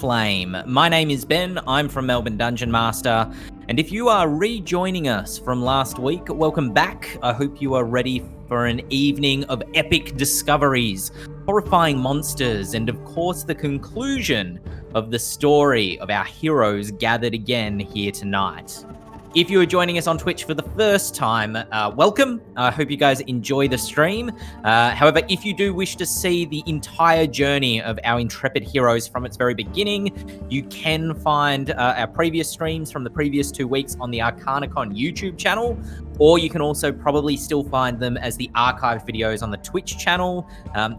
Flame. My name is Ben, I'm from Melbourne Dungeon Master, and if you are rejoining us from last week, welcome back. I hope you are ready for an evening of epic discoveries, horrifying monsters, and of course the conclusion of the story of our heroes gathered again here tonight. If you are joining us on Twitch for the first time, welcome. I hope you guys enjoy the stream. However, if you do wish to see the entire journey of our intrepid heroes from its very beginning, you can find our previous streams from the previous 2 weeks on the Arcanacon YouTube channel, or you can also probably still find them as the archived videos on the Twitch channel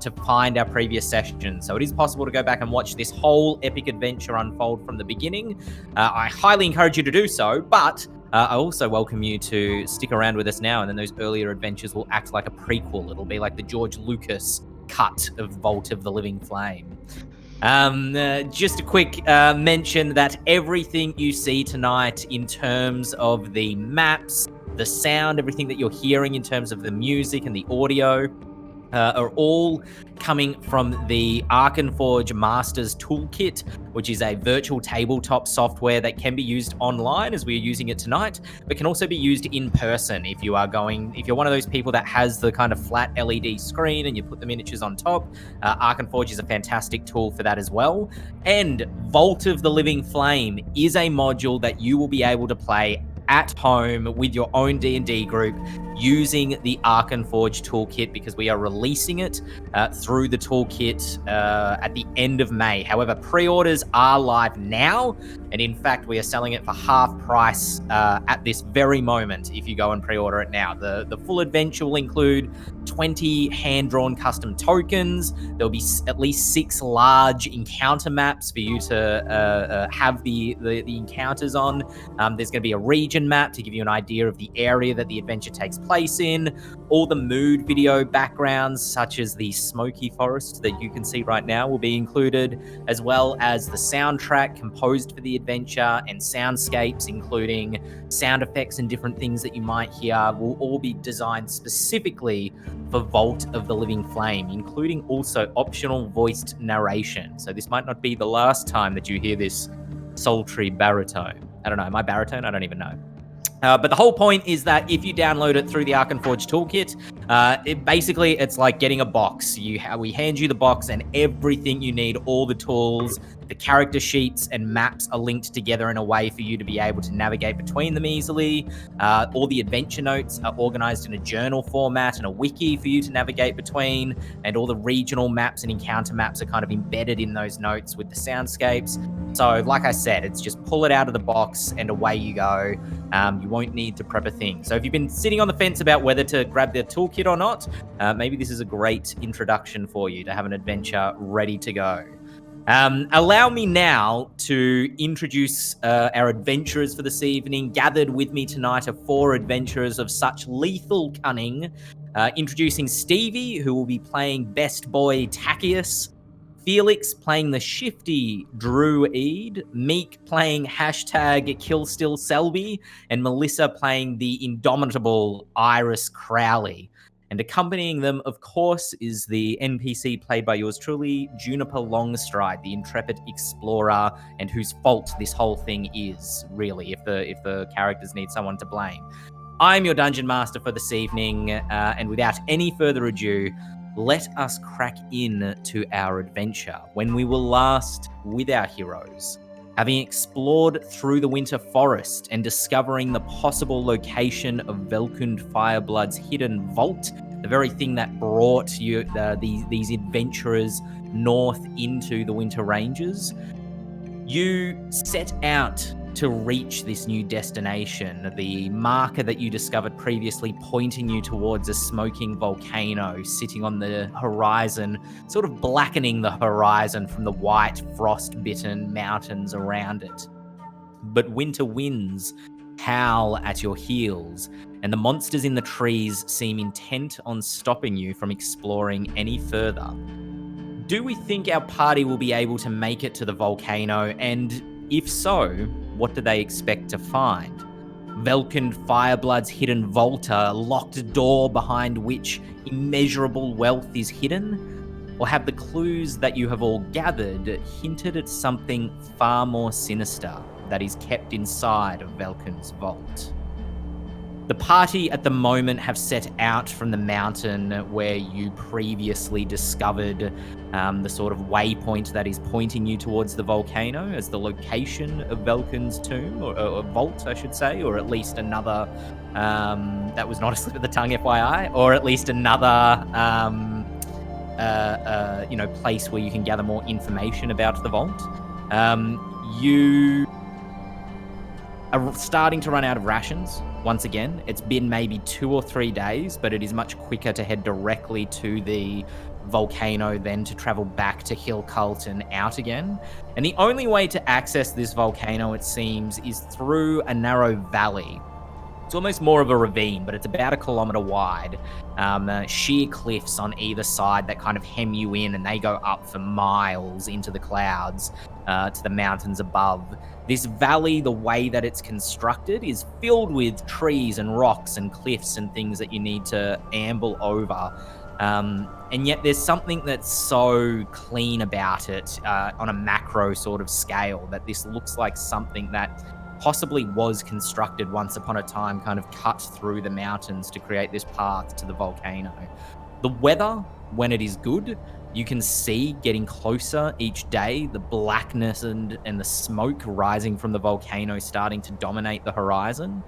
to find our previous sessions. So it is possible to go back and watch this whole epic adventure unfold from the beginning. I highly encourage you to do so, but I also welcome you to stick around with us now, and then those earlier adventures will act like a prequel. It'll be like the George Lucas cut of Vault of the Living Flame. Just a quick mention that everything you see tonight in terms of the maps, the sound, everything that you're hearing in terms of the music and the audio are all coming from the Arkenforge Masters Toolkit, which is a virtual tabletop software that can be used online as we are using it tonight, but can also be used in person if you're one of those people that has the kind of flat LED screen and you put the miniatures on top. Arkenforge is a fantastic tool for that as well. And Vault of the Living Flame is a module that you will be able to play at home with your own D&D group using the Arkenforge toolkit, because we are releasing it through the toolkit at the end of May. However, pre-orders are live now, and in fact we are selling it for half price at this very moment if you go and pre-order it now. The full adventure will include 20 hand-drawn custom tokens. There'll be at least 6 large encounter maps for you to have the encounters on. There's going to be a region map to give you an idea of the area that the adventure takes place in. All the mood video backgrounds, such as the smoky forest that you can see right now, will be included, as well as the soundtrack composed for the adventure and soundscapes, including sound effects and different things that you might hear, will all be designed specifically for Vault of the Living Flame, including also optional voiced narration. So this might not be the last time that you hear this sultry baritone. I don't know, am I baritone? I don't even know. But the whole point is that if you download it through the Arkenforge toolkit, it's like getting a box. We hand you the box and everything you need, all the tools, the character sheets and maps are linked together in a way for you to be able to navigate between them easily. All the adventure notes are organized in a journal format and a wiki for you to navigate between, and all the regional maps and encounter maps are kind of embedded in those notes with the soundscapes. So like I said, it's just pull it out of the box and away you go. You won't need to prep a thing. So if you've been sitting on the fence about whether to grab the toolkit or not, maybe this is a great introduction for you to have an adventure ready to go. Allow me now to introduce our adventurers for this evening. Gathered with me tonight are 4 adventurers of such lethal cunning. Introducing Stevie, who will be playing Best Boy Tachyius. Felix playing the shifty Druid, Miek playing #KillStillSelby, and Melissa playing the indomitable Iris Crowley. And accompanying them, of course, is the NPC played by yours truly, Juniper Longstride, the intrepid explorer, and whose fault this whole thing is, really, if the characters need someone to blame. I'm your Dungeon Master for this evening, and without any further ado, let us crack in to our adventure when we were last with our heroes, having explored through the winter forest and discovering the possible location of Velkund Fireblood's hidden vault, the very thing that brought you these adventurers north into the winter ranges. You set out to reach this new destination, the marker that you discovered previously pointing you towards a smoking volcano sitting on the horizon, sort of blackening the horizon from the white frost-bitten mountains around it. But winter winds howl at your heels, and the monsters in the trees seem intent on stopping you from exploring any further. Do we think our party will be able to make it to the volcano, and if so, what do they expect to find? Velkund Fireblood's hidden vault, a locked door behind which immeasurable wealth is hidden? Or have the clues that you have all gathered hinted at something far more sinister that is kept inside of Velkin's vault? The party at the moment have set out from the mountain where you previously discovered the sort of waypoint that is pointing you towards the volcano as the location of Velkin's tomb, or vault, I should say, or at least another, that was not a slip of the tongue, FYI, or at least another, place where you can gather more information about the vault. You are starting to run out of rations once again. It's been maybe 2 or 3 days, but it is much quicker to head directly to the volcano than to travel back to Hill Cult and out again. And the only way to access this volcano, it seems, is through a narrow valley. It's almost more of a ravine, but it's about 1 kilometer wide. Sheer cliffs on either side that kind of hem you in, and they go up for miles into the clouds to the mountains above. This valley, the way that it's constructed, is filled with trees and rocks and cliffs and things that you need to amble over. And yet there's something that's so clean about it on a macro sort of scale that this looks like something that possibly was constructed once upon a time, kind of cut through the mountains to create this path to the volcano. The weather, when it is good, you can see getting closer each day, the blackness and the smoke rising from the volcano starting to dominate the horizon.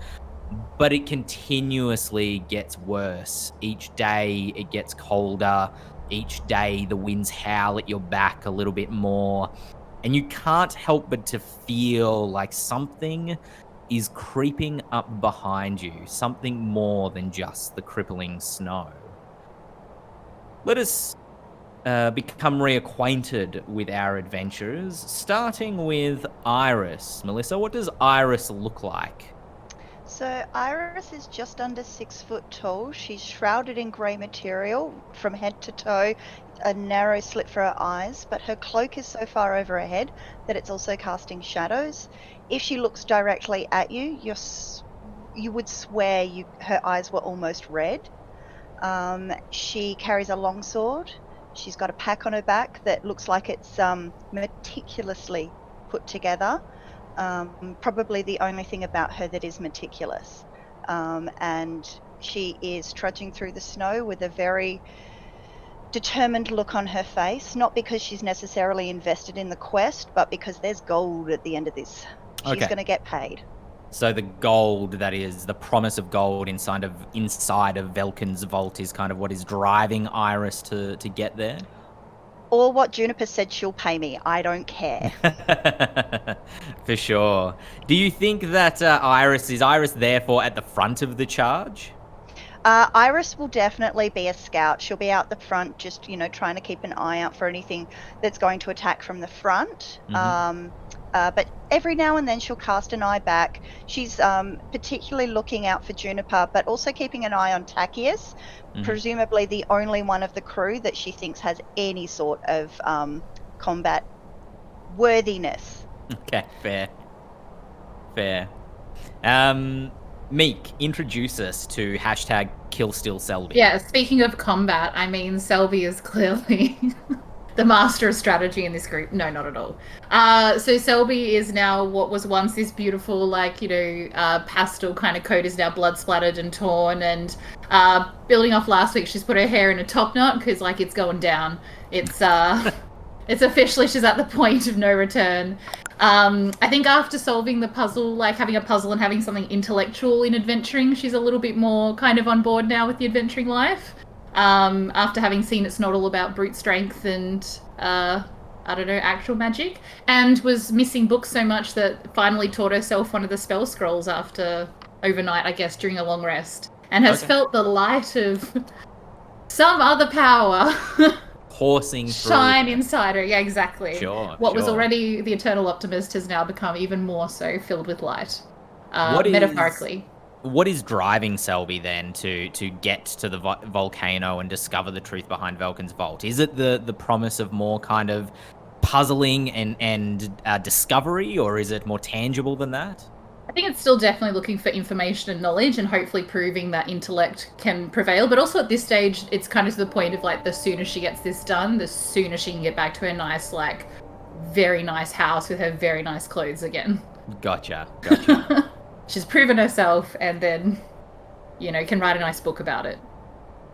But it continuously gets worse. Each day it gets colder. Each day the winds howl at your back a little bit more. And you can't help but to feel like something is creeping up behind you, something more than just the crippling snow. Let us become reacquainted with our adventurers, starting with Iris. Melissa, what does Iris look like? So Iris is just under 6 foot tall. She's shrouded in grey material from head to toe, a narrow slit for her eyes, but her cloak is so far over her head that it's also casting shadows. If she looks directly at you, you would swear her eyes were almost red. She carries a long sword. She's got a pack on her back that looks like it's meticulously put together. Probably the only thing about her that is meticulous. And she is trudging through the snow with a very determined look on her face, not because she's necessarily invested in the quest, but because there's gold at the end of this. She's going to get paid. So the gold, that is the promise of gold inside of Velkin's vault, is kind of what is driving Iris to get there? Or what Juniper said she'll pay me. I don't care. For sure. Do you think that Iris therefore at the front of the charge? Iris will definitely be a scout. She'll be out the front, just, trying to keep an eye out for anything that's going to attack from the front. Mm-hmm. But every now and then she'll cast an eye back. She's particularly looking out for Juniper, but also keeping an eye on Tacius, presumably the only one of the crew that she thinks has any sort of combat worthiness. Okay, fair. Miek, introduce us to #KillStillSelby. Yeah, speaking of combat, I mean, Selby is clearly the master of strategy in this group. No, not at all. So Selby is now what was once this beautiful, pastel kind of coat is now blood splattered and torn. And building off last week, she's put her hair in a top knot because, it's going down. It's officially, she's at the point of no return. I think after solving the puzzle, having a puzzle and having something intellectual in adventuring, she's a little bit more kind of on board now with the adventuring life. After having seen it's not all about brute strength and, actual magic. And was missing books so much that finally taught herself one of the spell scrolls after overnight, I guess, during a long rest. And has felt the light of some other power coursing through. Shine inside her. Yeah, exactly. Sure. What was already the eternal optimist has now become even more so filled with light. Metaphorically. What is driving Selby then to get to the volcano and discover the truth behind Velkin's vault? Is it the promise of more kind of puzzling and discovery, or is it more tangible than that? think it's still definitely looking for information and knowledge and hopefully proving that intellect can prevail. But also at this stage, it's kind of to the point of like the sooner she gets this done, the sooner she can get back to her nice, like, very nice house with her very nice clothes again. Gotcha. She's proven herself and then, can write a nice book about it.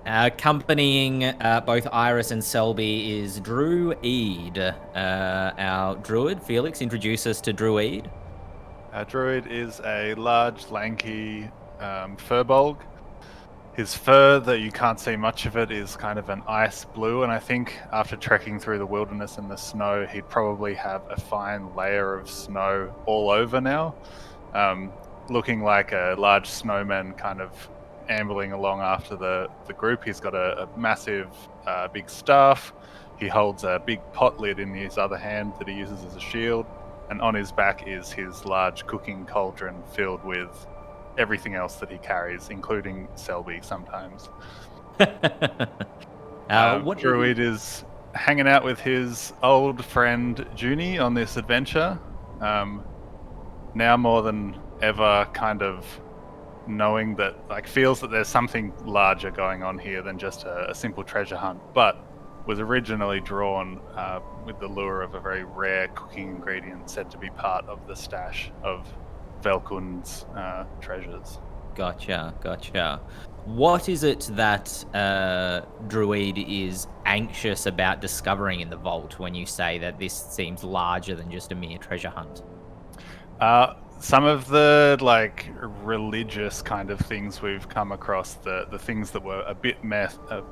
Accompanying both Iris and Selby is Druid. Our Druid, Felix, introduce us to Druid. Druid is a large, lanky furbolg. His fur, that you can't see much of it, is kind of an ice blue, and I think after trekking through the wilderness and the snow, he'd probably have a fine layer of snow all over now, looking like a large snowman kind of ambling along after the group. He's got a massive big staff. He holds a big pot lid in his other hand that he uses as a shield, and on his back is his large cooking cauldron filled with everything else that he carries, including Selby sometimes. Druid is hanging out with his old friend Junie on this adventure, now more than ever kind of knowing that, like, feels that there's something larger going on here than just a simple treasure hunt, but was originally drawn with the lure of a very rare cooking ingredient said to be part of the stash of Velkun's treasures. Gotcha. What is it that Druid is anxious about discovering in the vault when you say that this seems larger than just a mere treasure hunt? Some of the, like, religious kind of things we've come across, the things that were a bit myth, a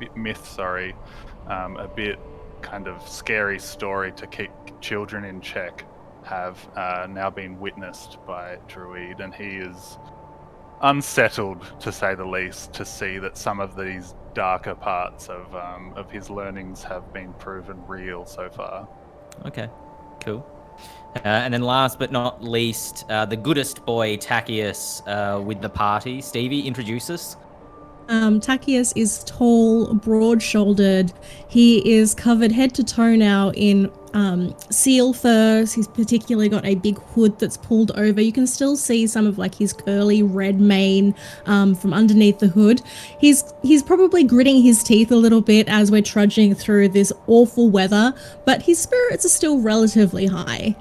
bit kind of scary story to keep children in check, have now been witnessed by Druid, and he is unsettled, to say the least, to see that some of these darker parts of his learnings have been proven real so far. Okay, cool. And then last but not least, the goodest boy, Tacius, with the party. Stevie, introduce us. Tacius is tall, broad-shouldered. He is covered head to toe now in seal furs. He's particularly got a big hood that's pulled over. You can still see some of like his curly red mane from underneath the hood. He's probably gritting his teeth a little bit as we're trudging through this awful weather, but his spirits are still relatively high.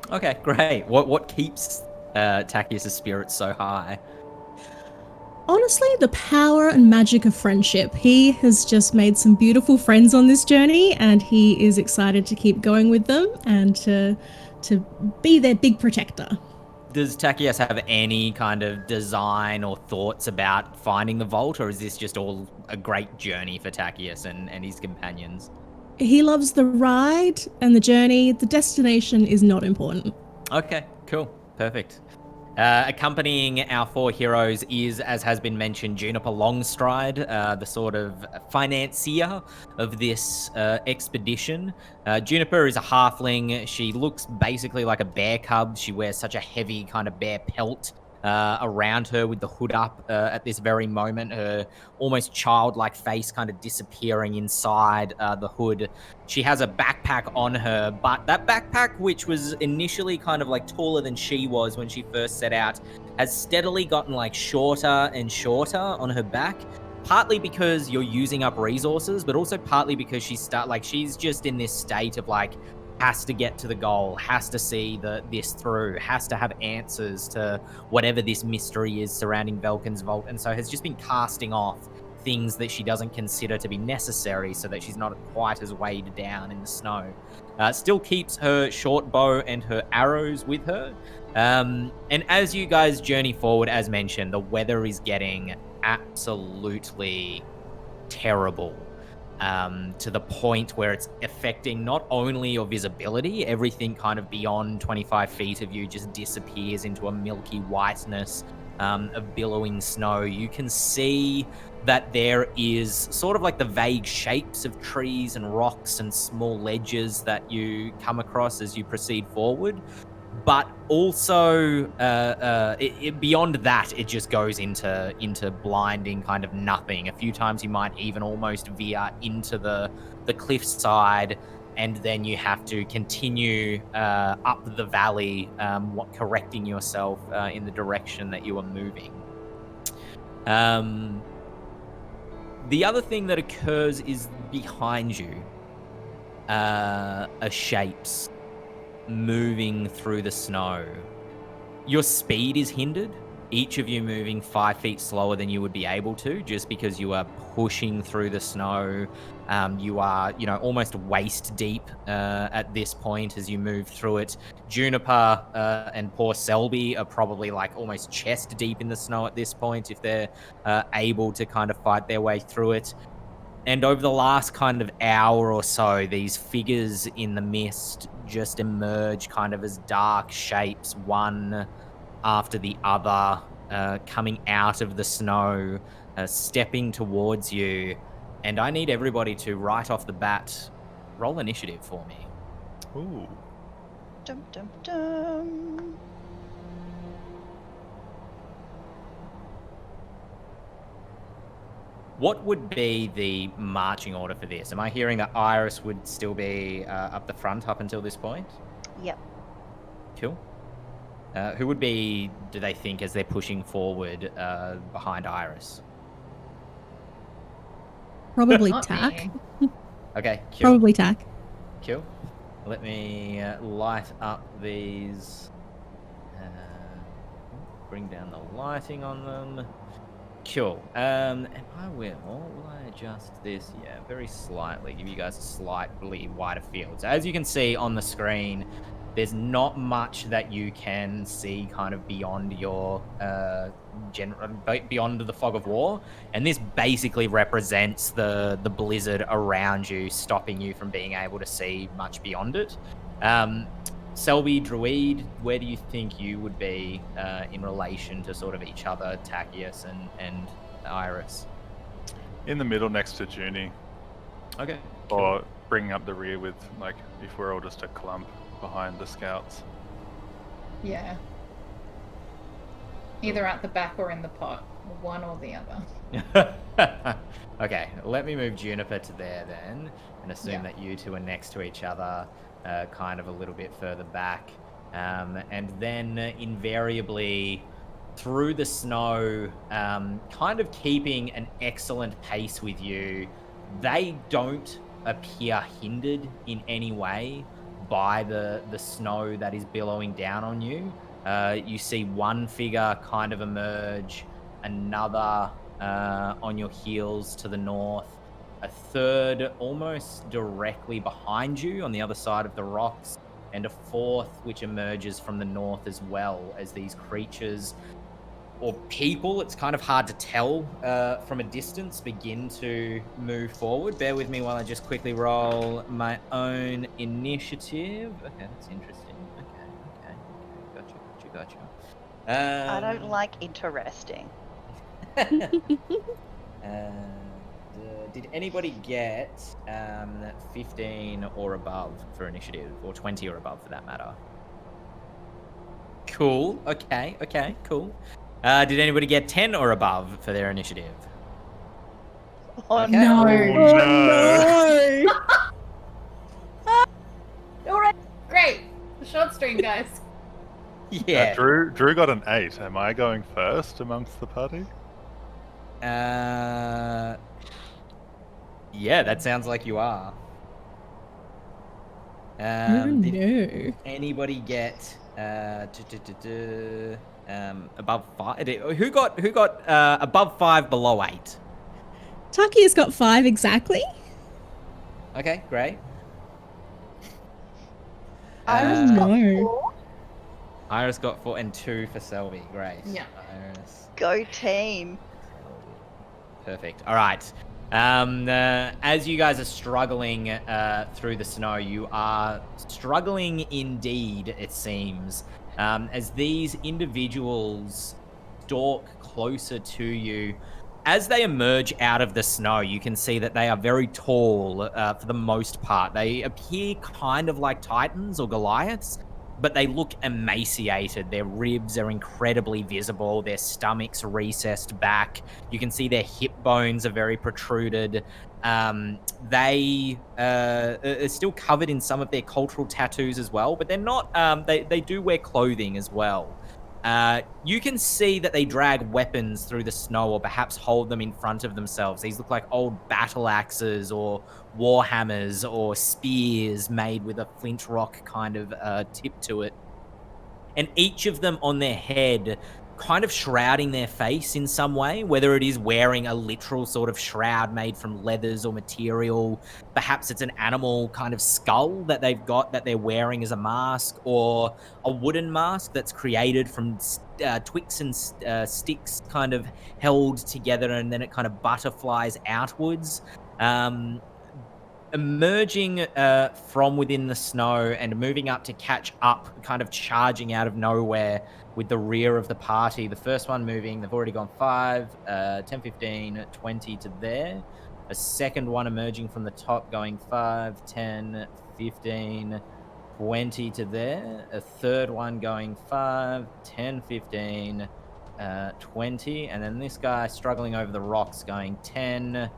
Okay, great. What keeps Tacius' spirits so high? Honestly, the power and magic of friendship. He has just made some beautiful friends on this journey, and he is excited to keep going with them and to be their big protector. Does Tacius have any kind of design or thoughts about finding the vault, or is this just all a great journey for Tacius and his companions? He loves the ride and the journey. The destination is not important. Okay, cool. Perfect. Accompanying our four heroes is, as has been mentioned, Juniper Longstride, the sort of financier of this expedition. Juniper is a halfling. She looks basically like a bear cub. She wears such a heavy kind of bear pelt around her with the hood up at this very moment, her almost childlike face kind of disappearing inside the hood. She has a backpack on her, but that backpack, which was initially kind of like taller than she was when she first set out, has steadily gotten like shorter and shorter on her back. Partly because you're using up resources, but also partly because she's just in this state of like, has to get to the goal, has to see this through, has to have answers to whatever this mystery is surrounding Velkun's vault, and so has just been casting off things that she doesn't consider to be necessary so that she's not quite as weighed down in the snow. Still keeps her short bow and her arrows with her. And as you guys journey forward, as mentioned, the weather is getting absolutely terrible. To the point where it's affecting not only your visibility, everything kind of beyond 25 feet of you just disappears into a milky whiteness of billowing snow. You can see that there is sort of like the vague shapes of trees and rocks and small ledges that you come across as you proceed forward. But also, beyond that, it just goes into blinding kind of nothing. A few times you might even almost veer into the cliffside, and then you have to continue up the valley, correcting yourself in the direction that you are moving. The other thing that occurs is behind you are shapes moving through the snow. Your speed is hindered, each of you moving 5 feet slower than you would be able to, just because you are pushing through the snow. You are, almost waist deep at this point as you move through it. Juniper and poor Selby are probably like almost chest deep in the snow at this point if they're able to kind of fight their way through it. And over the last kind of hour or so, these figures in the mist just emerge kind of as dark shapes, one after the other, coming out of the snow, stepping towards you. And I need everybody to, right off the bat, roll initiative for me. Ooh. Dum dum dum. What would be the marching order for this? Am I hearing that Iris would still be up the front up until this point? Yep. Cool. Who would be, do they think, as they're pushing forward behind Iris? Probably Not Tack. me. Okay, cool. Probably Tack. Cool. Let me light up these. Bring down the lighting on them. Cool. And will I adjust this? Yeah, very slightly. Give you guys a slightly wider field. So as you can see on the screen, there's not much that you can see kind of beyond your beyond the fog of war, and this basically represents the blizzard around you, stopping you from being able to see much beyond it. Selby, Druid, where do you think you would be in relation to sort of each other, Tacius and Iris? In the middle next to Junie. Okay. Or bringing up the rear with, like, if we're all just a clump behind the scouts. Yeah. Either at the back or in the pot. One or the other. Okay, let me move Juniper to there then, and assume Yeah. that you two are next to each other, kind of a little bit further back. And then invariably through the snow, kind of keeping an excellent pace with you, they don't appear hindered in any way by the snow that is billowing down on you. You see one figure kind of emerge, another on your heels to the north, a third almost directly behind you on the other side of the rocks, and a fourth which emerges from the north as well, as these creatures or people, it's kind of hard to tell from a distance, begin to move forward. Bear with me while I just quickly roll my own initiative. Okay, that's interesting. Okay. Gotcha. I don't like interesting. Did anybody get 15 or above for initiative, or 20 or above for that matter? Cool. Okay, cool. Did anybody get 10 or above for their initiative? Oh Okay. No. Oh, no! All right. Great. The short stream, guys. Yeah. Drew got an 8. Am I going first amongst the party? Yeah, that sounds like you are. Oh Did no. anybody get above 5? Who got above 5, below 8? Taki has got 5 exactly. Okay, great. Iris got no. 4. Iris got 4 and 2 for Selby. Great. Yeah. Iris. Go team. Perfect. All right. As you guys are struggling through the snow, you are struggling indeed, it seems, as these individuals stalk closer to you. As they emerge out of the snow, you can see that they are very tall for the most part. They appear kind of like Titans or Goliaths, but they look emaciated. Their ribs are incredibly visible. Their stomachs recessed back. You can see their hip bones are very protruded. They are still covered in some of their cultural tattoos as well, but they're not. They do wear clothing as well. You can see that they drag weapons through the snow or perhaps hold them in front of themselves. These look like old battle axes or war hammers or spears made with a flint rock kind of tip to it. And each of them on their head kind of shrouding their face in some way, whether it is wearing a literal sort of shroud made from leathers or material, perhaps it's an animal kind of skull that they've got that they're wearing as a mask, or a wooden mask that's created from twigs and sticks kind of held together, and then it kind of butterflies outwards. Emerging from within the snow and moving up to catch up, kind of charging out of nowhere with the rear of the party. The first one moving, they've already gone 5, 10, 15, 20 to there. A second one emerging from the top going 5, 10, 15, 20 to there. A third one going 5, 10, 15, 20. And then this guy struggling over the rocks going 10,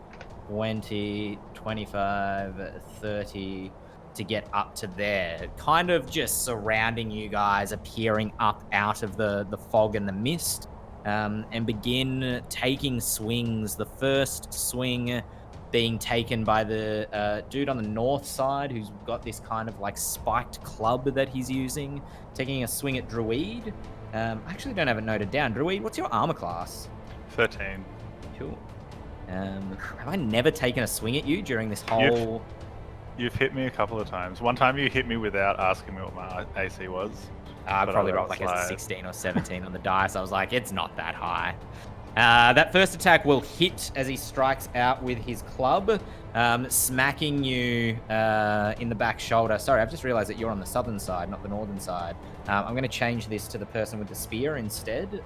20, 25, 30 to get up to there. Kind of just surrounding you guys, appearing up out of the fog and the mist, and begin taking swings. The first swing being taken by the dude on the north side who's got this kind of like spiked club that he's using. Taking a swing at Druid. I actually don't have it noted down. Druid, what's your armor class? 13. Cool. Have I never taken a swing at you during this whole... You've hit me a couple of times. One time you hit me without asking me what my AC was. I probably rolled like a 16 or 17 on the dice. I was like, it's not that high. That first attack will hit as he strikes out with his club, smacking you in the back shoulder. Sorry, I've just realized that you're on the southern side, not the northern side. I'm going to change this to the person with the spear instead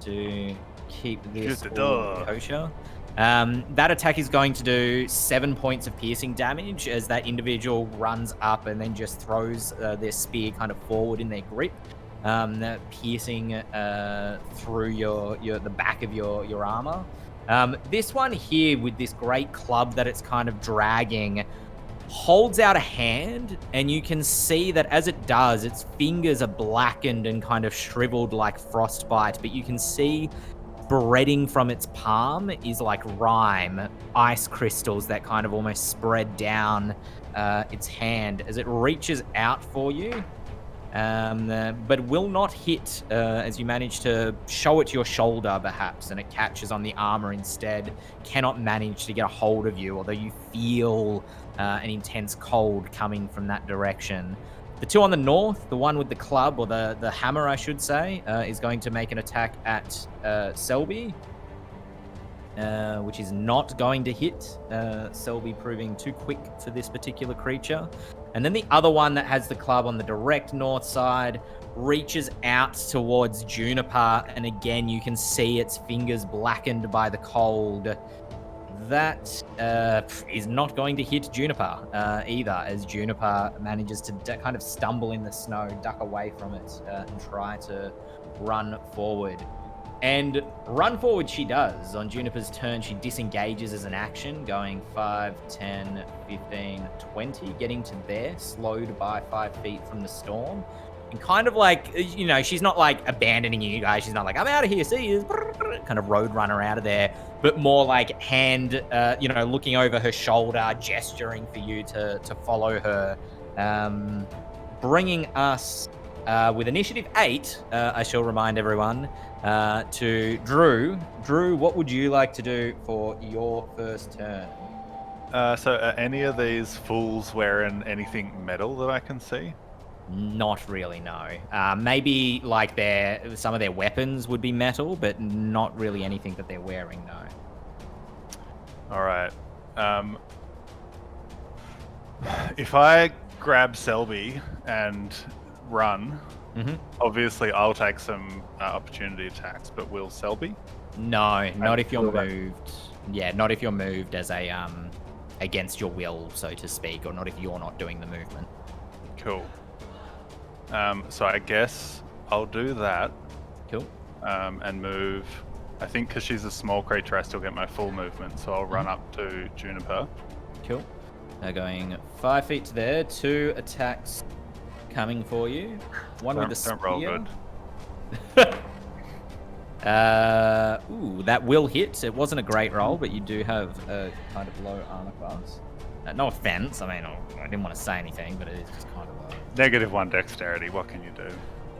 to keep this all kosher. That attack is going to do 7 points of piercing damage as that individual runs up and then just throws their spear kind of forward in their grip, piercing through the back of your armor. This one here with this great club that it's kind of dragging holds out a hand, and you can see that as it does, its fingers are blackened and kind of shriveled like frostbite, but you can see spreading from its palm is like rime, ice crystals that kind of almost spread down its hand as it reaches out for you, but will not hit as you manage to show it your shoulder perhaps, and it catches on the armor instead. Cannot manage to get a hold of you, although you feel an intense cold coming from that direction. The two on the north, the one with the club, or the hammer, I should say, is going to make an attack at Selby, which is not going to hit. Selby proving too quick for this particular creature. And then the other one that has the club on the direct north side reaches out towards Juniper, and again you can see its fingers blackened by the cold. That is not going to hit Juniper either, as Juniper manages to kind of stumble in the snow, duck away from it, and try to run forward. And run forward she does. On Juniper's turn, she disengages as an action, going 5, 10, 15, 20, getting to there, slowed by 5 feet from the storm. And kind of like, you know, she's not like abandoning you guys. She's not like, I'm out of here, see you. Kind of road runner out of there. But more like hand, looking over her shoulder, gesturing for you to follow her. Bringing us with initiative 8, I shall remind everyone, to Drew. Drew, what would you like to do for your first turn? So are any of these fools wearing anything metal that I can see? Not really, no. Maybe like some of their weapons would be metal, but not really anything that they're wearing, no. All right. If I grab Selby and run, obviously I'll take some opportunity attacks, but will Selby? No, not if you're moved. Yeah, not if you're moved as a against your will, so to speak, or not if you're not doing the movement. Cool. So I guess I'll do that. Cool. And move. I think because she's a small creature, I still get my full movement, so I'll run up to Juniper. Cool. Now going 5 feet to there. 2 attacks coming for you. One with the spear. Don't roll good. Ooh, that will hit. It wasn't a great roll, but you do have a kind of low armor class. No offense. I mean, I didn't want to say anything, but it is just kind of low. -1 dexterity. What can you do?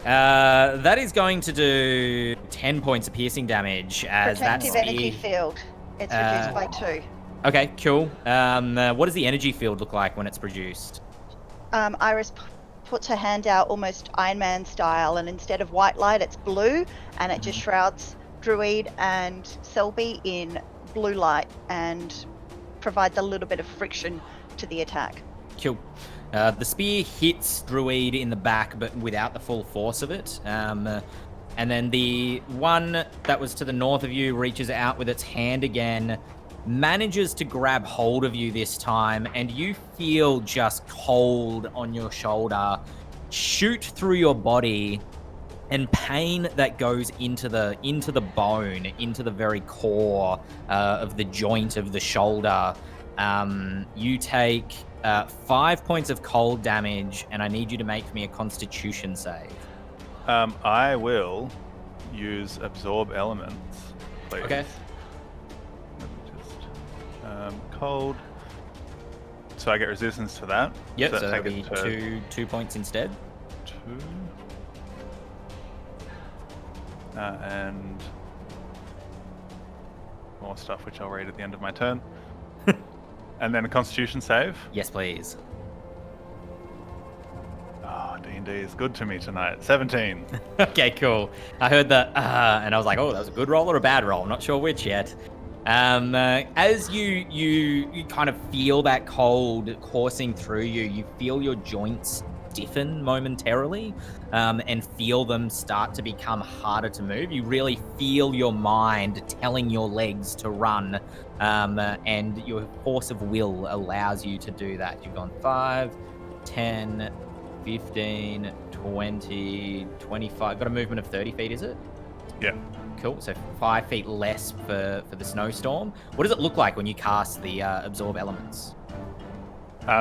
That is going to do 10 points of piercing damage as Protective that's energy field. It's reduced by 2. Okay, cool. What does the energy field look like when it's produced? Iris puts her hand out almost Iron Man style, and instead of white light, it's blue, and it just shrouds Druid and Selby in blue light and provides a little bit of friction to the attack. Cool. The spear hits Druid in the back, but without the full force of it. And then the one that was to the north of you reaches out with its hand again, manages to grab hold of you this time, and you feel just cold on your shoulder shoot through your body, and pain that goes into the bone, into the very core of the joint of the shoulder. You take 5 points of cold damage, and I need you to make me a Constitution save. I will use Absorb Elements, please. Okay. Let me just cold. So I get resistance to that. Yep. So take that'll be it to 2 points instead. 2. And more stuff, which I'll read at the end of my turn. And then a Constitution save. Yes, please. Oh, D&D is good to me tonight. 17. Okay, cool. I heard that, and I was like, oh, that was a good roll or a bad roll. Not sure which yet. As you kind of feel that cold coursing through you, you feel your joints stiffen momentarily, and feel them start to become harder to move. You really feel your mind telling your legs to run, and your force of will allows you to do that. You've gone 5, 10, 15, 20, 25. Got a movement of 30 feet, is it? Yeah. Cool. So 5 feet less for the snowstorm. What does it look like when you cast the absorb elements?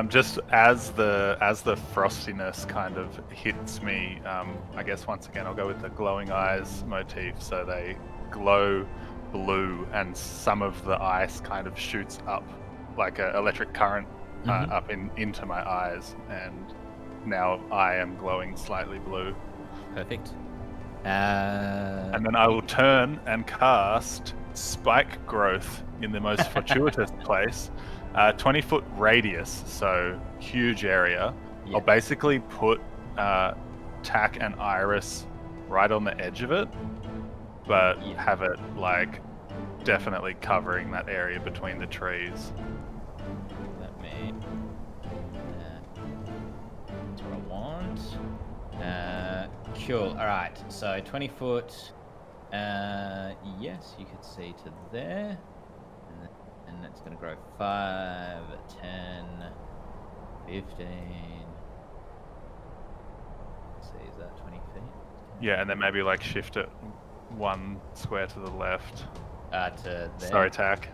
Just as the frostiness kind of hits me, I guess once again I'll go with the glowing eyes motif. So they glow blue, and some of the ice kind of shoots up like an electric current up into my eyes, and now I am glowing slightly blue. Perfect. And then I will turn and cast Spike Growth in the most fortuitous place. 20-foot radius, so huge area. Yeah. I'll basically put Tack and Iris right on the edge of it, but have it like definitely covering that area between the trees. Let me. That's what I want. Cool. All right. So 20 foot. Yes, you could see to there. And that's going to grow 5, 10, 15. Let's see, is that 20 feet? Yeah, and then maybe like shift it 1 square to the left. To there. Sorry, Tack.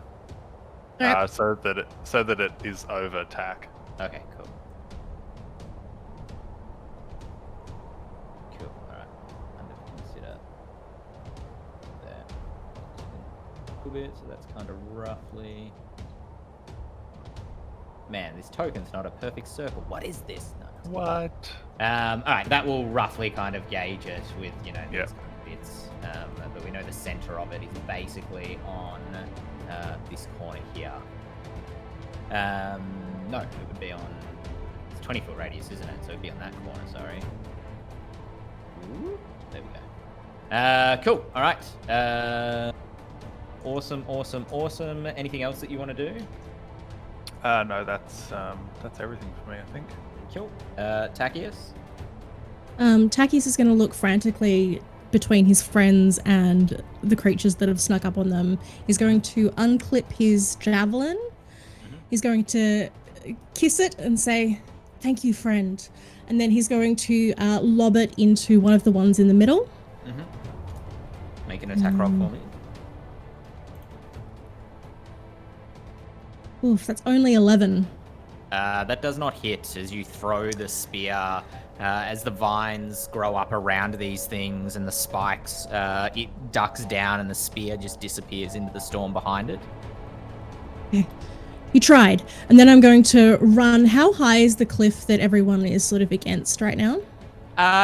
So that it is over Tack. Okay, cool. Cool. All right. Under consider there. A bit, so that's kind of roughly. Man, this token's not a perfect circle. What is this? No, what? All right, that will roughly kind of gauge it with these kind of bits. But we know the center of it is basically on this corner here. No, it would be on. It's 20-foot radius, isn't it? So it'd be on that corner. Sorry. Ooh, there we go. Cool. All right. Awesome. Anything else that you want to do? No, that's everything for me, I think. Cool. Tachius? Tachius is going to look frantically between his friends and the creatures that have snuck up on them. He's going to unclip his javelin. He's going to kiss it and say, Thank you, friend. And then he's going to lob it into one of the ones in the middle. Make an attack roll for me. Oof, that's only 11. That does not hit as you throw the spear. As the vines grow up around these things and the spikes, it ducks down and the spear just disappears into the storm behind it. Okay. You tried. And then I'm going to run. How high is the cliff that everyone is sort of against right now?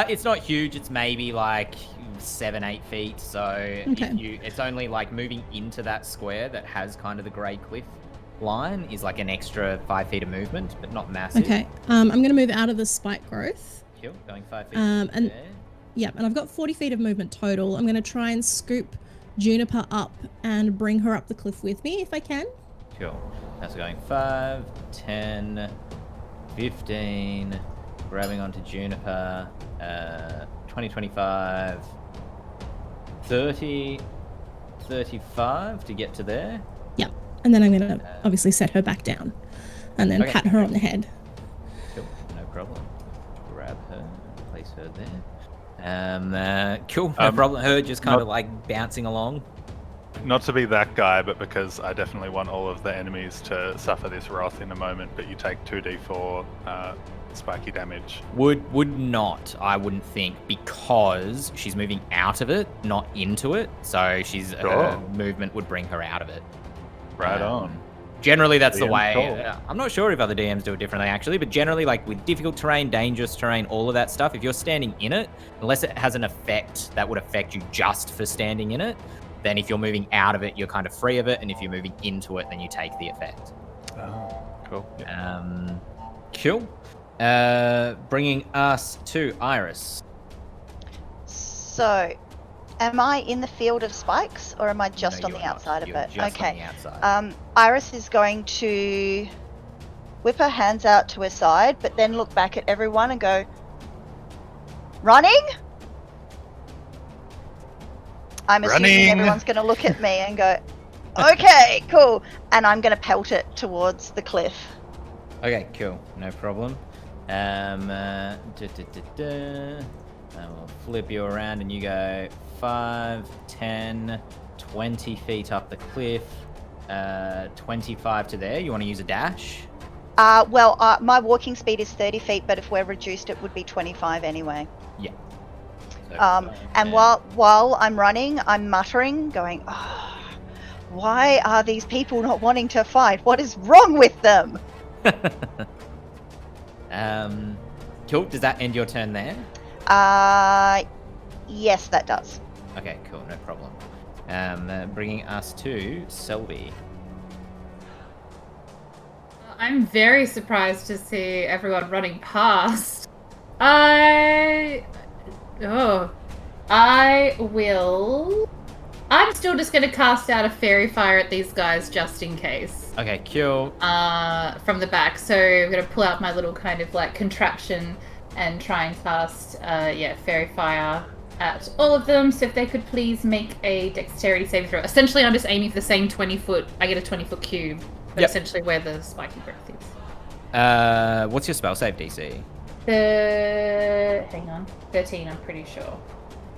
It's not huge. It's maybe like 7-8 feet. So it's only like moving into that square that has kind of the grey cliff line is like an extra 5 feet of movement, but not massive. Okay. I'm going to move out of the spike growth. Cool. Going 5 feet. And there. yeah, and I've got 40 feet of movement total. I'm going to try and scoop Juniper up and bring her up the cliff with me if I can. Cool. That's going 5, 10, 15, grabbing onto Juniper, 20, 25, 30, 35 to get to there. Yep. And then I'm going to obviously set her back down and then pat her on the head. Cool. No problem. Grab her, place her there. Cool. No problem. Her just kind of like bouncing along. Not to be that guy, but because I definitely want all of the enemies to suffer this wrath in a moment, but you take 2d4 spiky damage. Would not, I wouldn't think, because she's moving out of it, not into it. So her movement would bring her out of it. Right on. Generally, that's the DM's way. call. I'm not sure if other DMs do it differently, actually, but generally, like with difficult terrain, dangerous terrain, all of that stuff, if you're standing in it, unless it has an effect that would affect you just for standing in it, then if you're moving out of it, you're kind of free of it, and if you're moving into it, then you take the effect. Oh, cool. Cool. Bringing us to Iris. So, am I in the field of spikes, or am I just on the outside of it? Just okay. on the outside. Iris is going to whip her hands out to her side, but then look back at everyone and go, "Running?" I'm assuming everyone's going to look at me and go, "Okay, cool," and I'm going to pelt it towards the cliff. Okay, cool. No problem. I will flip you around and you go 5, 10, 20 feet up the cliff, 25 to there. You want to use a dash? My walking speed is 30 feet, but if we're reduced, it would be 25 anyway. Yeah. So, and while I'm running, I'm muttering, going, "Oh, why are these people not wanting to fight? What is wrong with them?" Cool. Does that end your turn there? Yes, that does. Okay, cool. No problem. Bringing us to Selby. I'm very surprised to see everyone running past. I'm still just going to cast out a fairy fire at these guys just in case. Okay, cool. From the back. So I'm going to pull out my little kind of like contraption and try and cast, fairy fire at all of them. So if they could please make a dexterity saving throw. Essentially, I'm just aiming for the same 20-foot. I get a 20-foot cube. But essentially where the spiky breath is. What's your spell save DC? Hang on. 13, I'm pretty sure.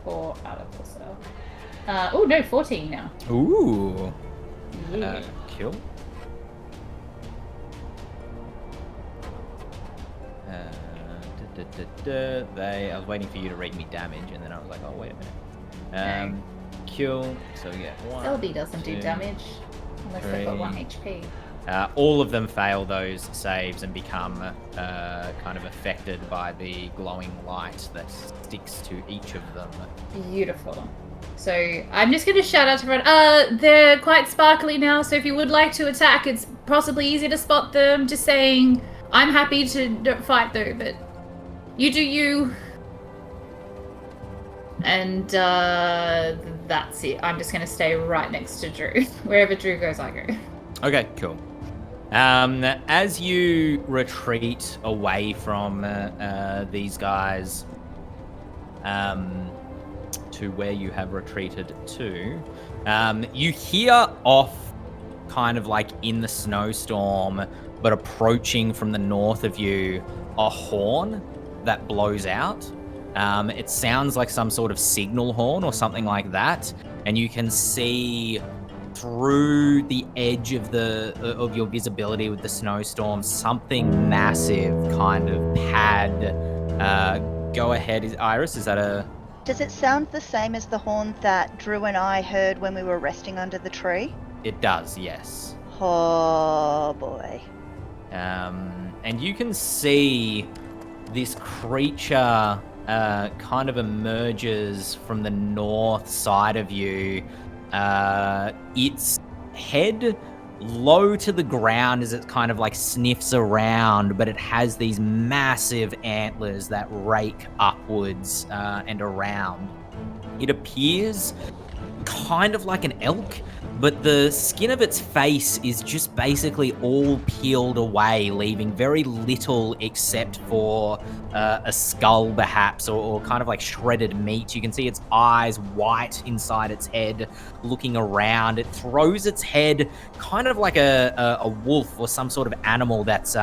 4 out of the spell. 14 now. Ooh. Yeah. Cool. I was waiting for you to read me damage, and then I was like, oh, wait a minute. Cool. So we get 1. Selby doesn't do damage unless they've got 1 HP. All of them fail those saves and become kind of affected by the glowing light that sticks to each of them. Beautiful. So I'm just going to shout out to everyone. They're quite sparkly now, so if you would like to attack, it's possibly easy to spot them. Just saying, I'm happy to fight though, but you do you. And that's it. I'm just going to stay right next to Drew. Wherever Drew goes, I go. Okay, cool. As you retreat away from these guys to where you have retreated to, you hear off kind of like in the snowstorm, but approaching from the north of you, a horn that blows out. It sounds like some sort of signal horn or something like that, and you can see through the edge of your visibility with the snowstorm something massive kind of pad. Go ahead, Iris. Is that a... Does it sound the same as the horn that Drew and I heard when we were resting under the tree? It does, yes. Oh boy. And you can see this creature kind of emerges from the north side of you. Its head low to the ground as it kind of like sniffs around, but it has these massive antlers that rake upwards and around. It appears kind of like an elk, but the skin of its face is just basically all peeled away, leaving very little except for a skull perhaps, or kind of like shredded meat. You can see its eyes white inside its head, looking around. It throws its head kind of like a wolf or some sort of animal that's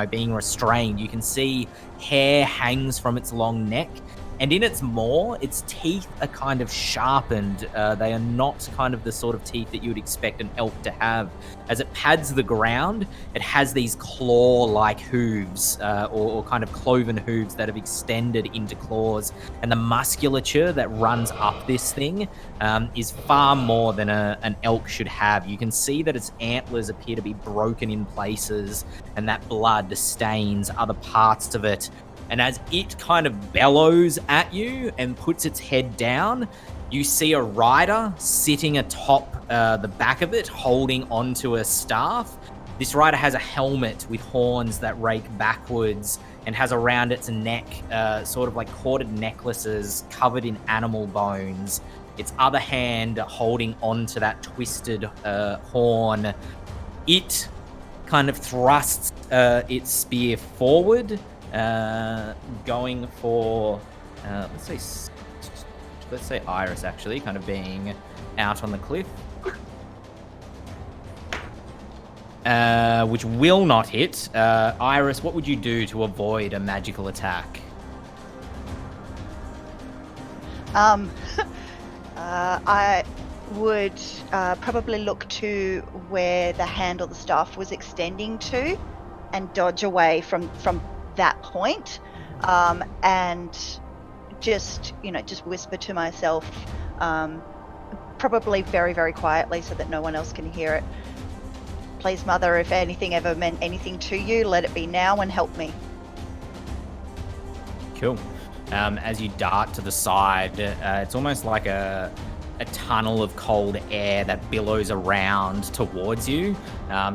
being restrained. You can see hair hangs from its long neck. And in its maw, its teeth are kind of sharpened. They are not kind of the sort of teeth that you would expect an elk to have. As it pads the ground, it has these claw-like hooves, or kind of cloven hooves that have extended into claws. And the musculature that runs up this thing is far more than an elk should have. You can see that its antlers appear to be broken in places, and that blood stains other parts of it. And as it kind of bellows at you and puts its head down, you see a rider sitting atop the back of it, holding onto a staff. This rider has a helmet with horns that rake backwards and has around its neck sort of like corded necklaces covered in animal bones. Its other hand holding onto that twisted horn. It kind of thrusts its spear forward, going for let's say Iris, actually, kind of being out on the cliff, which will not hit. Iris, what would you do to avoid a magical attack? I would probably look to where the hand or the staff was extending to and dodge away from that point, and just whisper to myself, probably very, very quietly so that no one else can hear it. Please, Mother, if anything ever meant anything to you, let it be now and help me. Cool. As you dart to the side, it's almost like a tunnel of cold air that billows around towards you.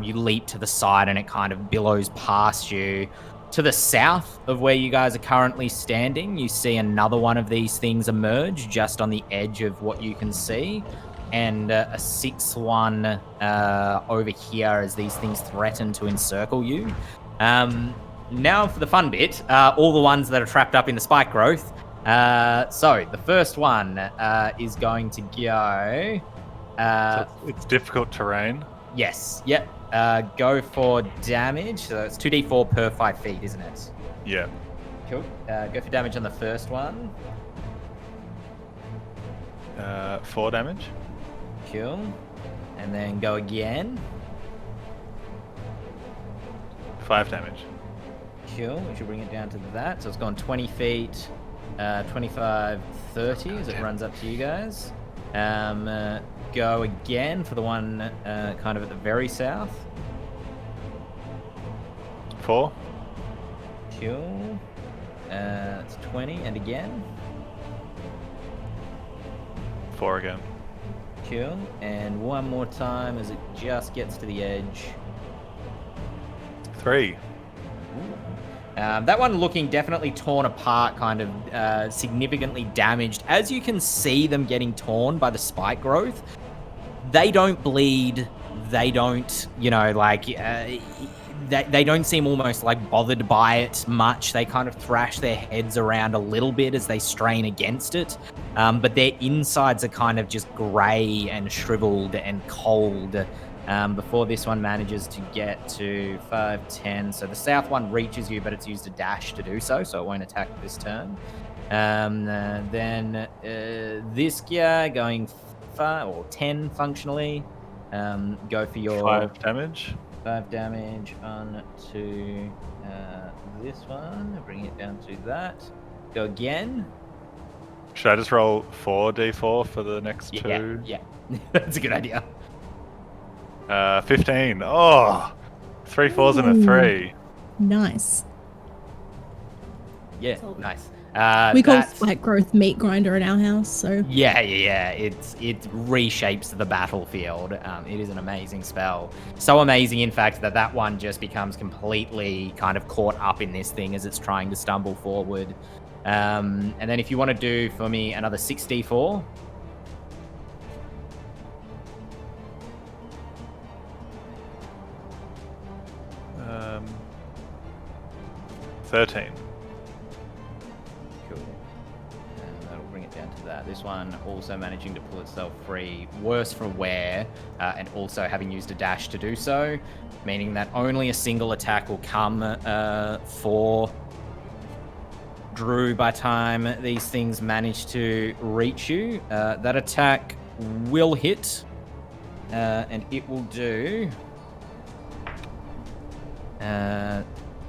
You leap to the side and it kind of billows past you. To the south of where you guys are currently standing, you see another one of these things emerge just on the edge of what you can see, and a sixth one over here as these things threaten to encircle you. Now for the fun bit, all the ones that are trapped up in the spike growth. So the first one is going to go... So it's difficult terrain. Yes, yep. Go for damage. So it's 2d4 per 5 feet, isn't it? Yeah. Cool. Go for damage on the first one. 4 damage. Cool. And then go again. 5 damage. Cool. We should bring it down to that. So it's gone 20 feet, 25, 30 as it runs up to you guys. Go again for the one kind of at the very south. 4. Cool. It's 20, and again. 4 again. Cool. And one more time as it just gets to the edge. 3. That one looking definitely torn apart, kind of significantly damaged. As you can see them getting torn by the spike growth, they don't bleed. They don't, they don't seem almost like bothered by it much. They kind of thrash their heads around a little bit as they strain against it. But their insides are kind of just grey and shriveled and cold. before this one manages to get to 5, 10. So the south one reaches you, but it's used a dash to do so, so it won't attack this turn. Then this guy going 5 or 10 functionally. Go for your 5 damage. 5 damage on to this one. Bring it down to that. Go again. Should I just roll 4d4 for the next 2? Yeah. That's a good idea. 15. Oh, 3 4s and a 3. Nice. Yeah, nice. We call that's- spike growth meat grinder in our house, so Yeah. It reshapes the battlefield. It is an amazing spell. So amazing, in fact, that one just becomes completely kind of caught up in this thing as it's trying to stumble forward. And then if you want to do for me another 6d4. Um, 13. Cool. And that'll bring it down to that. This one also managing to pull itself free, worse for wear, and also having used a dash to do so, meaning that only a single attack will come for Drew by time these things manage to reach you. That attack will hit, and it will do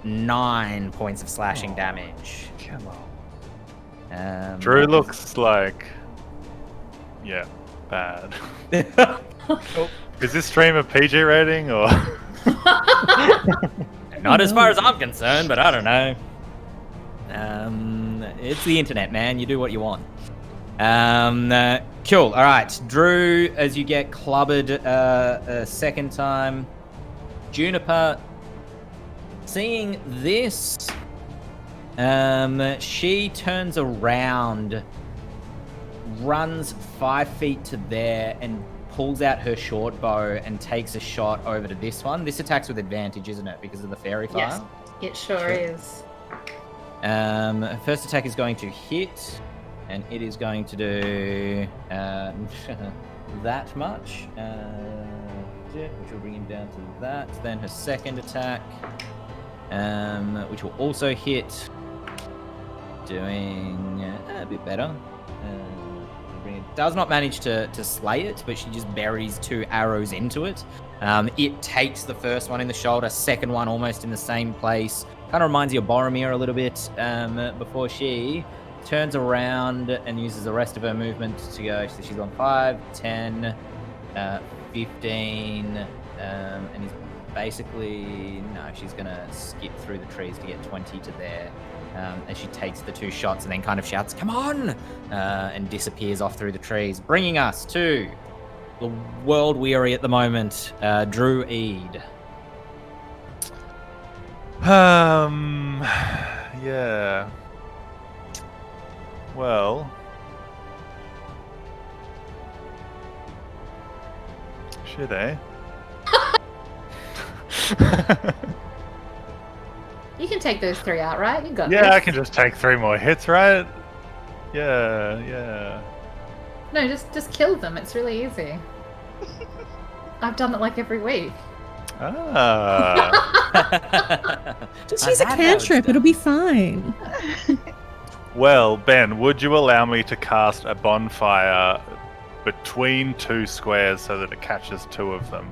9 points of slashing damage. Come on. Drew looks like... Yeah, bad. Is this stream a PG rating, or...? Not as far as I'm concerned, but I don't know. It's the internet, man. You do what you want. Cool. All right, Drew, as you get clubbered a second time, Juniper, seeing this, she turns around, runs 5 feet to there, and pulls out her short bow and takes a shot over to this one. This attack's with advantage, isn't it, because of the fairy fire? Yes, it sure is. First attack is going to hit, and it is going to do that much, which will bring him down to that. Then her second attack, which will also hit, doing a bit better. It does not manage to slay it, but she just buries 2 arrows into it. It takes the first one in the shoulder, second one almost in the same place. Kind of reminds you of Boromir a little bit, before she turns around and uses the rest of her movement to go. So she's on 5, 10, 15, and is basically... No, she's going to skip through the trees to get 20 to there. As she takes the 2 shots and then kind of shouts, "Come on!" And disappears off through the trees, bringing us to the world weary at the moment, Druid. Yeah. Well, should I? You can take those 3 out, right? You got this. Yeah, I can just take 3 more hits, right? Yeah. No, just kill them. It's really easy. I've done it like every week. Ah. just use a cantrip, it'll be fine. Well, Ben, would you allow me to cast a bonfire between 2 squares so that it catches 2 of them?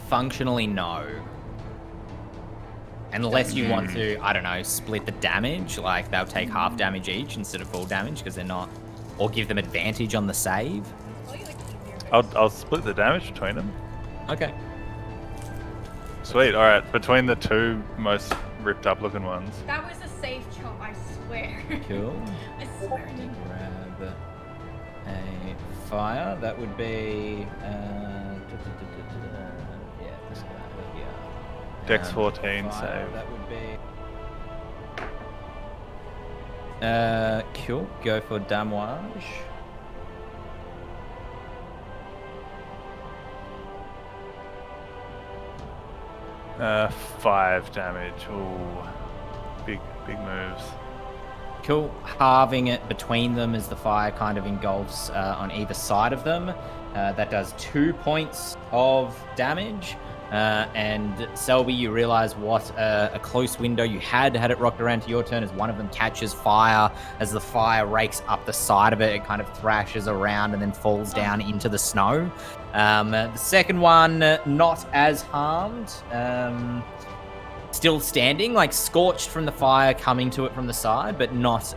Functionally, no. Unless you want to, I don't know, split the damage. Like, they'll take half damage each instead of full damage because they're not... Or give them advantage on the save. I'll split the damage between them. Okay. Sweet, alright. Between the 2 most ripped up looking ones. That was a safe chop, I swear. Cool. I swear to God. Grab a fire. That would be... yeah, this guy over here. Dex 14 Fire, save. that would be... cool. Go for damage. Uh, 5 damage. Ooh, big moves. Cool. Halving it between them as the fire kind of engulfs on either side of them. That does 2 points of damage. And Selby, you realize what a close window you had it rocked around to your turn as one of them catches fire. As the fire rakes up the side of it, it kind of thrashes around and then falls down into the snow. The second one, not as harmed. Still standing, like scorched from the fire coming to it from the side, but not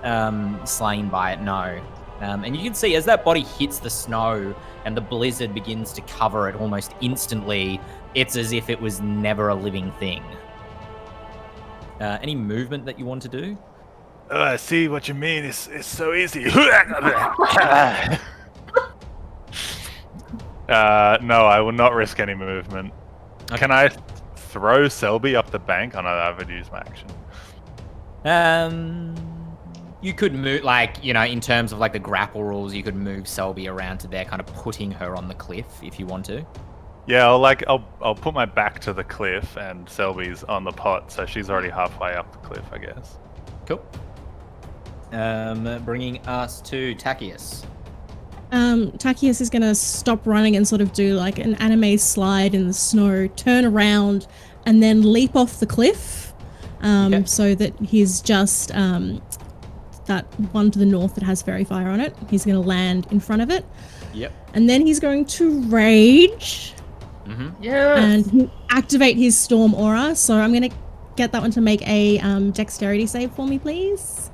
slain by it, no. And you can see as that body hits the snow and the blizzard begins to cover it almost instantly, it's as if it was never a living thing. Any movement that you want to do? Oh, I see what you mean. It's so easy. No, I will not risk any movement. Okay. Can I throw Selby up the bank? Oh no, I would use my action. You could move, like, you know, in terms of like the grapple rules, you could move Selby around to there, kind of putting her on the cliff if you want to. Yeah, I'll put my back to the cliff and Selby's on the pot, so she's already halfway up the cliff, I guess. Cool. Bringing us to Tacius. Tacius is going to stop running and sort of do like an anime slide in the snow, turn around, and then leap off the cliff. Okay. So that he's just that one to the north that has fairy fire on it. He's going to land in front of it. Yep. And then he's going to rage. Mm-hmm. Yes. And he'll activate his storm aura. So I'm going to get that one to make a dexterity save for me, please.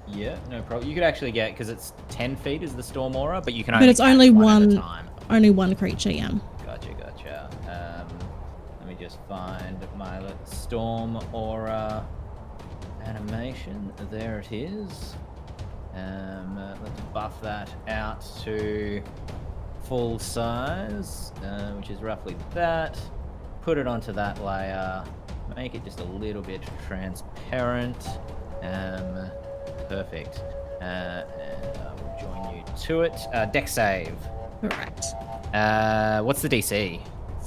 Yeah, no problem. You could actually get, because it's 10 feet is the storm aura, but you can But only it's catch only one at a one- time. Only one creature, yeah. Gotcha. Let me just find my storm aura animation. There it is. Let's buff that out to full size, which is roughly that. Put it onto that layer. Make it just a little bit transparent. Perfect. And I will join you to it. Dex save. Correct. What's the DC?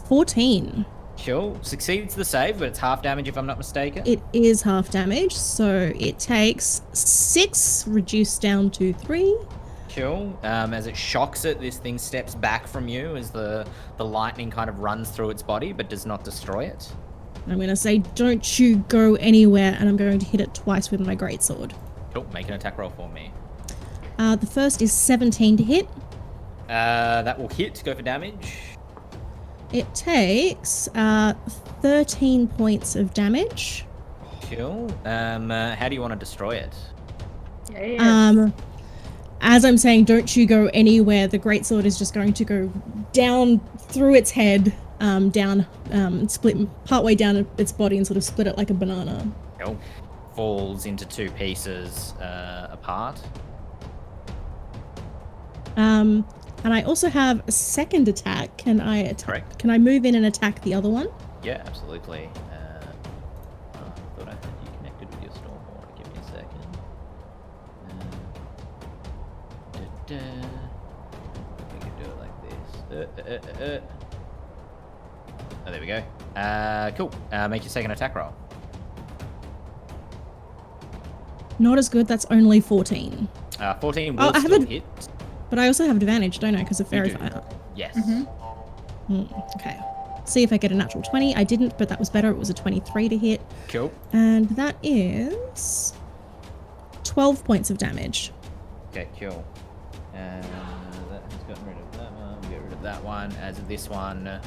14. Cool. Succeeds the save, but it's half damage if I'm not mistaken. It is half damage, so it takes 6, reduced down to 3. Cool. As it shocks it, this thing steps back from you as the lightning kind of runs through its body, but does not destroy it. I'm going to say, don't you go anywhere, and I'm going to hit it twice with my greatsword. Cool. Make an attack roll for me. The first is 17 to hit. That will hit. Go for damage. It takes 13 points of damage. Cool. How do you want to destroy it? As I'm saying, don't you go anywhere, the greatsword is just going to go down through its head, down, split partway down its body and sort of split it like a banana. Cool. Falls into 2 pieces apart. And I also have a second attack. Can I attack? Correct. Can I move in and attack the other one? Yeah, absolutely. I thought I had you connected with your storm aura. Give me a second. We could do it like this. Oh, there we go. Cool. Make your second attack roll. Not as good. That's only 14. 14 Oh, will I have still a- hit. But I also have advantage, don't I? Because of fairy do. fire. Yes. Okay. See if I get a natural 20. I didn't, but that was better. It was a 23 to hit. Cool. And that is 12 points of damage. Okay, cool. That has gotten rid of that one. Get rid of that one. As this one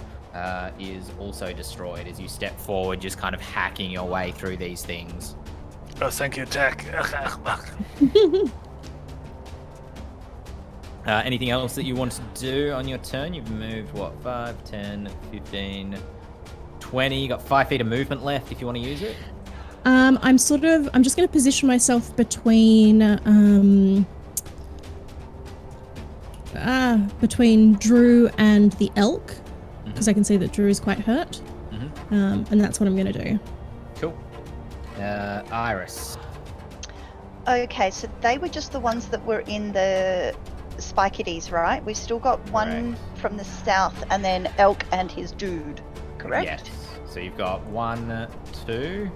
is also destroyed as you step forward, just kind of hacking your way through these things. Oh, thank you, attack. Anything else that you want to do on your turn? You've moved, what, 5, 10, 15, 20. You got 5 feet of movement left if you want to use it. I'm just going to position myself between Drew and the elk, because I can see that Drew is quite hurt. And that's what I'm going to do. Cool. Iris. Okay, so they were just the ones that were in the Spikeities, right? We've still got one from the south and then Elk and his dude, correct? Yes. So you've got 1, 2,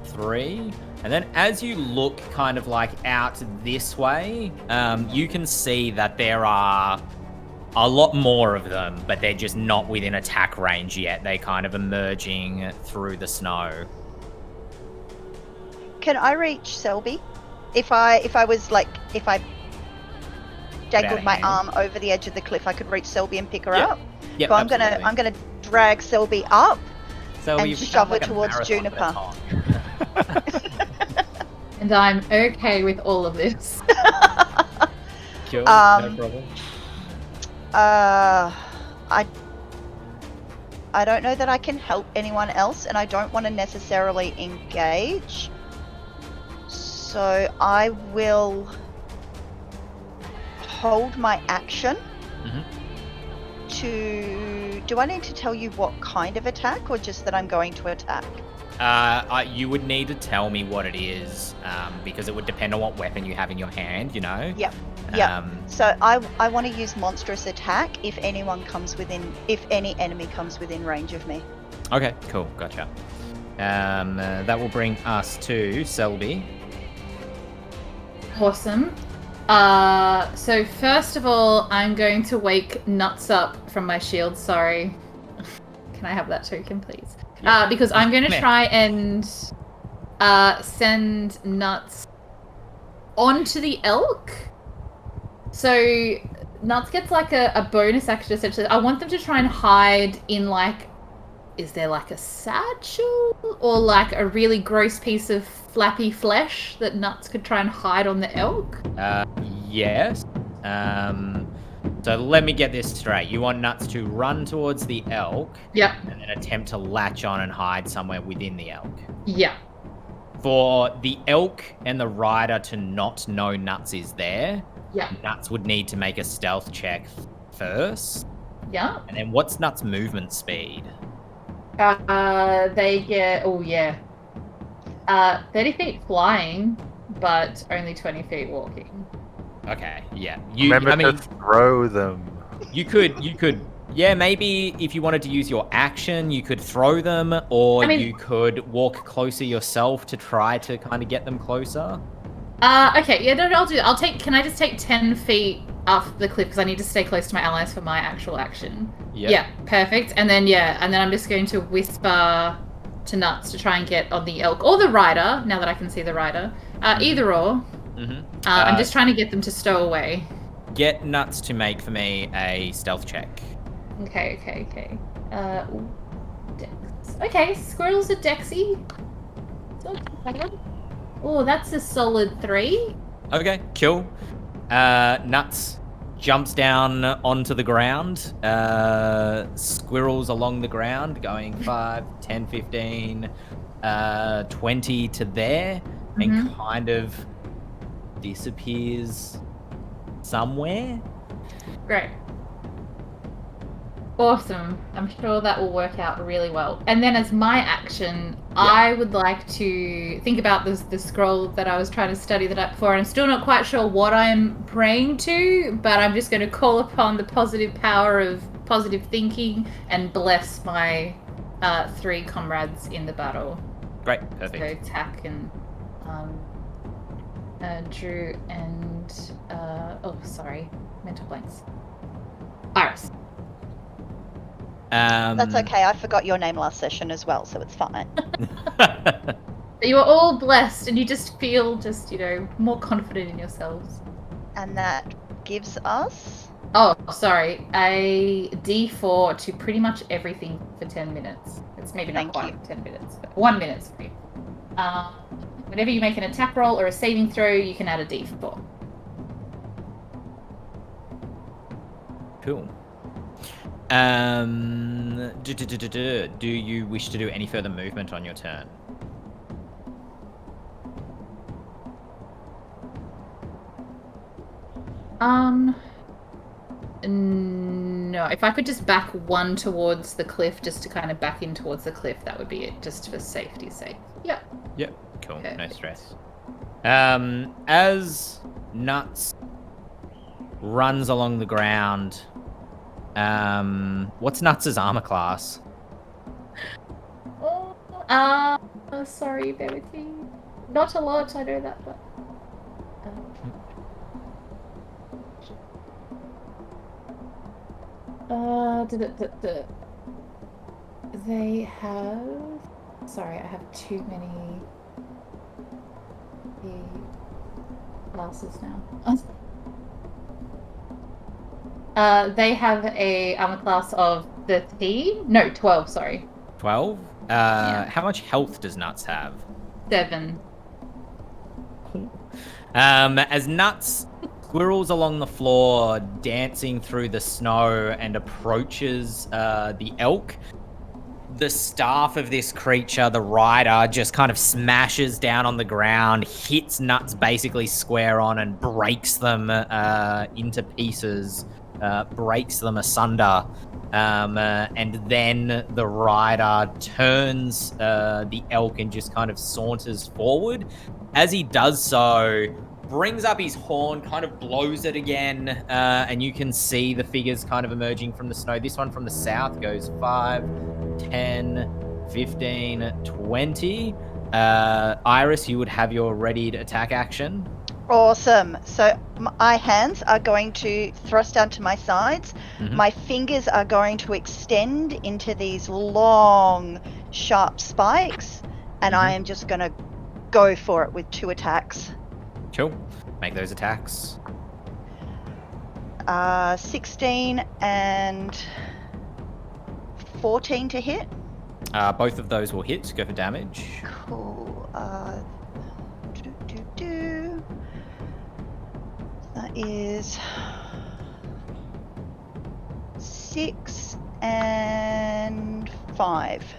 3. And then as you look kind of like out this way, you can see that there are a lot more of them, but they're just not within attack range yet. They're kind of emerging through the snow. Can I reach Selby? If I dangled my arm over the edge of the cliff, I could reach Selby and pick her up. Yeah, so I'm gonna drag Selby up and shove her like towards Juniper. And I'm okay with all of this. Cool, no problem. I don't know that I can help anyone else, and I don't want to necessarily engage. So I will hold my action to... Do I need to tell you what kind of attack, or just that I'm going to attack? You would need to tell me what it is, because it would depend on what weapon you have in your hand, you know? Yep. So I want to use Monstrous Attack if any enemy comes within range of me. Okay, cool, gotcha. That will bring us to Selby. Awesome. So first of all, I'm going to wake Nuts up from my shield. Sorry. Can I have that token, please? Yeah. Because I'm going to try and send Nuts onto the elk. So Nuts gets like a bonus action, essentially. I want them to try and hide in like... Is there like a satchel? Or like a really gross piece of flappy flesh that Nuts could try and hide on the elk? Yes. So let me get this straight. You want Nuts to run towards the elk. Yep. And then attempt to latch on and hide somewhere within the elk. Yeah. For the elk and the rider to not know Nuts is there, Nuts would need to make a stealth check first. Yeah. And then what's Nuts' movement speed? They get... Oh, yeah. 30 feet flying, but only 20 feet walking. Okay, yeah. Remember to throw them. You could, yeah, maybe if you wanted to use your action, you could throw them, or you could walk closer yourself to try to kind of get them closer. Okay, yeah, no, I'll do that. Can I just take 10 feet off the cliff, because I need to stay close to my allies for my actual action. Yep. Yeah, perfect. And then I'm just going to whisper to Nuts to try and get on the elk, or the rider, now that I can see the rider. Either or. I'm just trying to get them to stow away. Get Nuts to make for me a stealth check. Okay. Dex. Okay, squirrels are Dexy. Oh, that's a solid 3. Okay, cool. Nuts jumps down onto the ground, squirrels along the ground, going 5, 10, 15, 20 to there, and kind of disappears somewhere. Great. Awesome. I'm sure that will work out really well. And then as my action, I would like to think about the scroll that I was trying to study the night before. And I'm still not quite sure what I'm praying to, but I'm just going to call upon the positive power of positive thinking and bless my 3 comrades in the battle. Great, perfect. So Tack and Drew and mental blanks. Iris. That's okay. I forgot your name last session as well, so it's fine. You are all blessed, and you just feel more confident in yourselves. And that gives us... Oh, sorry. A D4 to pretty much everything for 10 minutes. It's maybe not quite 10 minutes, but 1 minute's free. Whenever you make an attack roll or a saving throw, you can add a D4. Cool. Do you wish to do any further movement on your turn? No. If I could just back 1 towards the cliff, just to kind of back in towards the cliff, that would be it, just for safety's sake. Yep. Cool. Perfect. No stress. As Nuts runs along the ground, what's Nuts' armor class? Sorry, bear with me. Not a lot, I know that, but... They have. Sorry, I have too many classes now. They have a armor class of 13. No, 12. Sorry. 12. Yeah. How much health does Nuts have? 7. As Nuts squirrels along the floor, dancing through the snow, and approaches the elk, the staff of this creature, the rider, just kind of smashes down on the ground, hits Nuts basically square on, and breaks them into pieces, breaks them asunder. And then the rider turns the elk and just kind of saunters forward. As he does so, brings up his horn, kind of blows it again, and you can see the figures kind of emerging from the snow. This one from the south goes 5, 10, 15, 20. Iris, you would have your readied attack action. Awesome. So my hands are going to thrust down to my sides. Mhm. My fingers are going to extend into these long, sharp spikes, and I am just going to go for it with 2 attacks. Cool. Make those attacks. 16 and 14 to hit. Both of those will hit. Go for damage. Cool. That is 6 and 5.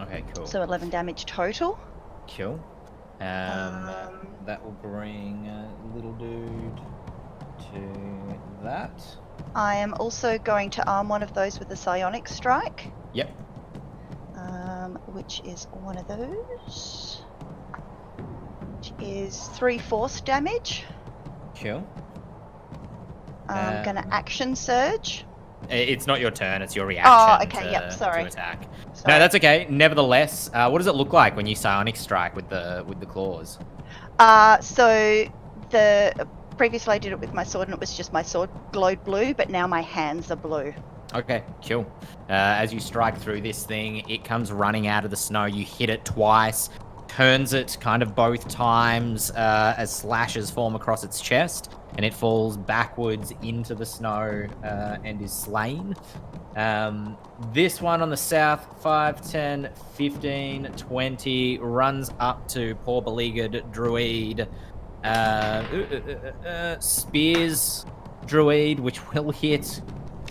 Okay, cool. So 11 damage total. Cool. That will bring little dude to that. I am also going to arm one of those with a psionic strike. Yep. Which is one of those. Which is 3 force damage. Cool. I'm gonna action surge. It's not your turn, it's your reaction. Oh, okay, yep, to sorry. attack. Sorry. No, that's okay. Nevertheless, what does it look like when you psionic strike with the claws? So previously I did it with my sword and it was just my sword glowed blue, but now my hands are blue. Okay, cool. As you strike through this thing, it comes running out of the snow. You hit it twice, turns it kind of both times as slashes form across its chest, and it falls backwards into the snow and is slain. This one on the south, 5, 10, 15, 20, runs up to poor beleaguered Druid. Spears Druid, which will hit.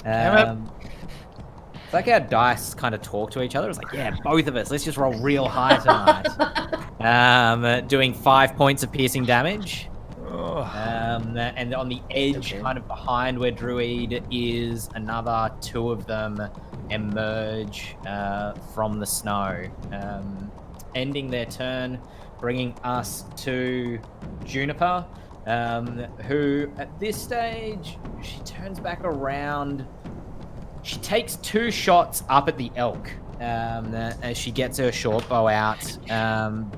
It's like our dice kind of talk to each other. It's like, yeah, both of us. Let's just roll real high tonight. Doing 5 points of piercing damage. And on the edge, kind of behind where Druid is, another 2 of them emerge from the snow, ending their turn, bringing us to Juniper, who at this stage, she turns back around. She takes 2 shots up at the elk as she gets her short bow out.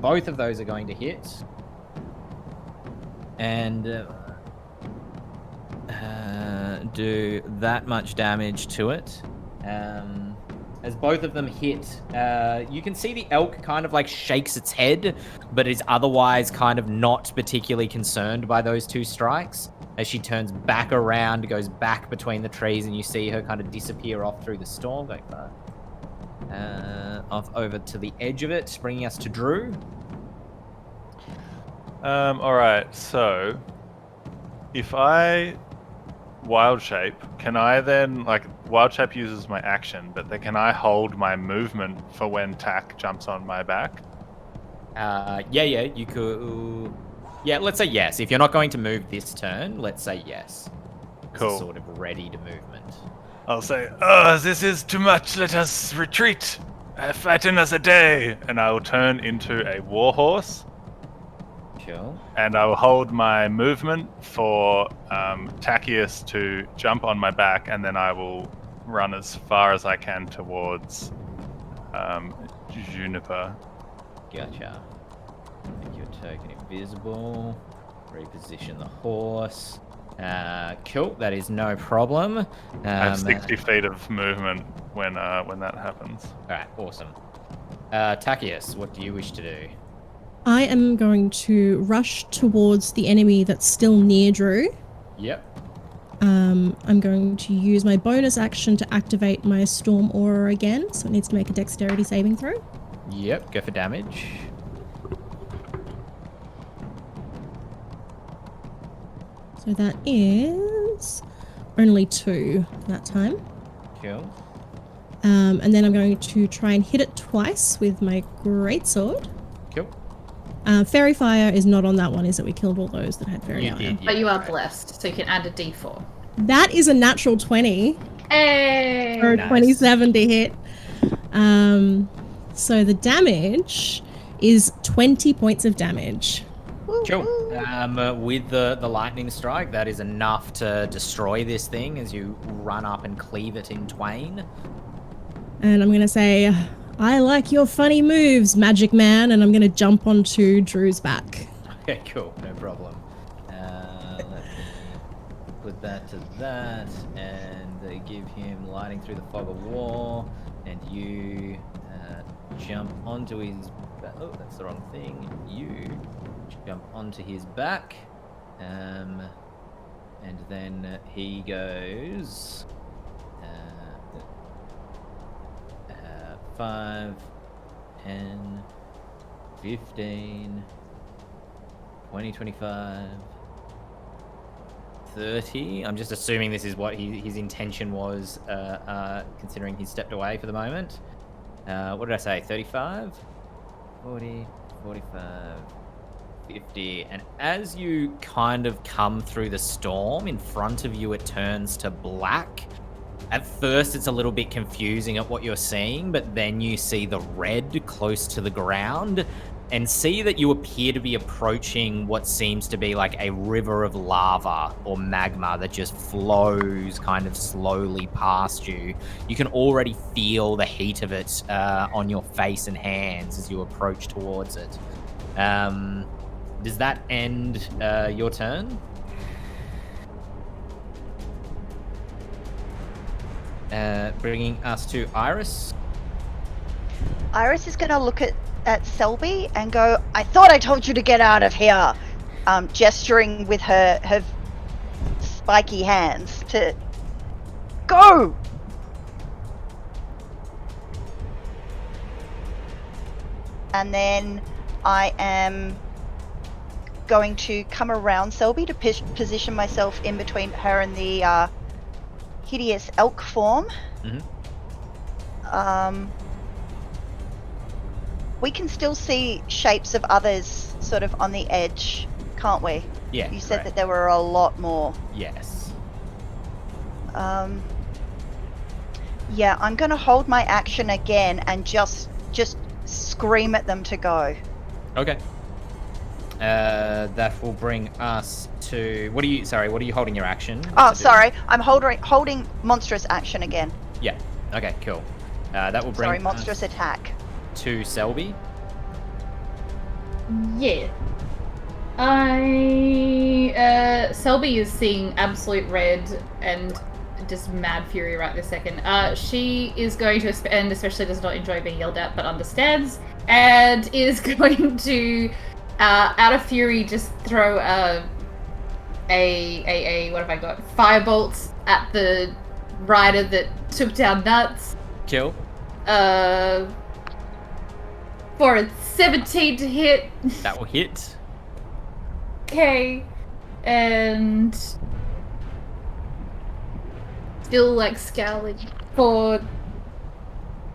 Both of those are going to hit. And do that much damage to it. As both of them hit, you can see the elk kind of like shakes its head, but is otherwise kind of not particularly concerned by those 2 strikes. As she turns back around, goes back between the trees, and you see her kind of disappear off through the storm, like that. Off over to the edge of it, bringing us to Drew. Alright, so if I wild shape, can I then, like, wild shape uses my action, but then can I hold my movement for when Tack jumps on my back? Yeah, you could. Yeah, let's say yes. If you're not going to move this turn, let's say yes. Cool. It's sort of ready to movement. I'll say, this is too much, let us retreat. Fight in us a day. And I will turn into a warhorse. Cool. And I will hold my movement for Tachyius to jump on my back, and then I will run as far as I can towards Juniper. Gotcha. Make your token invisible. Reposition the horse. Cool, that is no problem. I have 60 feet of movement when that happens. Alright, awesome. Takius, what do you wish to do? I am going to rush towards the enemy that's still near Drew. Yep. I'm going to use my bonus action to activate my Storm Aura again, so it needs to make a dexterity saving throw. Yep, go for damage. So that is only 2 that time. Cool. And then I'm going to try and hit it twice with my greatsword. Cool. Fairy Fire is not on that one, is it? We killed all those that had Fairy You Fire. did, But you are right. blessed, so you can add a d4. That is a natural 20 Hey! or a Nice. 27 to hit. So the damage is 20 points of damage. Cool. With the lightning strike, that is enough to destroy this thing as you run up and cleave it in twain. And I'm going to say, I like your funny moves, Magic Man, and I'm going to jump onto Drew's back. Okay, cool, no problem. Let me put that to that, and give him lightning through the fog of war, and you jump onto his. Oh, that's the wrong thing. You jump onto his back, and then he goes 5, 10, 15, 20, 25, 30. I'm just assuming this is what his intention was, considering he stepped away for the moment. What did I say? 35, 40, 45, 50. And as you kind of come through the storm, in front of you it turns to black. At first, it's a little bit confusing at what you're seeing, but then you see the red close to the ground and see that you appear to be approaching what seems to be like a river of lava or magma that just flows kind of slowly past you. You can already feel the heat of it on your face and hands as you approach towards it. Does that end your turn? Bringing us to Iris. Iris is going to look at Selby and go, I thought I told you to get out of here. Gesturing with her spiky hands to go. And then I am going to come around Selby to position myself in between her and the hideous elk form. Mm-hmm. We can still see shapes of others sort of on the edge, can't we? Yeah. You said correct. that there were a lot more. Yes. Yeah, I'm going to hold my action again and just scream at them to go. Okay. That will bring us to. What are you holding your action? Oh, to do? sorry. I'm holding monstrous action again. Yeah. Okay. Cool. That will bring. Sorry, monstrous attack. To Selby. Yeah. Selby is seeing absolute red and just mad fury right this second. She is going to, and especially does not enjoy being yelled at, but understands, and is going to, out of fury, just throw what have I got? Firebolts at the rider that took down Nuts. Kill. For a 17 to hit. That will hit. Okay. And still like scowling for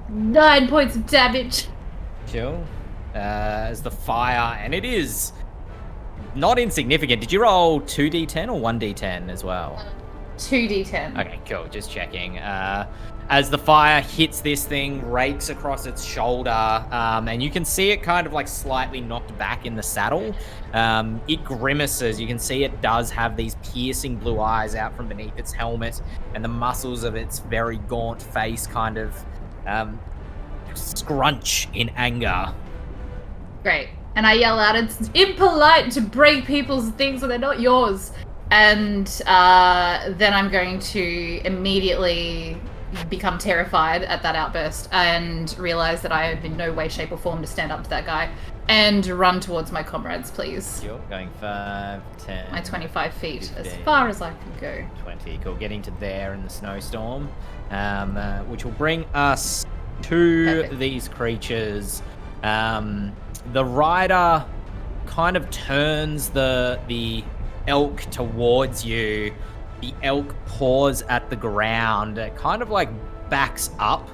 9 points of damage. Kill. As the fire, and it is not insignificant. Did you roll 2d10 or 1d10 as well? 2d10. Okay, cool. Just checking. As the fire hits this thing, rakes across its shoulder, and you can see it kind of like slightly knocked back in the saddle. It grimaces. You can see it does have these piercing blue eyes out from beneath its helmet, and the muscles of its very gaunt face kind of scrunch in anger. Great. And I yell out, it's impolite to break people's things when they're not yours. And then I'm going to immediately become terrified at that outburst and realize that I have in no way, shape, or form to stand up to that guy and run towards my comrades, please. You're going 5, 10. My 25 feet, 15, as far as I can go. 20. Cool. Getting to there in the snowstorm, which will bring us to Perfect. these creatures. The rider kind of turns the elk towards you. The elk paws at the ground, kind of like backs up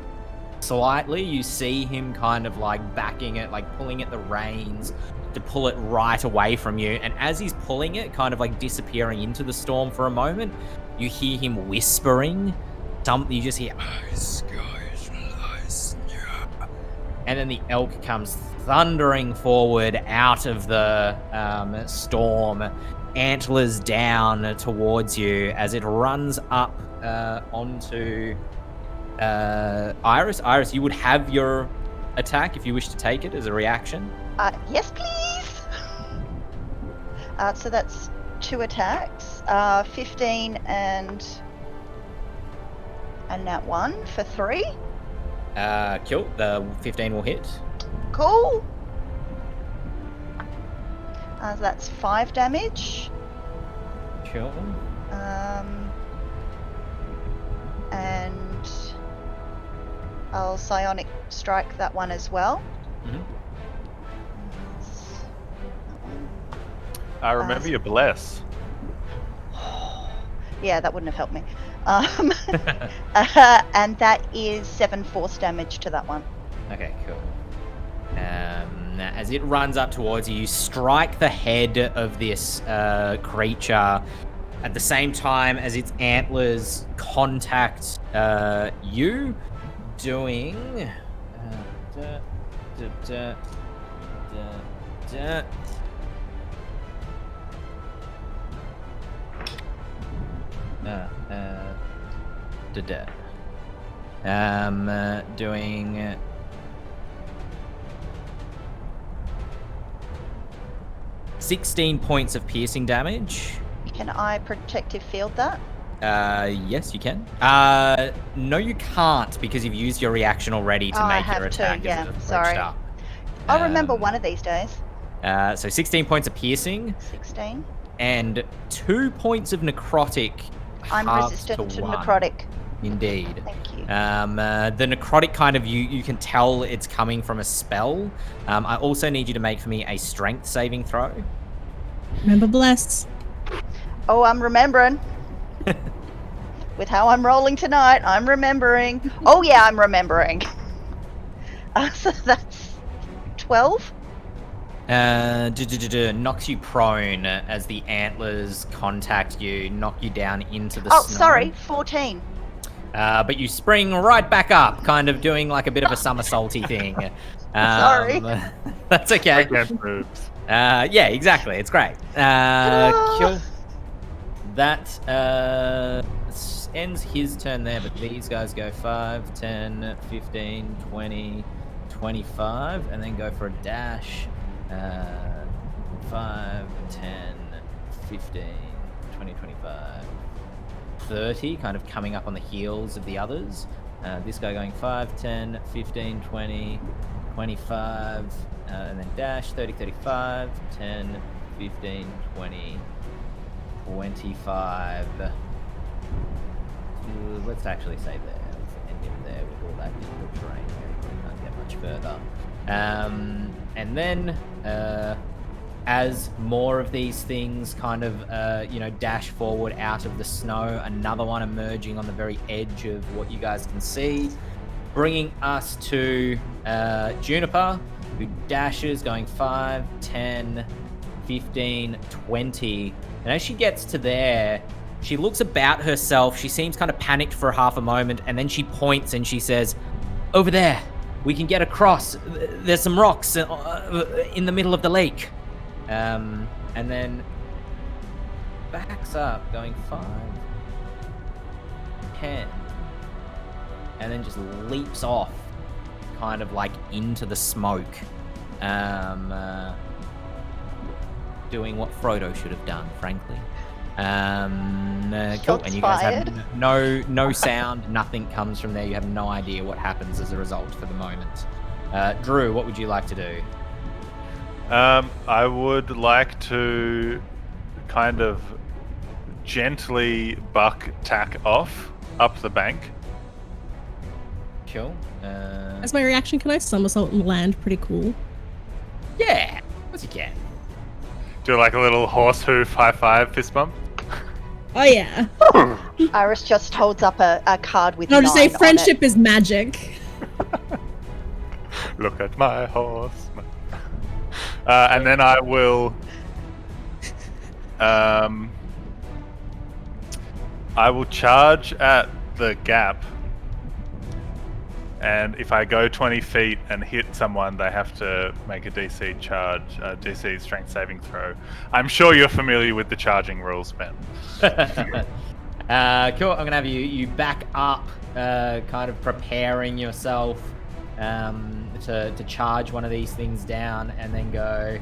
slightly. You see him kind of like backing it, like pulling at the reins to pull it right away from you. And as he's pulling it, kind of like disappearing into the storm for a moment, you hear him whispering something. You just hear, and then the elk comes thundering forward out of the storm, antlers down towards you as it runs up onto Iris. Iris, you would have your attack if you wish to take it as a reaction. Yes, please. So that's 2 attacks. 15 and that 1 for 3. Cool. The 15 will hit. Cool. So that's 5 damage. Cool. And I'll psionic strike that one as well. Remember your bless. Yeah, that wouldn't have helped me. And that is 7 force damage to that one. Okay, cool. As it runs up towards you, you strike the head of this creature at the same time as its antlers contact you, doing... doing 16 points of piercing damage. Can I protective field that? Yes, you can. No, you can't because you've used your reaction already to I make your have to, attack. yeah, as it's sorry. approached up. I'll remember one of these days. So 16 points of piercing 16. and 2 points of necrotic. I'm halved resistant to one. necrotic. Indeed. Thank you. The necrotic kind of, you can tell it's coming from a spell. I also need you to make for me a strength saving throw. Remember bless. Oh, I'm remembering. With how I'm rolling tonight, I'm remembering. Oh yeah, I'm remembering. So that's 12. Knocks you prone as the antlers contact you, knock you down into the Oh, snow. sorry, 14. But you spring right back up, kind of doing like a bit of a somersaulty thing. Sorry. That's okay. Again, moves. Yeah, exactly. It's great. Kill. That ends his turn there, but these guys go 5, 10, 15, 20, 25, and then go for a dash. 5, 10, 15, 20, 25, 30, kind of coming up on the heels of the others. This guy going 5, 10, 15, 20, 25, and then dash, 30, 35, 10, 15, 20, 25. Let's actually say there. Let's end it there with all that difficult terrain. We can't get much further. And then, as more of these things kind of, dash forward out of the snow, another one emerging on the very edge of what you guys can see, bringing us to Juniper, who dashes going 5, 10, 15, 20. And as she gets to there, she looks about herself. She seems kind of panicked for half a moment, and then she points and she says, "Over there. We can get across. There's some rocks in the middle of the lake." And then backs up, going 5, 10, and then just leaps off, kind of like into the smoke, doing what Frodo should have done, frankly. Cool. And Shots you guys fired. have no sound. Nothing comes from there. You have no idea what happens as a result for the moment. Drew, what would you like to do? I would like to kind of gently buck tack off up the bank. Cool. As my reaction, can I somersault and land? Pretty cool. Yeah, of course you can. Do like a little horse hoof high five fist bump. Oh yeah. Iris just holds up a card with I'll 9 just say on it. friendship is magic. Look at my horse. And then I will. I will charge at the gap. And if I go 20 feet and hit someone, they have to make a DC DC strength saving throw. I'm sure you're familiar with the charging rules, Ben. Cool. I'm gonna have you back up, kind of preparing yourself to charge one of these things down, and then go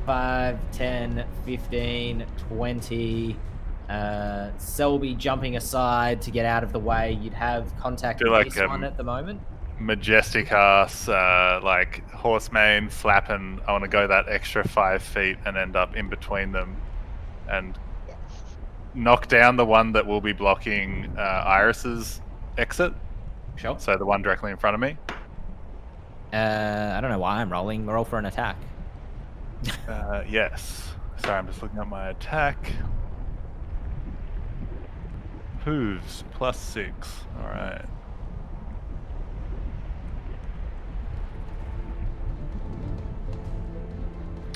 5, 10, 15, 20. Selby jumping aside to get out of the way. You'd have contact with this one at the moment. Majestic ass, like horse mane flapping. I want to go that extra 5 feet and end up in between them, and knock down the one that will be blocking Iris's exit. Sure. So the one directly in front of me. I don't know why I'm rolling. Roll for an attack. Yes. Sorry, I'm just looking at my attack. Hooves +6. All right.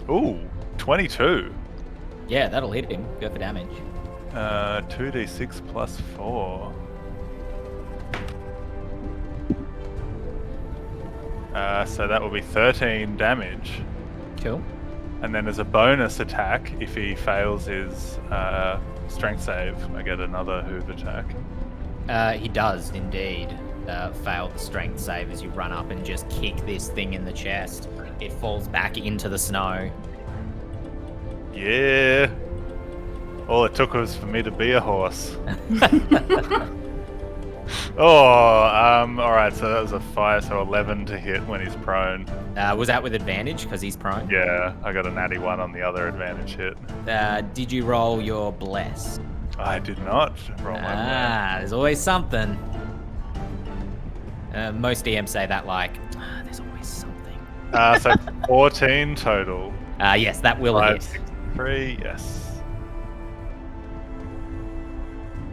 Ooh, 22. Yeah, that'll hit him. Go for damage. 2d6 +4. So that will be 13 damage. Cool. And then as a bonus attack, if he fails his strength save, I get another hoof attack. He does indeed fail the strength save as you run up and just kick this thing in the chest. It falls back into the snow. Yeah. All it took was for me to be a horse. Alright, so that was a 5, so 11 to hit when he's prone. Was that with advantage because he's prone? Yeah, I got a natty 1 on the other advantage hit. Did you roll your bless? I did not roll my bless. There's always something. Most DMs say that like, there's always something. So 14 total. Yes, that will 5, hit. 6, 3, yes.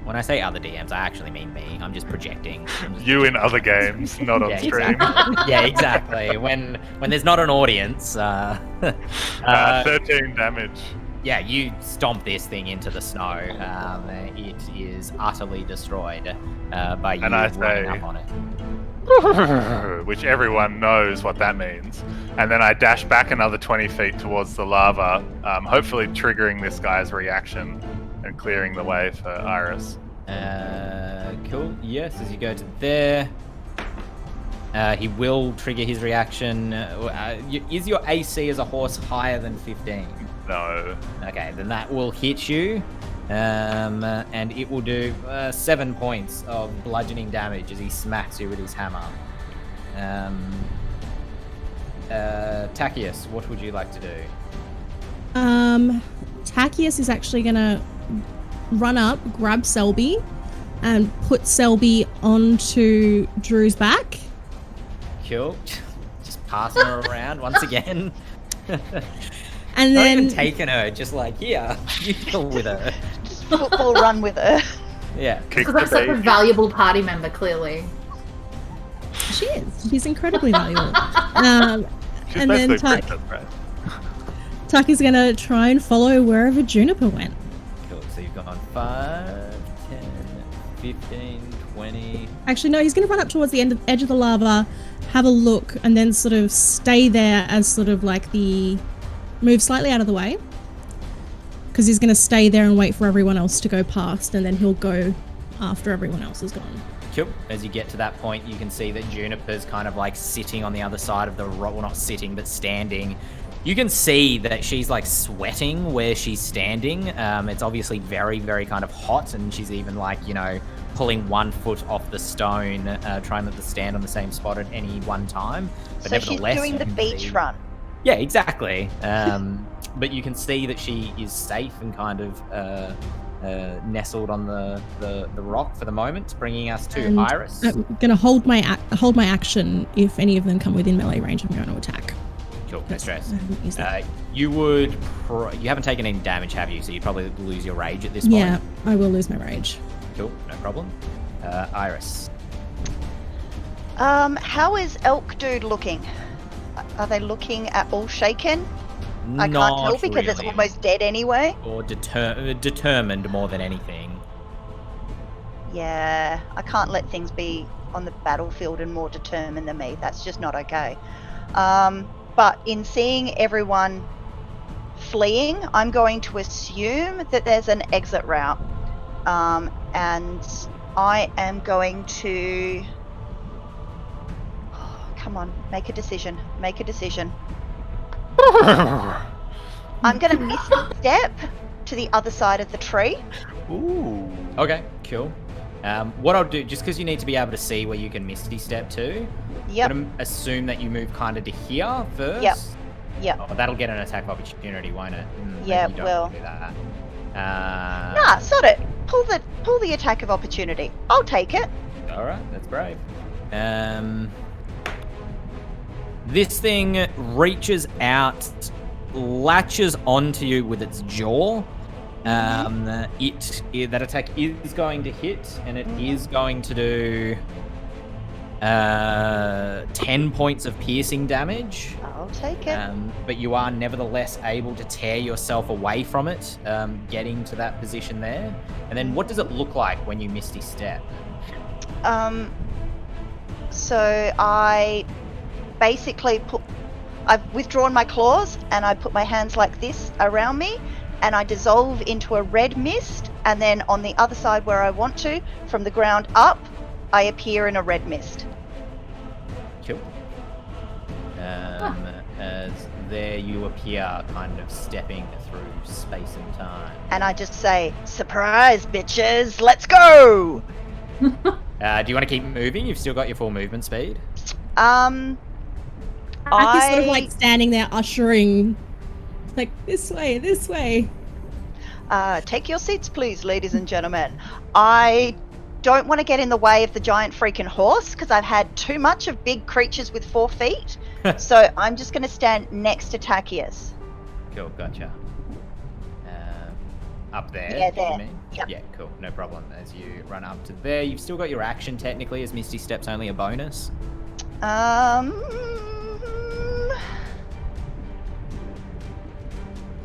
When I say other DMs, I actually mean me. I'm just projecting. You in other games, not on stream. Exactly. Yeah, exactly. When there's not an audience. 13 damage. Yeah, you stomp this thing into the snow. It is utterly destroyed by you running up on it. Which everyone knows what that means. And then I dash back another 20 feet towards the lava, hopefully triggering this guy's reaction and clearing the way for Iris. Cool. Yes, as you go to there, he will trigger his reaction. Is your AC as a horse higher than 15? No. Okay, then that will hit you. And it will do 7 points of bludgeoning damage as he smacks you with his hammer. Tachius, what would you like to do? Tachius is actually gonna run up, grab Selby, and put Selby onto Drew's back. Cool. Just passing her around once again. And Not then even taking her, just like, here, you deal with her. Just football run with her. Yeah. Kick So the that's like a baby. valuable party member, clearly. she is. She's incredibly valuable. She's and then basically princess, right? Tuck is gonna try and follow wherever Juniper went. Cool. So you've gone 5, 10, 15, 20. Actually, no, he's gonna run up towards the edge of the lava, have a look, and then sort of stay there as sort of like move slightly out of the way. Because he's gonna stay there and wait for everyone else to go past, and then he'll go after everyone else is gone. Cool. As you get to that point, you can see that Juniper's kind of like sitting on the other side of the rock. Well, not sitting, but standing You can see that she's like sweating where she's standing. It's obviously very, very kind of hot, and she's even like, pulling 1 foot off the stone, trying not to stand on the same spot at any one time. But So she's nevertheless, doing you the can beach see- run. Yeah, exactly. But you can see that she is safe and kind of nestled on the rock for the moment, bringing us to And Iris. I'm gonna hold my action. If any of them come within melee range, I'm going to attack. Cool, no stress. I haven't used that. You haven't taken any damage, have you? So you'd probably lose your rage at this point. Yeah, I will lose my rage. Cool, no problem. Iris. How is Elk Dude looking? Are they looking at all shaken? I can't tell because it's really. almost dead anyway. Or determined more than anything. Yeah, I can't let things be on the battlefield and more determined than me. That's just not okay. But in seeing everyone fleeing, I'm going to assume that there's an exit route. And I am going to... come on, make a decision. Make a decision. I'm going to misstep to the other side of the tree. Ooh. Okay, cool. What I'll do, just because you need to be able to see where you can Misty Step to, Yep. I'm going to assume that you move kind of to here first. Yep. Yep. Oh, that'll get an attack of opportunity, won't it? Maybe Yeah, you don't well. want to do that. Nah, sod it. Pull the attack of opportunity. I'll take it. All right, that's brave. This thing reaches out, latches onto you with its jaw. That attack is going to hit, and it is going to do 10 points of piercing damage. I'll take it. But you are nevertheless able to tear yourself away from it, getting to that position there. And then what does it look like when you Misty Step? So I basically I've withdrawn my claws and I put my hands like this around me and I dissolve into a red mist, and then on the other side where I want to, from the ground up, I appear in a red mist. Cool. As there you appear, kind of stepping through space and time. And I just say, "Surprise, bitches, let's go!" Do you want to keep moving? You've still got your full movement speed. Aki's sort of like standing there ushering, like, this way, this way. Take your seats, please, ladies and gentlemen. I don't want to get in the way of the giant freaking horse because I've had too much of big creatures with 4 feet. So I'm just going to stand next to Tachius. Cool, gotcha. Up there, Yeah, you there. mean? Yep. Yeah, cool, no problem. As you run up to there, you've still got your action technically, as Misty Step's only a bonus. You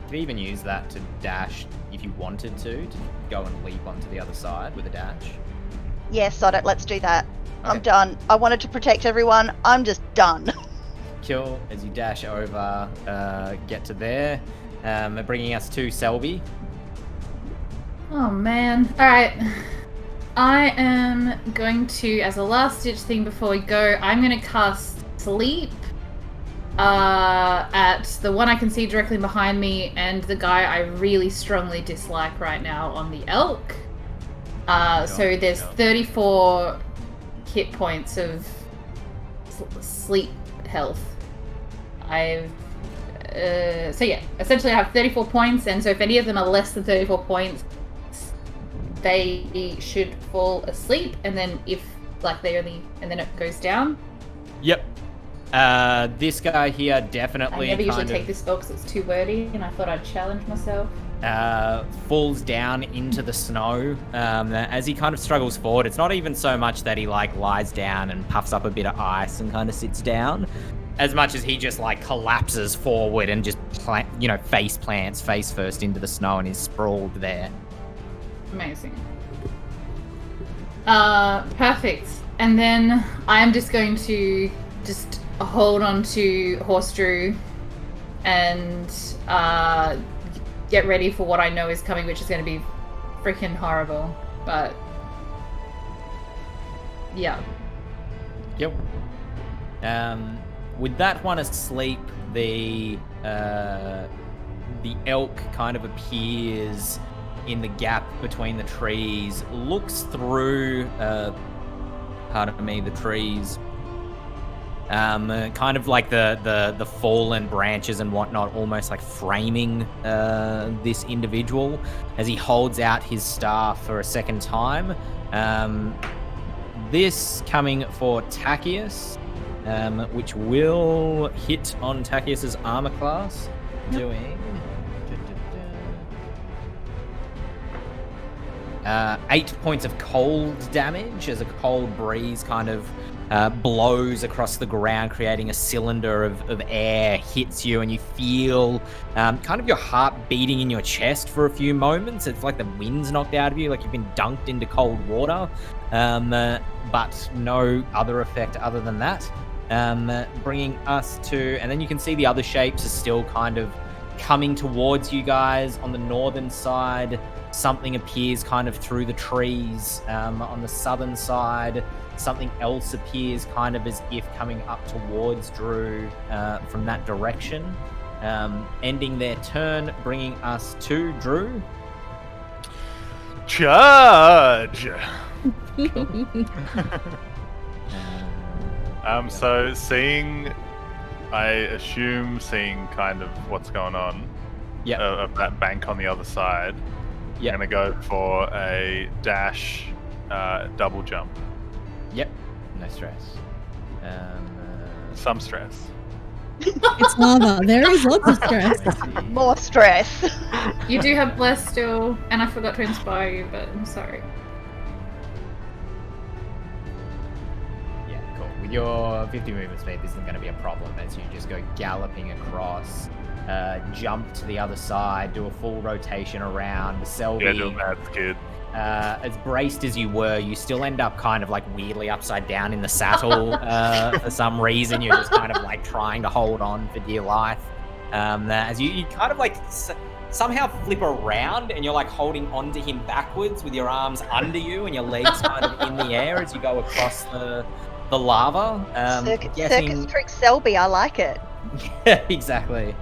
could even use that to dash if you wanted to go and leap onto the other side with a dash. Yeah, sod it, let's do that. I'm Okay. done. I wanted to protect everyone. I'm just done. Kill as you dash over, get to there, bringing us to Selby. Oh man. Alright. I am going to, as a last ditch thing before we go, I'm going to cast Sleep at the one I can see directly behind me and the guy I really strongly dislike right now on the elk. So there's 34 hit points of sleep health. So yeah, essentially I have 34 points, and so if any of them are less than 34 points, they should fall asleep, and then if like and then it goes down. Yep. This guy here definitely I never usually kind take of, this spell because it's too wordy, and I thought I'd challenge myself. falls down into the snow. As he kind of struggles forward, it's not even so much that he like lies down and puffs up a bit of ice and kind of sits down, as much as he just like collapses forward and just face plants face first into the snow and is sprawled there. Amazing. Perfect. And then I'm just going to just hold on to Horse Drew and get ready for what I know is coming, which is going to be freaking horrible. But yeah. Yep. With that one asleep, the elk kind of appears in the gap between the trees, looks through, the trees, kind of like the fallen branches and whatnot, almost like framing this individual as he holds out his staff for a second time. This coming for Tachius, which will hit on Tachius's armor class, doing 8 points of cold damage as a cold breeze kind of blows across the ground, creating a cylinder of air, hits you, and you feel kind of your heart beating in your chest for a few moments. It's like the wind's knocked out of you, like you've been dunked into cold water, but no other effect other than that. Bringing us to, and then you can see the other shapes are still kind of coming towards you guys. On the northern side, something appears kind of through the trees. On the southern side, something else appears kind of as if coming up towards Drew from that direction. Ending their turn, bringing us to Drew. Charge! So seeing kind of what's going on of that bank on the other side, I'm going to go for a dash double jump. Yep, no stress. Some stress. It's lava. There is lots of stress. More stress. You do have bless still, and I forgot to inspire you, but I'm sorry. Yeah, cool. With your 50 movement speed, this isn't going to be a problem as you just go galloping across, jump to the other side, do a full rotation around. Selby, Yeah, do a mad skid. as braced as you were, you still end up kind of like weirdly upside down in the saddle for some reason. You're just kind of like trying to hold on for dear life. As you kind of like somehow flip around and you're like holding onto him backwards with your arms under you and your legs kind of in the air as you go across the lava. Circus trick Selby, I like it. Yeah, exactly.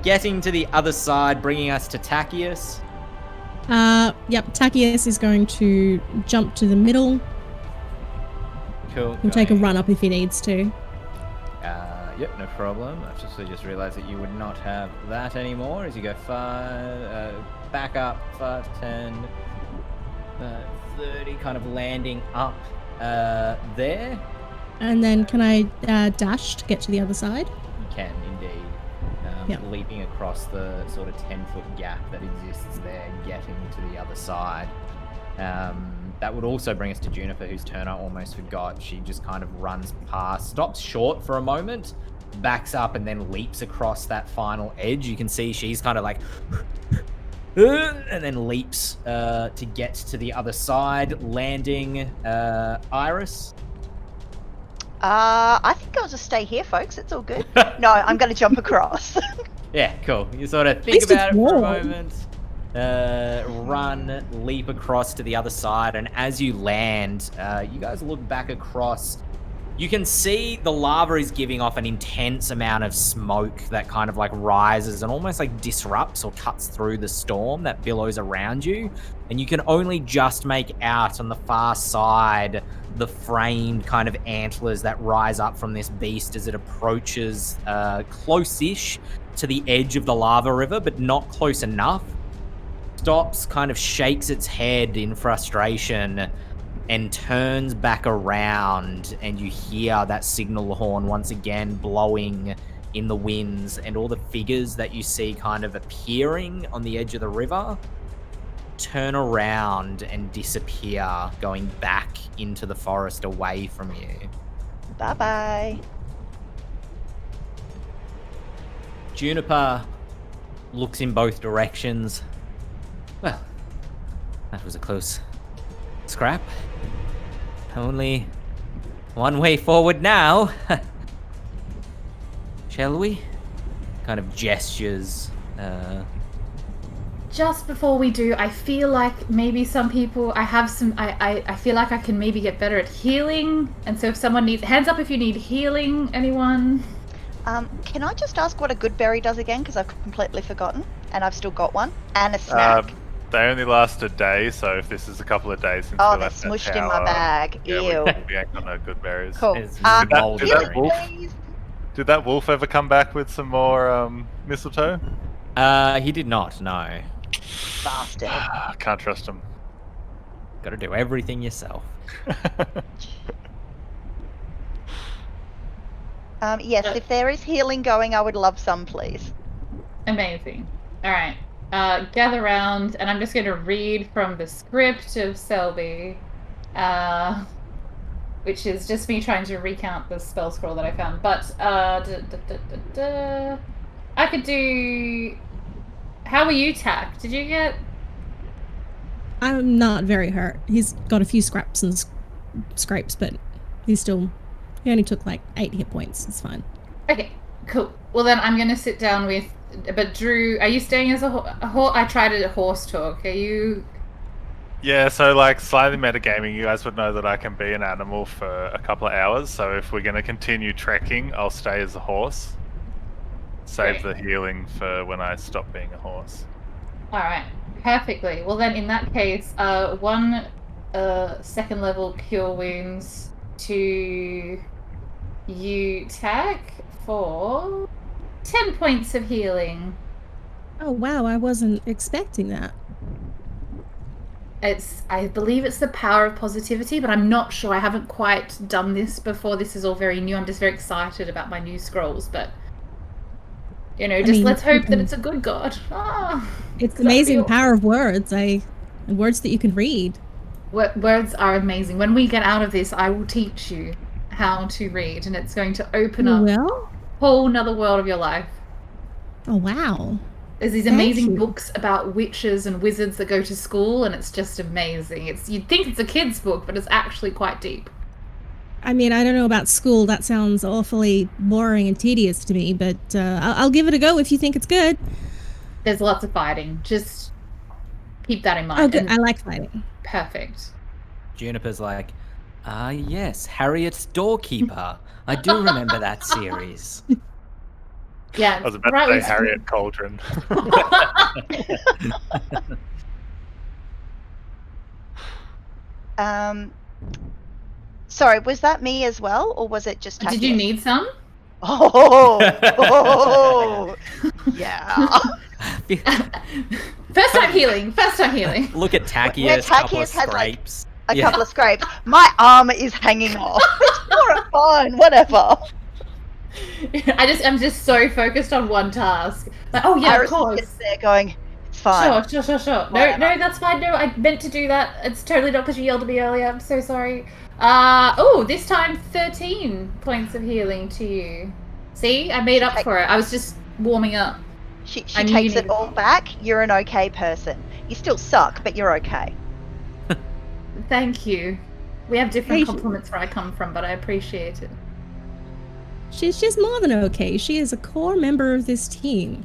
Getting to the other side, bringing us to Tachius. Yep, Tachius is going to jump to the middle. Cool. He'll take a run up if he needs to. Yep, no problem. I just realised that you would not have that anymore as you go 5, back up, 5, 10, 30, kind of landing up there. And then can I dash to get to the other side? You can indeed. Leaping across the sort of 10-foot gap that exists there, getting to the other side. That would also bring us to Juniper, whose turn I almost forgot. She just kind of runs past, stops short for a moment, backs up, and then leaps across that final edge. You can see she's kind of like... and then leaps to get to the other side, landing Iris. I think I'll just stay here, folks. It's all good. No, I'm going to jump across. Yeah, cool. You sort of think about it for a moment. Run, leap across to the other side, and as you land, you guys look back across. You can see the lava is giving off an intense amount of smoke that kind of like rises and almost like disrupts or cuts through the storm that billows around you. And you can only just make out on the far side the framed kind of antlers that rise up from this beast as it approaches close-ish to the edge of the lava river, but not close enough. Stops, kind of shakes its head in frustration, and turns back around, and you hear that signal horn once again blowing in the winds, and all the figures that you see kind of appearing on the edge of the river turn around and disappear, going back into the forest away from you. Bye-bye. Juniper looks in both directions. Well, that was a close scrap. Only one way forward now. Shall we? Kind of gestures just before we do, I feel like maybe some people, I feel like I can maybe get better at healing. And so if someone needs, hands up if you need healing, anyone? Can I just ask what a good berry does again? Because I've completely forgotten, and I've still got one. And a snack. They only last a day, so if this is a couple of days since Oh, we they're left that smushed tower, in my bag. yeah, Ew. we ain't got no good berries. Cool. It's mold Healing, berry. please. Did that wolf ever come back with some more mistletoe? He did not, no. Bastard. Can't trust him. Gotta do everything yourself. Yes, if there is healing going, I would love some, please. Amazing. All right. Gather round, and I'm just going to read from the script of Selby, which is just me trying to recount the spell scroll that I found. But I could do. How were you, Tack? Did you get? I'm not very hurt. He's got a few scraps and scrapes, but he only took like 8 hit points. It's fine. Okay, cool. Well, then I'm going to sit down with. But Drew, are you staying as a horse? I tried a horse talk. Are you? Yeah, so like slightly metagaming, you guys would know that I can be an animal for a couple of hours. So if we're going to continue trekking, I'll stay as a horse. Save the healing for when I stop being a horse. All right, perfectly. Well, then in that case, 1 second level cure wounds to you, Tack, for 10 points of healing. Oh wow, I wasn't expecting that. I believe it's the power of positivity, but I'm not sure. I haven't quite done this before. This is all very new. I'm just very excited about my new scrolls, but let's hope that it's a good god. It's amazing power of words. Words that you can read. Words are amazing. When we get out of this, I will teach you how to read, and it's going to open up a whole nother world of your life. Oh wow. There's these amazing books about witches and wizards that go to school, and it's just amazing. You'd think it's a kid's book, but it's actually quite deep. I mean, I don't know about school. That sounds awfully boring and tedious to me, but I'll give it a go if you think it's good. There's lots of fighting. Just keep that in mind. Oh, good. I like fighting. Perfect. Juniper's like, yes, Harriet's Doorkeeper. I do remember that series. Yeah, I was about to say Harriet Cauldron. Sorry, was that me as well, or was it just Tacky? Did you need some? Oh, yeah. First time healing. Look at Tackius, couple of scrapes. A couple of scrapes. My arm is hanging off. It's more fun, whatever. I'm just so focused on one task. Like, oh yeah, Iris of course. Is there going, it's fine. Sure. No, that's fine. No, I meant to do that. It's totally not because you yelled at me earlier. I'm so sorry. This time 13 points of healing to you. See, I made up for it. I was just warming up. She takes it all back. You're an okay person. You still suck, but you're okay. Thank you. We have different compliments where I come from, but I appreciate it. She's more than okay. She is a core member of this team.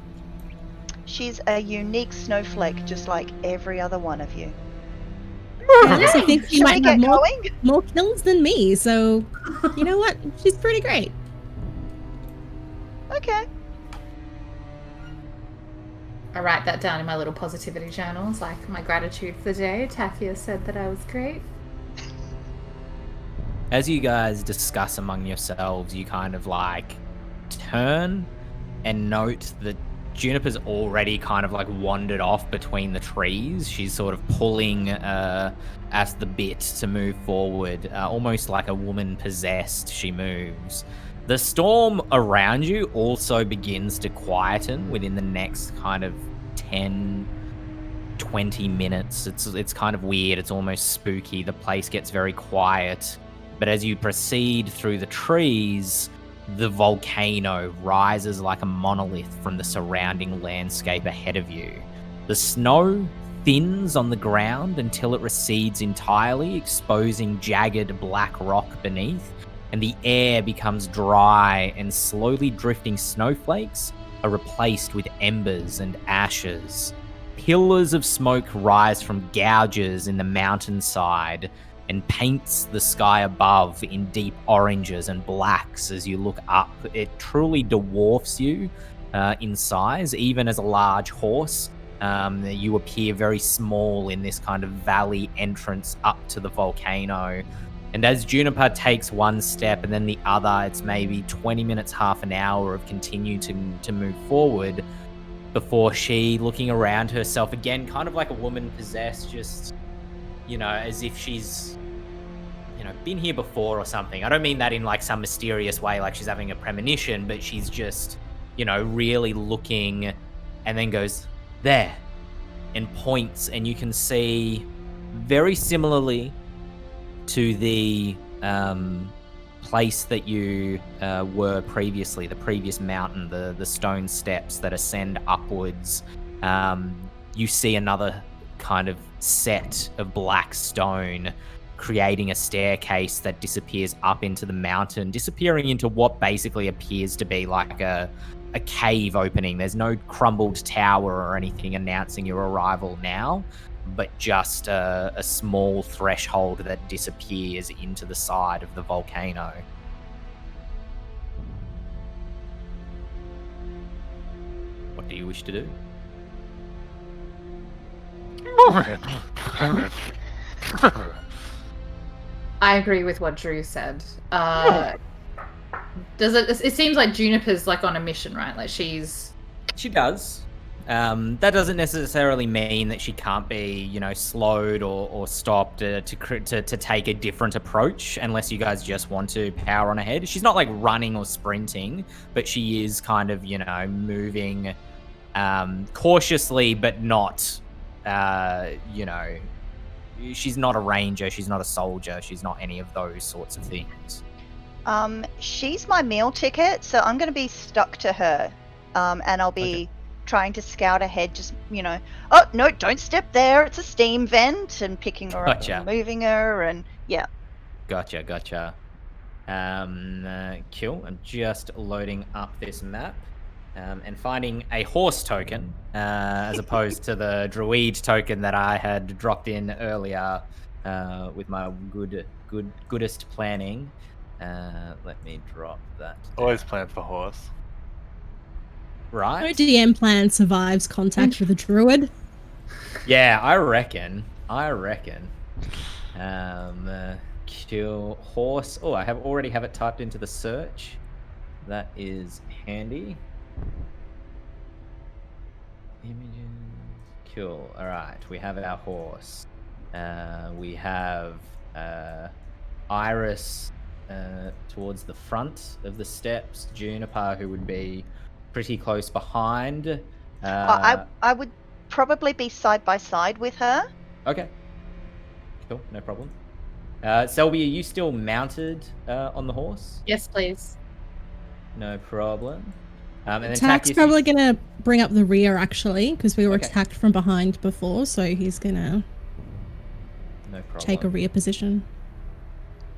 She's a unique snowflake, just like every other one of you. I also think she might have more kills than me, so you know what? She's pretty great. Okay. I write that down in my little positivity journals, like my gratitude for the day. Tafia said that I was great. As you guys discuss among yourselves, you kind of like turn and note that Juniper's already kind of like wandered off between the trees. She's sort of pulling at the bit to move forward, almost like a woman possessed. She moves. The storm around you also begins to quieten within the next kind of 10, 20 minutes. It's kind of weird. It's almost spooky. The place gets very quiet. But as you proceed through the trees, the volcano rises like a monolith from the surrounding landscape ahead of you. The snow thins on the ground until it recedes entirely, exposing jagged black rock beneath, and the air becomes dry, and slowly drifting snowflakes are replaced with embers and ashes. pillars of smoke rise from gouges in the mountainside and paints the sky above in deep oranges and blacks as you look up. It truly dwarfs you in size, even as a large horse. You appear very small in this kind of valley entrance up to the volcano. And as Juniper takes one step and then the other, it's maybe 20 minutes, half an hour of continue to move forward before she, looking around herself again, kind of like a woman possessed, just, as if she's, been here before or something. I don't mean that in like some mysterious way, like she's having a premonition, but she's just, really looking, and then goes, there, and points, and you can see very similarly to the place that you were previously, the previous mountain, the stone steps that ascend upwards. You see another kind of set of black stone creating a staircase that disappears up into the mountain, disappearing into what basically appears to be like a cave opening. There's no crumbled tower or anything announcing your arrival now, but just a small threshold that disappears into the side of the volcano. What do you wish to do? I agree with what Drew said. It seems like Juniper's like on a mission, right? Like she does. That doesn't necessarily mean that she can't be, slowed or stopped to take a different approach, unless you guys just want to power on ahead. She's not like running or sprinting, but she is kind of, moving cautiously, but not, she's not a ranger, she's not a soldier, she's not any of those sorts of things. She's my meal ticket, so I'm going to be stuck to her, and I'll be trying to scout ahead, just, oh, no, don't step there, it's a steam vent, and picking her up and moving her, and yeah. Gotcha. Cool. I'm just loading up this map and finding a horse token as opposed to the druid token that I had dropped in earlier with my goodest planning. Let me drop that. Always plan for horse. Right. No DM plan survives contact with a druid. Yeah, I reckon. Kill horse. Oh, I already have it typed into the search. That is handy. Images. Cool. All right, we have our horse. We have Iris towards the front of the steps. Juniper, who would be pretty close behind. I would probably be side by side with her. Okay. Cool, no problem. Selby, are you still mounted on the horse? Yes, please. No problem. And then Tack's Tack, probably going to bring up the rear, actually, because we were attacked from behind before, so he's going to take a rear position.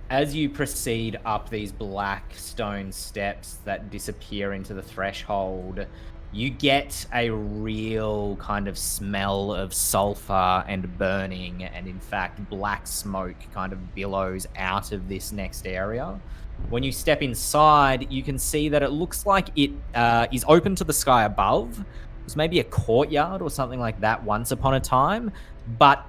As you proceed up these black stone steps that disappear into the threshold, you get a real kind of smell of sulfur and burning, and in fact, black smoke kind of billows out of this next area. When you step inside, you can see that it looks like it is open to the sky above. It was maybe a courtyard or something like that once upon a time, but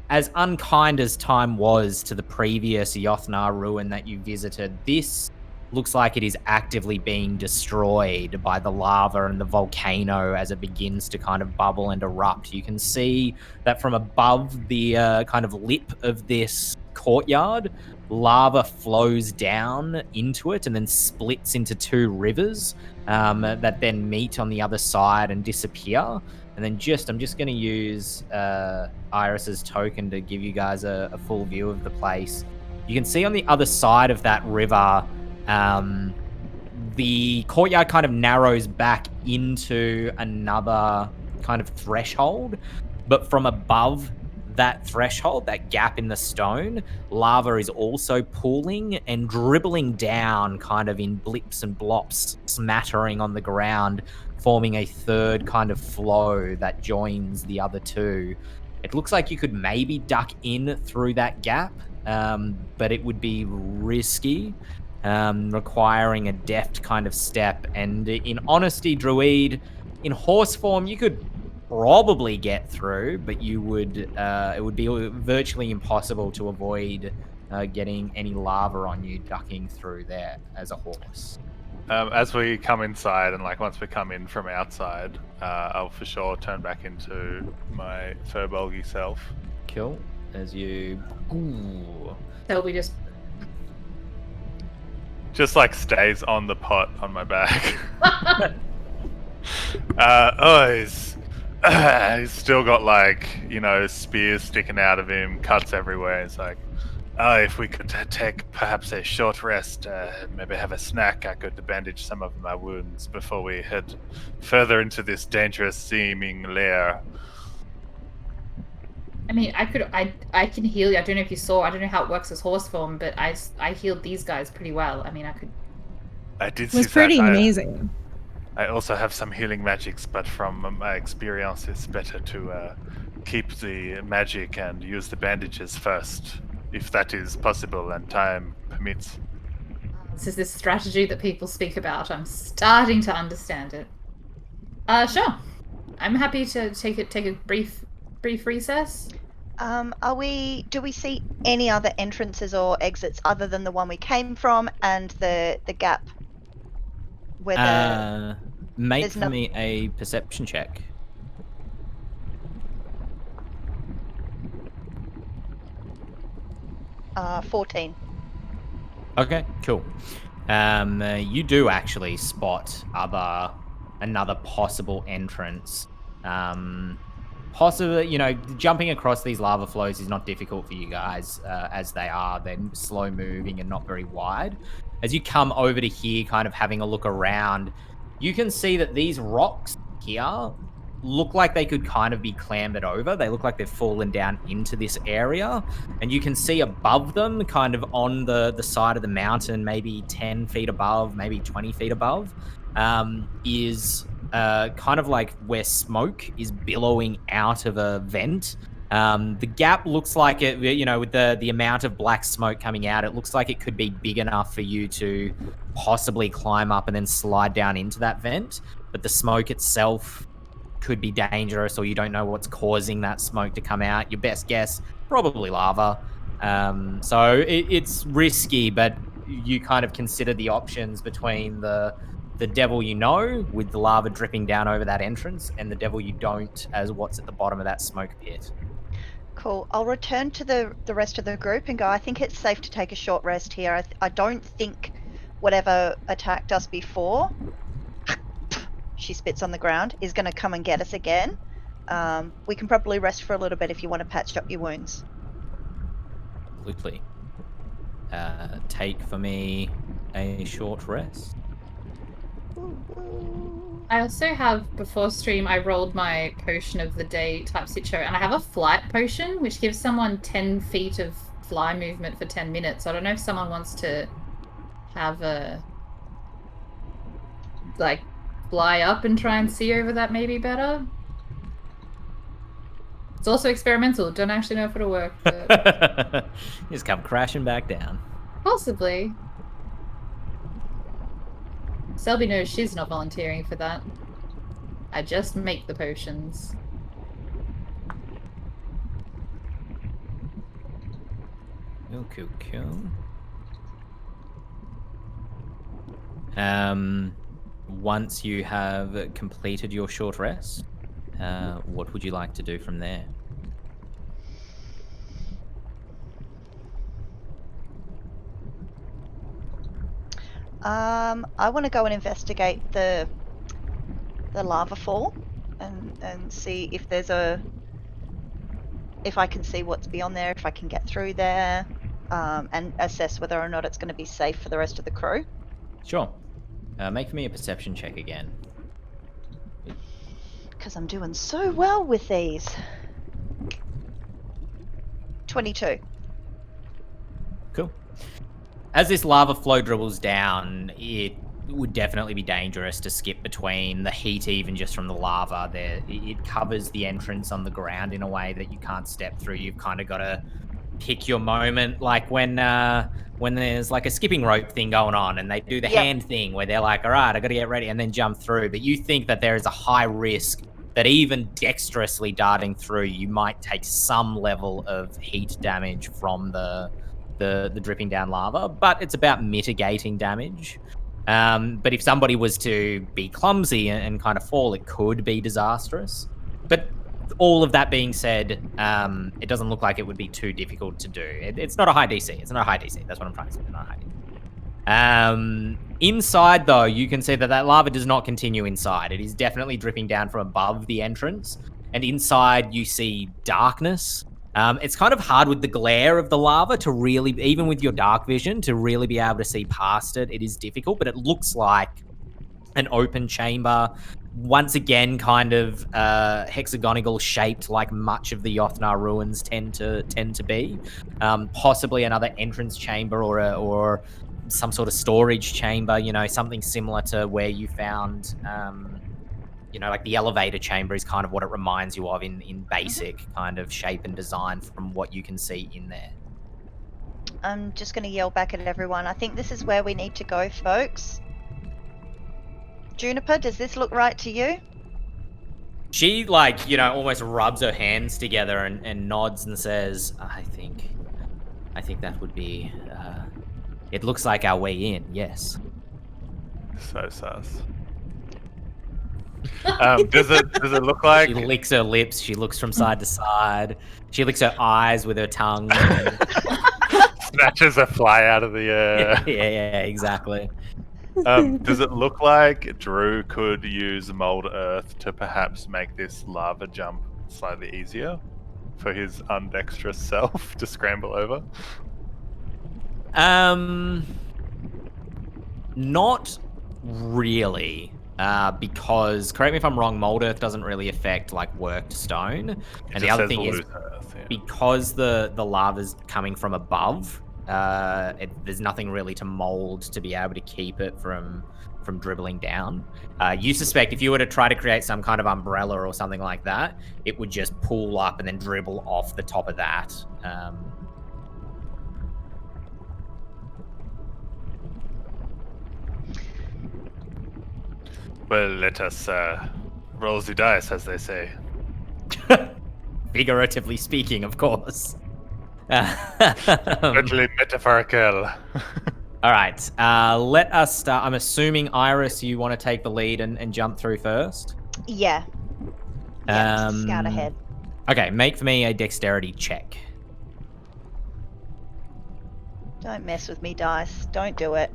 as unkind as time was to the previous Yothnar ruin that you visited, this looks like it is actively being destroyed by the lava and the volcano as it begins to kind of bubble and erupt. You can see that from above the kind of lip of this courtyard, lava flows down into it and then splits into two rivers that then meet on the other side and disappear. And then I'm just going to use Iris's token to give you guys a full view of the place. You can see on the other side of that river, the courtyard kind of narrows back into another kind of threshold, but from above that threshold, that gap in the stone, lava is also pooling and dribbling down kind of in blips and blops, smattering on the ground, forming a third kind of flow that joins the other two. It looks like you could maybe duck in through that gap, but it would be risky, requiring a deft kind of step. And in honesty, Druid, in horse form, you could probably get through, but you would it would be virtually impossible to avoid getting any lava on you ducking through there as a horse. As we come inside, and like once we come in from outside, I'll for sure turn back into my furbolgy self. Cool. As you... Ooh. Selby just like stays on the pot on my back. He's still got like, you know, spears sticking out of him, cuts everywhere. It's like, if we could take perhaps a short rest, maybe have a snack, I could bandage some of my wounds before we head further into this dangerous seeming lair. I mean, I can heal you. I don't know if you saw. I don't know how it works as horse form, but I healed these guys pretty well. I mean, I did It see was that. pretty amazing. I also have some healing magics, but from my experience, it's better to keep the magic and use the bandages first, if that is possible and time permits. This is this strategy that people speak about. I'm starting to understand it. Sure. I'm happy to take a brief recess. Do we see any other entrances or exits other than the one we came from and the gap? Where make for me a perception check. the 14. Okay, cool. You do actually spot another possible entrance. Possibly, you know, jumping across these lava flows is not difficult for you guys, as they are. They're slow moving and not very wide. As you come over to here, kind of having a look around, you can see that these rocks here look like they could kind of be clambered over. They look like they've fallen down into this area. And you can see above them, kind of on the side of the mountain, maybe 10 feet above, maybe 20 feet above, is kind of like where smoke is billowing out of a vent. The gap looks like it, you know, with the amount of black smoke coming out, it looks like it could be big enough for you to possibly climb up and then slide down into that vent. But the smoke itself could be dangerous, or you don't know what's causing that smoke to come out. Your best guess, probably lava. So it's risky, but you kind of consider the options between the devil you know, with the lava dripping down over that entrance, and the devil you don't, as what's at the bottom of that smoke pit. Cool. I'll return to the rest of the group and go, I think it's safe to take a short rest here. I don't think whatever attacked us before, she spits on the ground, is going to come and get us again. We can probably rest for a little bit if you want to patch up your wounds. Absolutely. Take for me a short rest. I also have, before stream, I rolled my potion of the day type sitcho, and I have a flight potion, which gives someone 10 feet of fly movement for 10 minutes. So I don't know if someone wants to have a, like, fly up and try and see over that maybe better. It's also experimental. Don't actually know if it'll work. But... Just come crashing back down. Possibly. Selby knows she's not volunteering for that. I just make the potions. Cool. Once you have completed your short rest, what would you like to do from there? I want to go and investigate the lava fall and see if there's if I can see what's beyond there, if I can get through there, and assess whether or not it's going to be safe for the rest of the crew. Sure. Make me a perception check again. Because I'm doing so well with these. 22. Cool. As this lava flow dribbles down, it would definitely be dangerous to skip between the heat, even just from the lava. There, it covers the entrance on the ground in a way that you can't step through. You've kind of got to pick your moment, like when there's like a skipping rope thing going on, and they do the hand thing where they're like, "All right, I got to get ready," and then jump through. But you think that there is a high risk that even dexterously darting through, you might take some level of heat damage from the dripping down lava, but it's about mitigating damage. But if somebody was to be clumsy and kind of fall, it could be disastrous. But all of that being said, it doesn't look like it would be too difficult to do. It's not a high DC. It's not a high DC. That's what I'm trying to say. It's not a high DC. Inside, though, you can see that lava does not continue inside. It is definitely dripping down from above the entrance. And inside, you see darkness. It's kind of hard with the glare of the lava to really, even with your dark vision, to really be able to see past it. It is difficult, but it looks like an open chamber. Once again, kind of hexagonal shaped, like much of the Yothnar ruins tend to be. Possibly another entrance chamber or some sort of storage chamber. You know, something similar to where you found. Like the elevator chamber is kind of what it reminds you of in basic kind of shape and design from what you can see in there. I'm just going to yell back at everyone. I think this is where we need to go, folks. Juniper, does this look right to you? She, almost rubs her hands together and nods and says, I think that would be... it looks like our way in, yes. So sus. Does it look like... She licks her lips, she looks from side to side, she licks her eyes with her tongue. Snatches a fly out of the air. Yeah, exactly. Does it look like Drew could use mold earth to perhaps make this lava jump slightly easier for his undexterous self to scramble over? Not really. Because, correct me if I'm wrong, mold earth doesn't really affect worked stone. And the other thing is, because the lava's coming from above, there's nothing really to mold to be able to keep it from dribbling down. You suspect if you were to try to create some kind of umbrella or something like that, it would just pull up and then dribble off the top of that. Well, let us roll the dice, as they say. Figuratively speaking, of course. Literally metaphorical. All right, let us start. I'm assuming, Iris, you want to take the lead and jump through first? Yeah. Scout ahead. Okay, make for me a dexterity check. Don't mess with me, dice. Don't do it.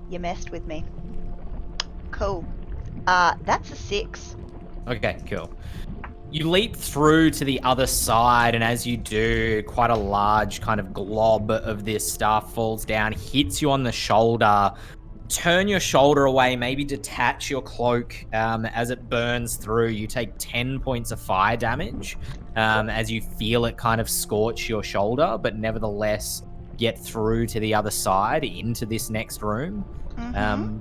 You messed with me. Cool. That's a 6. Okay, cool. You leap through to the other side, and as you do, quite a large kind of glob of this stuff falls down, hits you on the shoulder. Turn your shoulder away, maybe detach your cloak. As it burns through, you take 10 points of fire damage as you feel it kind of scorch your shoulder, but nevertheless get through to the other side into this next room.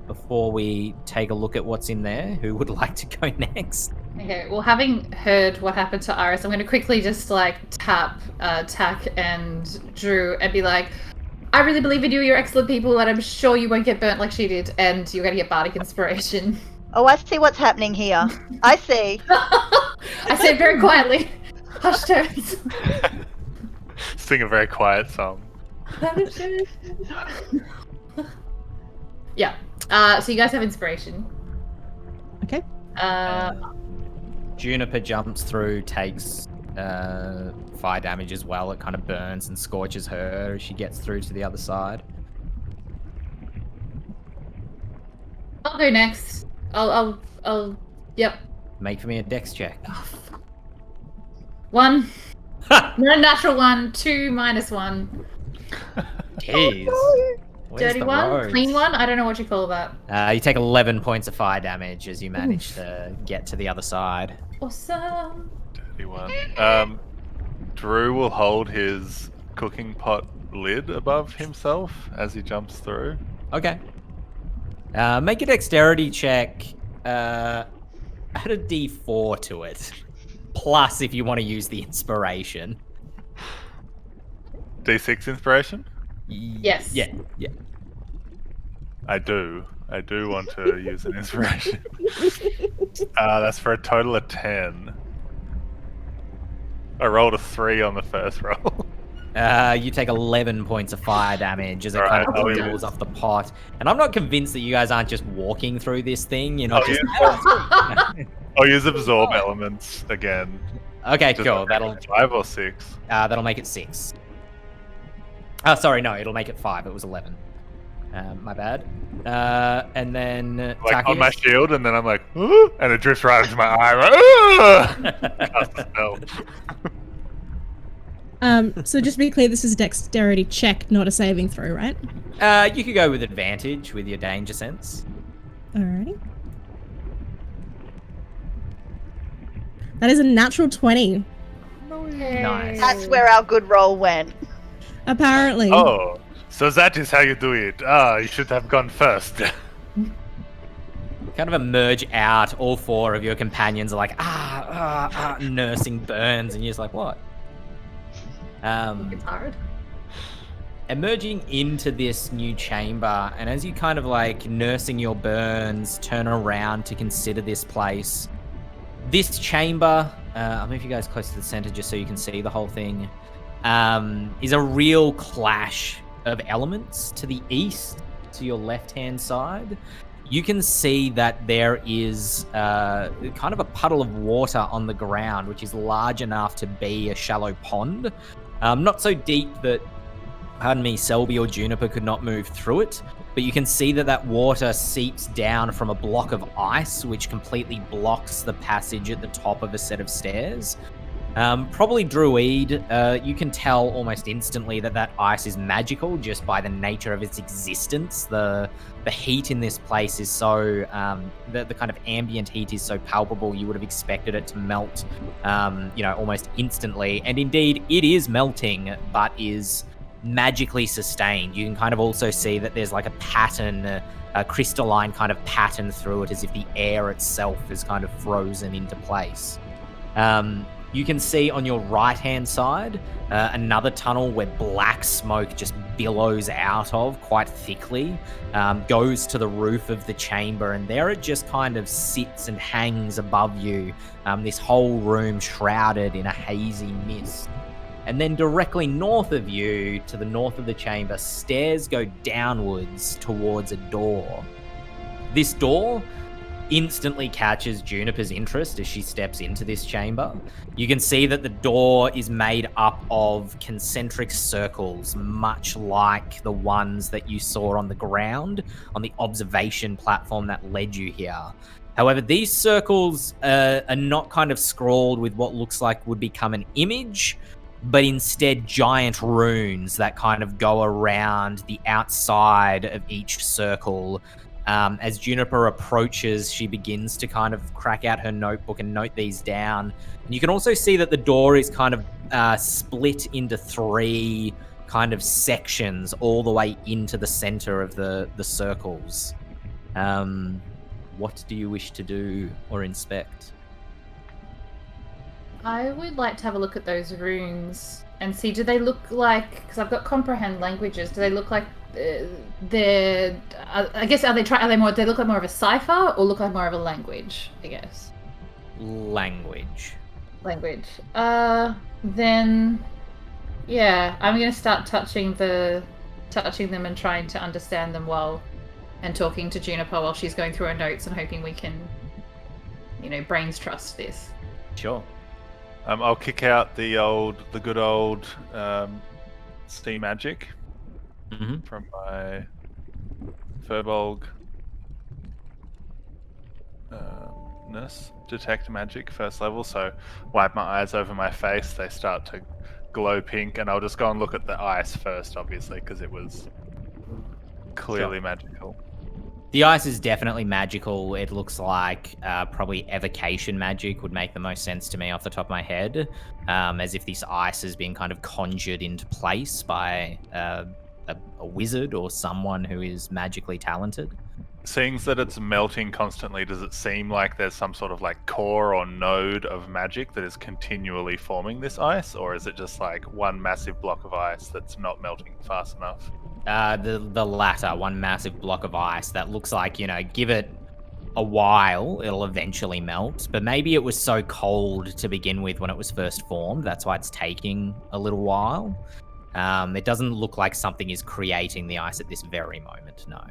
Before we take a look at what's in there, who would like to go next? Okay, well, having heard what happened to Iris, I'm going to quickly just tap Tack and Drew and be like, I really believe in you, you're excellent people, and I'm sure you won't get burnt like she did, and you're going to get bardic inspiration. Oh, I see what's happening here. I see. I say very quietly. Hush tones. Sing a very quiet song. Yeah. So you guys have inspiration. Okay. Juniper jumps through, takes fire damage as well. It kind of burns and scorches her as she gets through to the other side. I'll go next. Yep. Make for me a dex check. 1. No, natural 1. 2 -1. Jeez. Where's Dirty the 1? roads? Clean 1? I don't know what you call that. You take 11 points of fire damage as you manage to get to the other side. Awesome. Dirty one. Drew will hold his cooking pot lid above himself as he jumps through. Okay. Make a dexterity check. Add a d4 to it. Plus, if you want to use the inspiration. D6 inspiration? Yes. Yeah. I do want to use an inspiration. That's for a total of 10. I rolled a 3 on the first roll. You take 11 points of fire damage as it kind of Alright, rolls off the pot. And I'm not convinced that you guys aren't just walking through this thing. You're not just... I'll use absorb elements again. Okay, Just cool. That'll 5 or 6. that'll make it 6. Oh, sorry, no, it'll make it 5. It was 11. My bad. And then Like on Takius? my shield, and then I'm like, "Ooh," and it drifts right into my eye. I'm like, "Ooh!" Cast a spell. So just to be clear, this is a dexterity check, not a saving throw, right? You could go with advantage with your danger sense. Alrighty. That is a natural 20, Nice. That's where our good roll went. apparently. Oh, so that is how you do it. You should have gone first. Kind of emerge out. All 4 of your companions are like, nursing burns, and you're just like, what? It's hard. Emerging into this new chamber, and as you kind of like nursing your burns, turn around to consider this place. This chamber, I'll move you guys close to the center just so you can see the whole thing, is a real clash of elements. To the east, to your left-hand side, you can see that there is kind of a puddle of water on the ground, which is large enough to be a shallow pond. Not so deep that, pardon me, Selby or Juniper could not move through it, but you can see that that water seeps down from a block of ice, which completely blocks the passage at the top of a set of stairs. Probably Druid, you can tell almost instantly that that ice is magical just by the nature of its existence. The heat in this place is so, the kind of ambient heat is so palpable, you would have expected it to melt, almost instantly. And indeed, it is melting, but is magically sustained. You can kind of also see that there's like a pattern, a crystalline kind of pattern through it, as if the air itself is kind of frozen into place. You can see on your right-hand side another tunnel where black smoke just billows out of quite thickly, goes to the roof of the chamber, and there it just kind of sits and hangs above you, this whole room shrouded in a hazy mist. And then directly north of you, to the north of the chamber, stairs go downwards towards a door. This door instantly catches Juniper's interest as she steps into this chamber. You can see that the door is made up of concentric circles, much like the ones that you saw on the ground on the observation platform that led you here. However, these circles are not kind of scrawled with what looks like would become an image, but instead giant runes that kind of go around the outside of each circle. As Juniper approaches, she begins to kind of crack out her notebook and note these down. And you can also see that the door is kind of split into 3 kind of sections all the way into the center of the circles. What do you wish to do or inspect? I would like to have a look at those runes and see, do they look like, because I've got comprehend languages, do they look like they're, I guess, do they look like more of a cipher or look like more of a language, I guess? Language. Then, yeah, I'm going to start touching them and trying to understand them and talking to Juniper while she's going through her notes and hoping we can, brains trust this. Sure. I'll kick out the good old sea magic from my Furbolg ness. Detect magic first level, so wipe my eyes over my face, they start to glow pink, and I'll just go and look at the ice first, obviously, because it was clearly magical. The ice is definitely magical. It looks like probably evocation magic would make the most sense to me off the top of my head, as if this ice has been kind of conjured into place by a wizard or someone who is magically talented. Seeing that it's melting constantly, does it seem like there's some sort of like core or node of magic that is continually forming this ice, or is it just like one massive block of ice that's not melting fast enough? The latter, one massive block of ice that looks like, give it a while, it'll eventually melt. But maybe it was so cold to begin with when it was first formed. That's why it's taking a little while. It doesn't look like something is creating the ice at this very moment, no.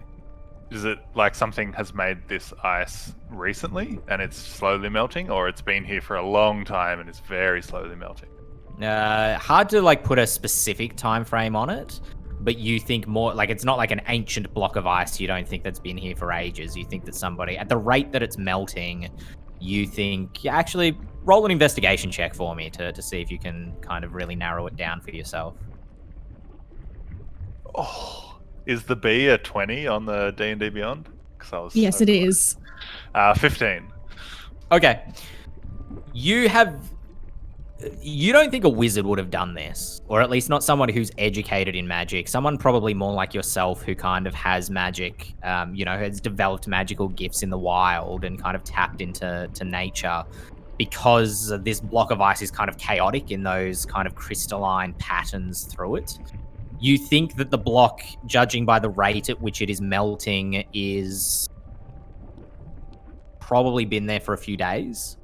Is it like something has made this ice recently and it's slowly melting, or it's been here for a long time and it's very slowly melting? Hard to put a specific time frame on it, but you think more it's not like an ancient block of ice. You don't think that's been here for ages. You think that somebody, at the rate that it's melting, you think, actually roll an investigation check for me to see if you can kind of really narrow it down for yourself. Oh. Is the B a 20 on the D&D Beyond? Yes, it is. 15. Okay. You don't think a wizard would have done this, or at least not someone who's educated in magic. Someone probably more like yourself who kind of has magic, has developed magical gifts in the wild and kind of tapped into nature, because this block of ice is kind of chaotic in those kind of crystalline patterns through it. You think that the block, judging by the rate at which it is melting, is probably been there for a few days.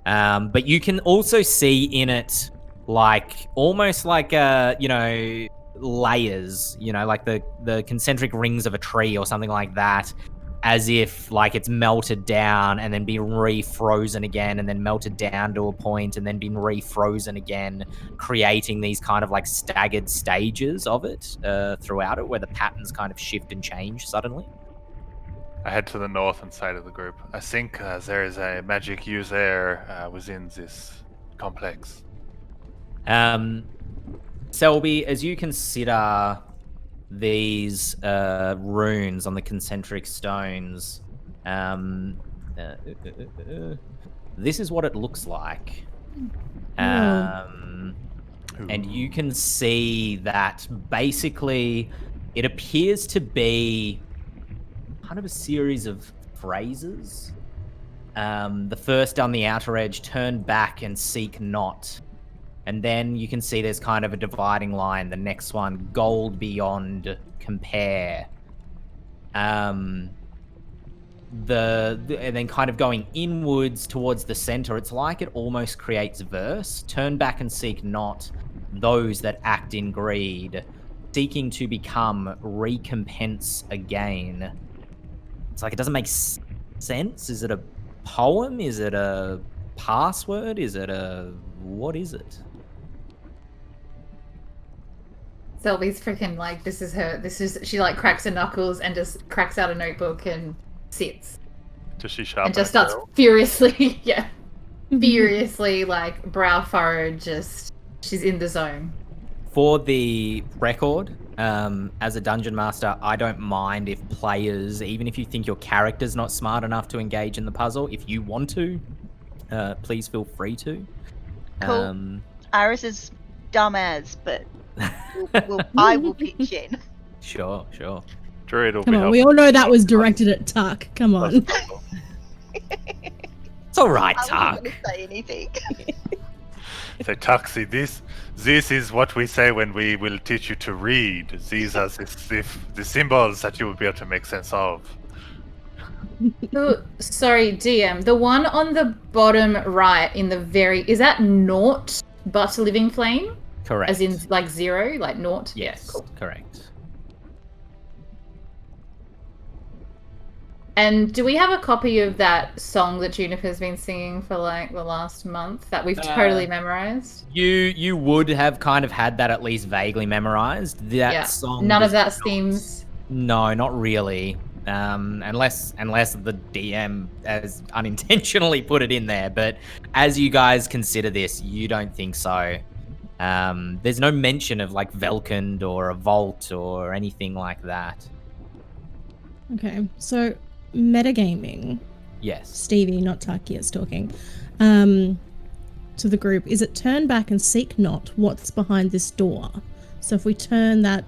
But you can also see in it, almost like layers, like the concentric rings of a tree or something like that, as if it's melted down and then been refrozen again and then melted down to a point and then been refrozen again, creating these kind of staggered stages of it throughout it, where the patterns kind of shift and change suddenly. I head to the north and say to the group, I think there is a magic user within this complex. Selby, as you consider these runes on the concentric stones, this is what it looks like. And you can see that basically it appears to be kind of a series of phrases. The first on the outer edge, turn back and seek not. And then you can see there's kind of a dividing line. The next one, gold beyond, compare. And then kind of going inwards towards the center, it's like it almost creates verse. Turn back and seek not those that act in greed, seeking to become recompense again. It's like it doesn't make sense. Is it a poem? Is it a password? What is it? Selby's freaking she cracks her knuckles and just cracks out a notebook and sits. Does she sharpen and just starts furiously, furiously, brow furrowed, she's in the zone. For the record, as a dungeon master, I don't mind if players, even if you think your character's not smart enough to engage in the puzzle, if you want to, please feel free to. Cool. Iris is dumb as, but I will pitch in. Sure. Druid will Come be on, helping. we all know that was directed at Tuck. Come on. It's all right, I Tuck. wasn't going to say anything. Say, Tuxi, this is what we say when we will teach you to read. These are the symbols that you will be able to make sense of. Sorry, DM. The one on the bottom right in the is that naught but living flame? Correct. As in 0, naught? Yes, cool. Correct. And do we have a copy of that song that Juniper's been singing for the last month that we've totally memorized? You would have kind of had that at least vaguely memorized. That song. None of that seems. No, not really. Unless the DM has unintentionally put it in there. But as you guys consider this, you don't think so. There's no mention of Velkund or a vault or anything like that. Okay, so metagaming. Yes. Stevie, not Takia's talking. To the group, is it turn back and seek not what's behind this door? So if we turn that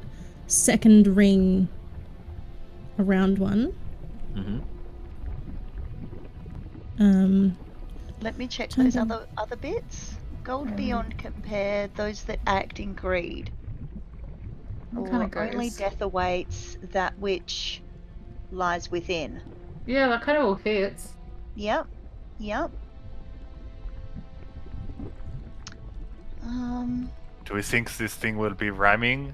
second ring around one. Let me check Turn those them. other bits. Gold beyond compare those that act in greed. That Or kind of only goes. death awaits that which lies within. Yeah, that kind of all fits. Yep. Do we think this thing will be rhyming?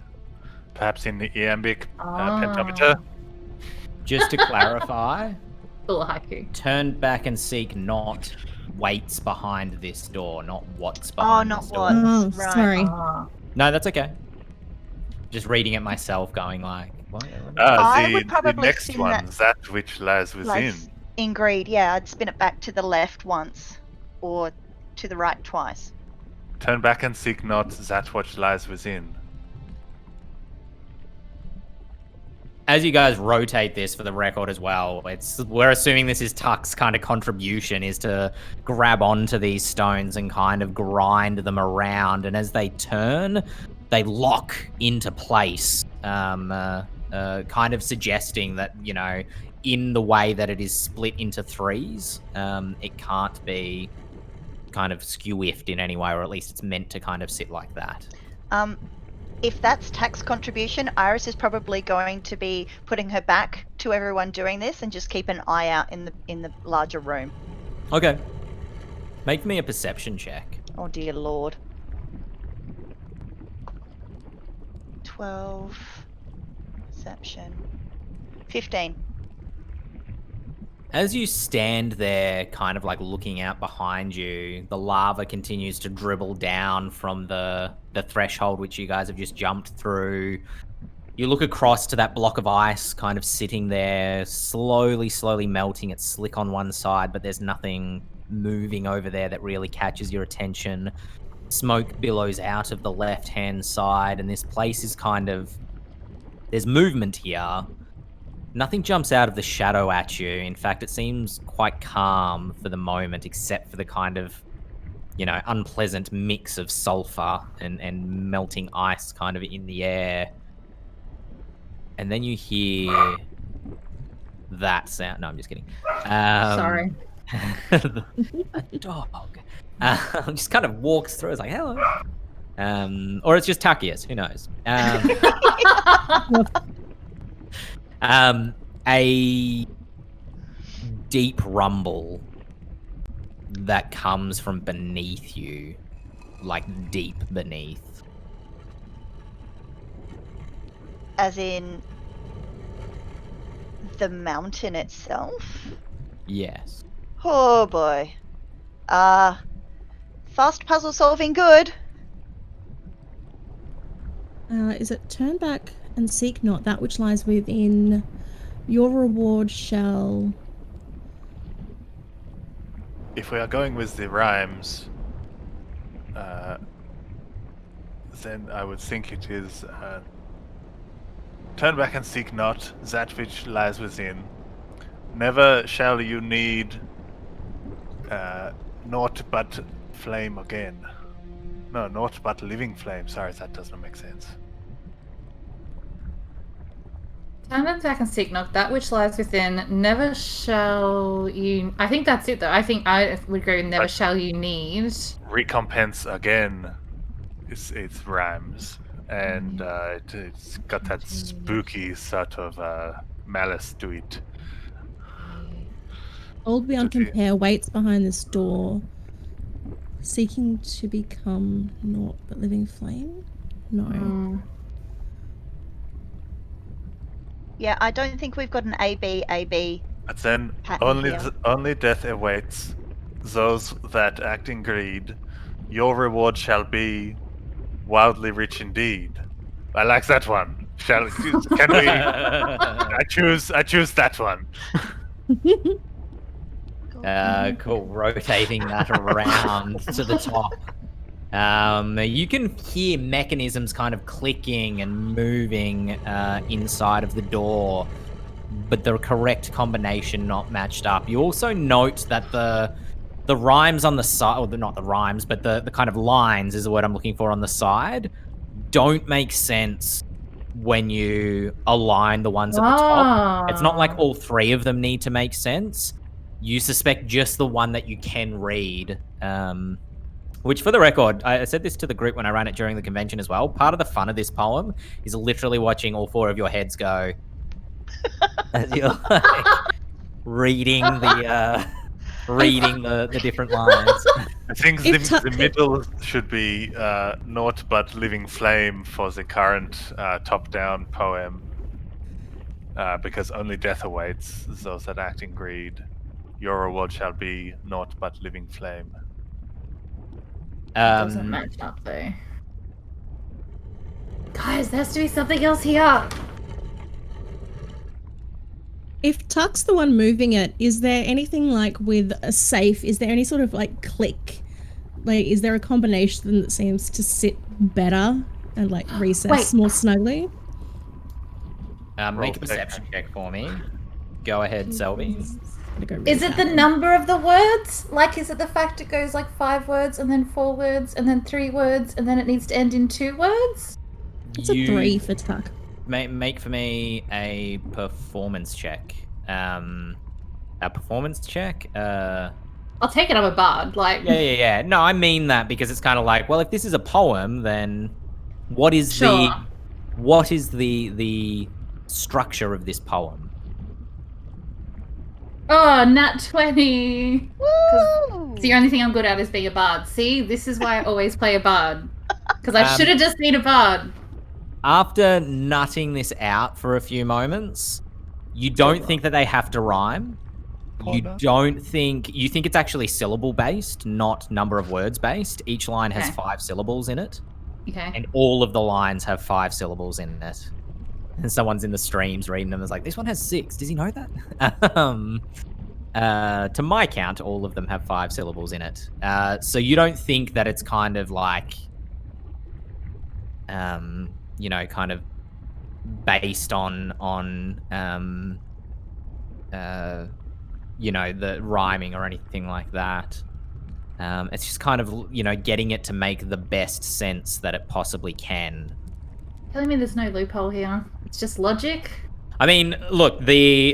Perhaps in the iambic pentameter? Just to clarify, Full haiku. turn back and seek not waits behind this door, not what's behind not this door. what. Oh, Right. sorry. No, that's okay. Just reading it myself, going like, what? I The would probably next spin one, that- that which lies within. Lies in greed, yeah, I'd spin it back to the left once. Or to the right twice. Turn back and seek not that which lies within. As you guys rotate this for the record as well, we're assuming this is Tuck's kind of contribution, is to grab onto these stones and kind of grind them around, and as they turn, they lock into place, kind of suggesting that, you know, in the way that it is split into threes, it can't be kind of skew-iffed in any way, or at least it's meant to kind of sit like that. If that's tax contribution, Iris is probably going to be putting her back to everyone doing this and just keep an eye out in the larger room. Okay. Make me a perception check. Oh dear lord. 12. Perception. 15. As you stand there, kind of like looking out behind you, the lava continues to dribble down from the threshold which you guys have just jumped through. You look across to that block of ice kind of sitting there, slowly melting. It's slick on one side, but there's nothing moving over there that really catches your attention. Smoke billows out of the left-hand side, and this place is kind of... There's movement here. Nothing jumps out of the shadow at you. In fact, it seems quite calm for the moment, except for the kind of, you know, unpleasant mix of sulfur and melting ice kind of in the air. And then you hear that sound. No, I'm just kidding. Sorry. A dog. Just kind of walks through. It's like, hello. Or it's just Takius. Who knows? A deep rumble that comes from beneath you, like deep beneath. As in the mountain itself? Yes. Oh boy. Fast puzzle solving good. Is it turn back and seek not that which lies within? Your reward shall... If we are going with the rhymes, then I would think it is turn back and seek not that which lies within. Never shall you need naught but flame again. No, naught but living flame. Sorry, that does not make sense. Turn back and seek not that which lies within. Never shall you... I think that's it, though. I think I would go never shall you need. Recompense again. It's rhymes. And it's got that spooky sort of malice to it. Old beyond compare waits behind this door, seeking to become naught but living flame? No. Yeah, I don't think we've got an AB. But then pattern here. only death awaits those that act in greed. Your reward shall be wildly rich indeed. I like that one. Can we? I choose that one. Cool. Rotating that around to the top. You can hear mechanisms kind of clicking and moving inside of the door. but the correct combination not matched up. You also note that the rhymes on the side, or not the rhymes, but the kind of lines is the word I'm looking for on the side, don't make sense when you align the ones at the top. It's not like all three of them need to make sense. You suspect just the one that you can read. Which, for the record, I said this to the group when I ran it during the convention as well. Part of the fun of this poem is literally watching all four of your heads go as you're like, reading the different lines. I think the middle should be Naught But Living Flame for the current top-down poem, because only death awaits those that act in greed. Your reward shall be Naught But Living Flame. Doesn't match up though. Guys, there has to be something else here. If Tuck's the one moving it, is there anything like with a safe? Is there any sort of like click? Like, is there a combination that seems to sit better and like recess more snugly? Make a perception check for me. Go ahead, Selby. Is it the number of the words? Like, is it the fact it goes like 5 words and then 4 words and then 3 words and then it needs to end in 2 words? It's a 3 for Tuck. Make for me a performance check. A performance check? I'll take it, I'm a bard. Like, Yeah. No, I mean that because it's kind of like, well, if this is a poem, then what is the structure of this poem? Oh, nat 20. Woo! The only thing I'm good at is being a bard. See, this is why I always play a bard. Because I should have just been a bard. After nutting this out for a few moments, you don't think that they have to rhyme. You think it's actually syllable based, not number of words based. Each line has 5 syllables in it. Okay. And all of the lines have 5 syllables in it. And someone's in the streams reading them. It's like, this one has 6. Does he know that? To my count, all of them have 5 syllables in it. So you don't think that it's kind of like, kind of based on the rhyming or anything like that. It's just kind of, getting it to make the best sense that it possibly can. Telling me there's no loophole here. It's just logic. I mean, look, the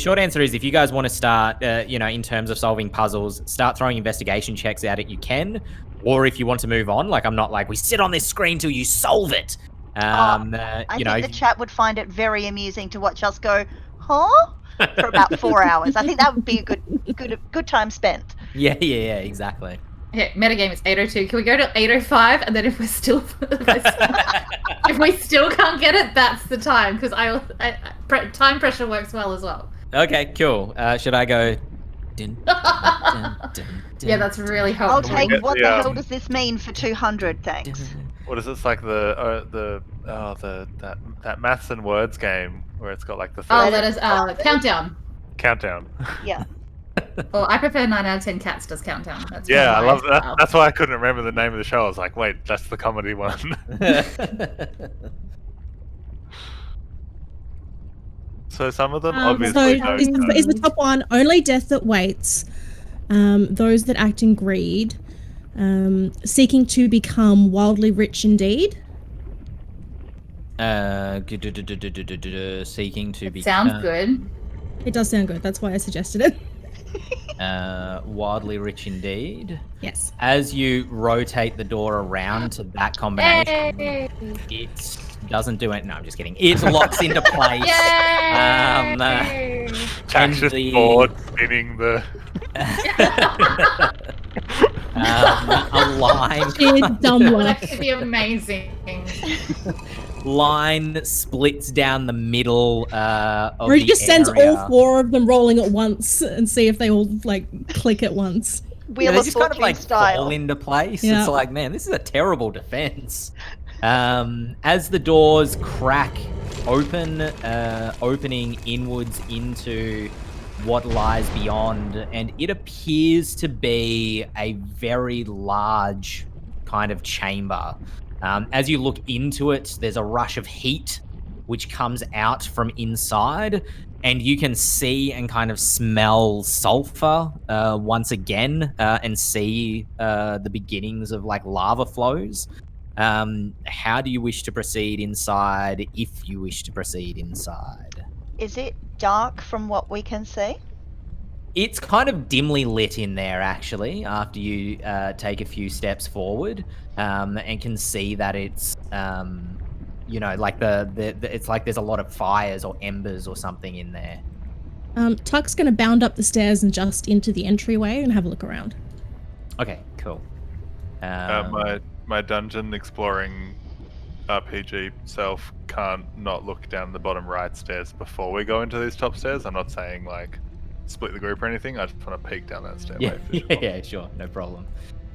short answer is if you guys want to start, in terms of solving puzzles, start throwing investigation checks at it, you can. Or if you want to move on, like I'm not like, we sit on this screen till you solve it. I think the chat would find it very amusing to watch us go, huh? For about 4 hours. I think that would be a good time spent. Yeah, exactly. Okay, metagame is 8:02. Can we go to 8:05? And then if we still can't get it, that's the time. Because time pressure works well as well. Okay, cool. Should I go? Dun, dun, dun, Yeah, that's really helpful. I'll take what the hell does this mean for 200, thanks. What is this, like that maths and words game where it's got like the that is countdown. Countdown. Yeah. Well, I prefer 9 out of 10 cats does countdown. That's I love that. That's why I couldn't remember the name of the show. I was like, wait, that's the comedy one. So some of them obviously don't. Is the top one only death that waits? Those that act in greed, seeking to become wildly rich indeed. Seeking to become. Sounds good. It does sound good. That's why I suggested it. Wildly rich indeed. Yes. As you rotate the door around to that combination, it doesn't do it. No, I'm just kidding. It locks into place. Tax just board spinning the. A line. That could be amazing. Line splits down the middle of or he just sends area. all 4 of them rolling at once and see if they all like click at once. Wheel of just kind of like style. fall into place. Yeah. It's like, man, this is a terrible defense. As the doors crack open, opening inwards into what lies beyond, and it appears to be a very large kind of chamber. As you look into it, there's a rush of heat which comes out from inside, and you can see and kind of smell sulfur once again, and see the beginnings of like lava flows. How do you wish to proceed inside, if you wish to proceed inside? Is it dark from what we can see? It's kind of dimly lit in there, actually, after you take a few steps forward, and can see that it's, like it's like there's a lot of fires or embers or something in there. Tuck's going to bound up the stairs and just into the entryway and have a look around. Okay, cool. My dungeon exploring RPG self can't not look down the bottom right stairs before we go into these top stairs. I'm not saying like split the group or anything. I just want to peek down that stairway. Yeah, sure, no problem.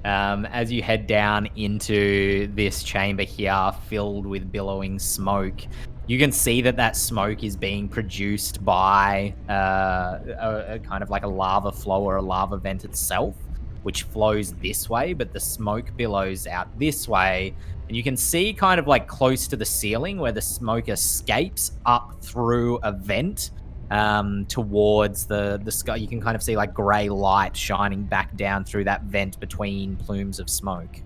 As you head down into this chamber here, filled with billowing smoke, you can see that smoke is being produced by a kind of like a lava flow or a lava vent itself, which flows this way, but the smoke billows out this way. And you can see kind of like close to the ceiling where the smoke escapes up through a vent towards the sky. You can kind of see like grey light shining back down through that vent between plumes of smoke.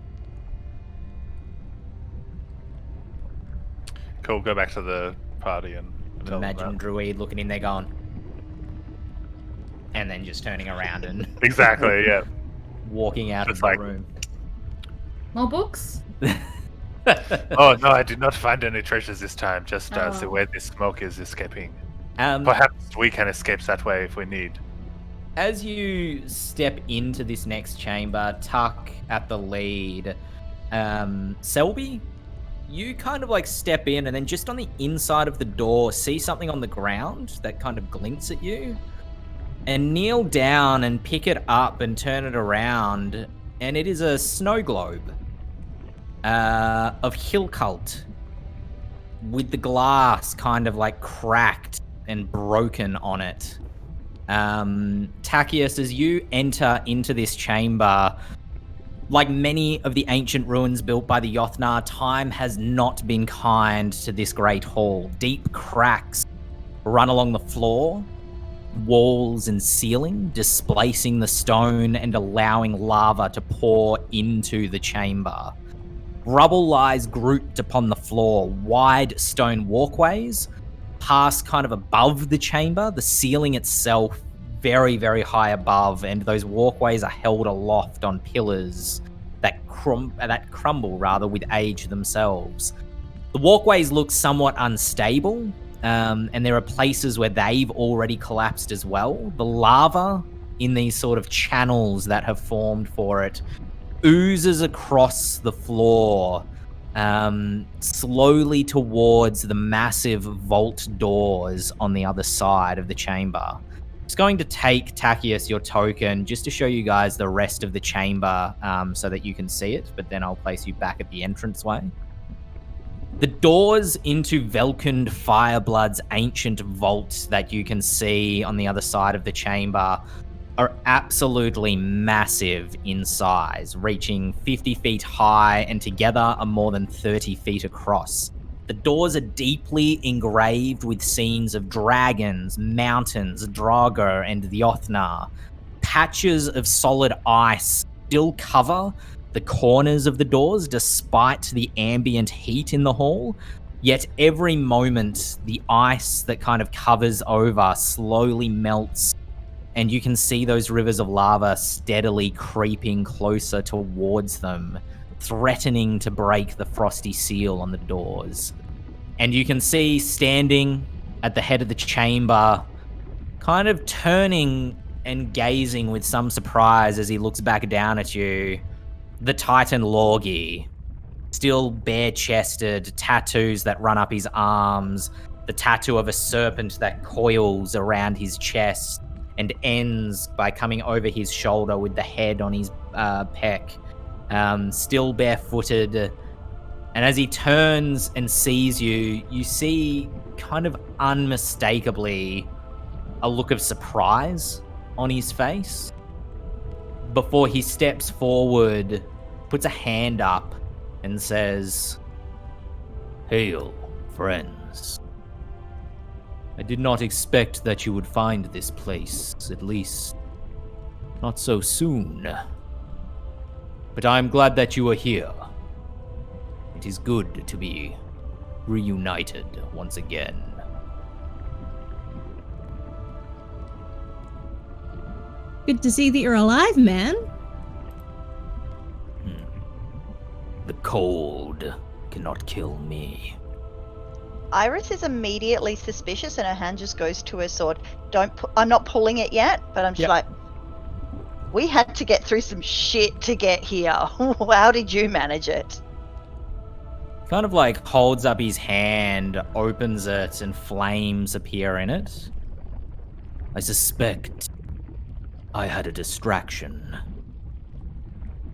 Cool, go back to the party and tell them Imagine that. Druid looking in there going, and then just turning around and Exactly, yeah. walking out Just of the like- room. More books? Oh no, I did not find any treasures this time, just Oh. the way this smoke is escaping. Um, Perhaps we can escape that way if we need. As you step into this next chamber, Tuck at the lead, Selby, you kind of like step in and then just on the inside of the door see something on the ground that kind of glints at you, and kneel down and pick it up and turn it around, and it is a snow globe of Hill Cult with the glass kind of like cracked and broken on it. Tacius, as you enter into this chamber, like many of the ancient ruins built by the Yothnar, time has not been kind to this great hall. Deep cracks run along the floor, walls and ceiling, displacing the stone and allowing lava to pour into the chamber. Rubble lies grouped upon the floor, wide stone walkways pass kind of above the chamber, the ceiling itself very, very high above, and those walkways are held aloft on pillars that crumble rather with age themselves. The walkways look somewhat unstable, and there are places where they've already collapsed as well. The lava in these sort of channels that have formed for it oozes across the floor, slowly towards the massive vault doors on the other side of the chamber. Just going to take, Tacius, your token, just to show you guys the rest of the chamber, so that you can see it, but then I'll place you back at the entranceway. The doors into Velkund Fireblood's ancient vault that you can see on the other side of the chamber are absolutely massive in size, reaching 50 feet high and together are more than 30 feet across. The doors are deeply engraved with scenes of dragons, mountains, Draugr, and the Yothnar. Patches of solid ice still cover the corners of the doors despite the ambient heat in the hall, yet every moment the ice that kind of covers over slowly melts, and you can see those rivers of lava steadily creeping closer towards them, threatening to break the frosty seal on the doors. And you can see standing at the head of the chamber, kind of turning and gazing with some surprise as he looks back down at you, the Titan Lorgi, still bare-chested, tattoos that run up his arms, the tattoo of a serpent that coils around his chest and ends by coming over his shoulder with the head on his pec, still barefooted. And as he turns and sees you, you see kind of unmistakably a look of surprise on his face before he steps forward, puts a hand up and says, "Hail, friends." I did not expect that you would find this place, at least not so soon. But I am glad that you are here. It is good to be reunited once again. Good to see that you're alive, man. The cold cannot kill me. Iris is immediately suspicious and her hand just goes to her sword. I'm not pulling it yet, but I'm just like, we had to get through some shit to get here. How did you manage it? Kind of like holds up his hand, opens it, and flames appear in it. I suspect I had a distraction.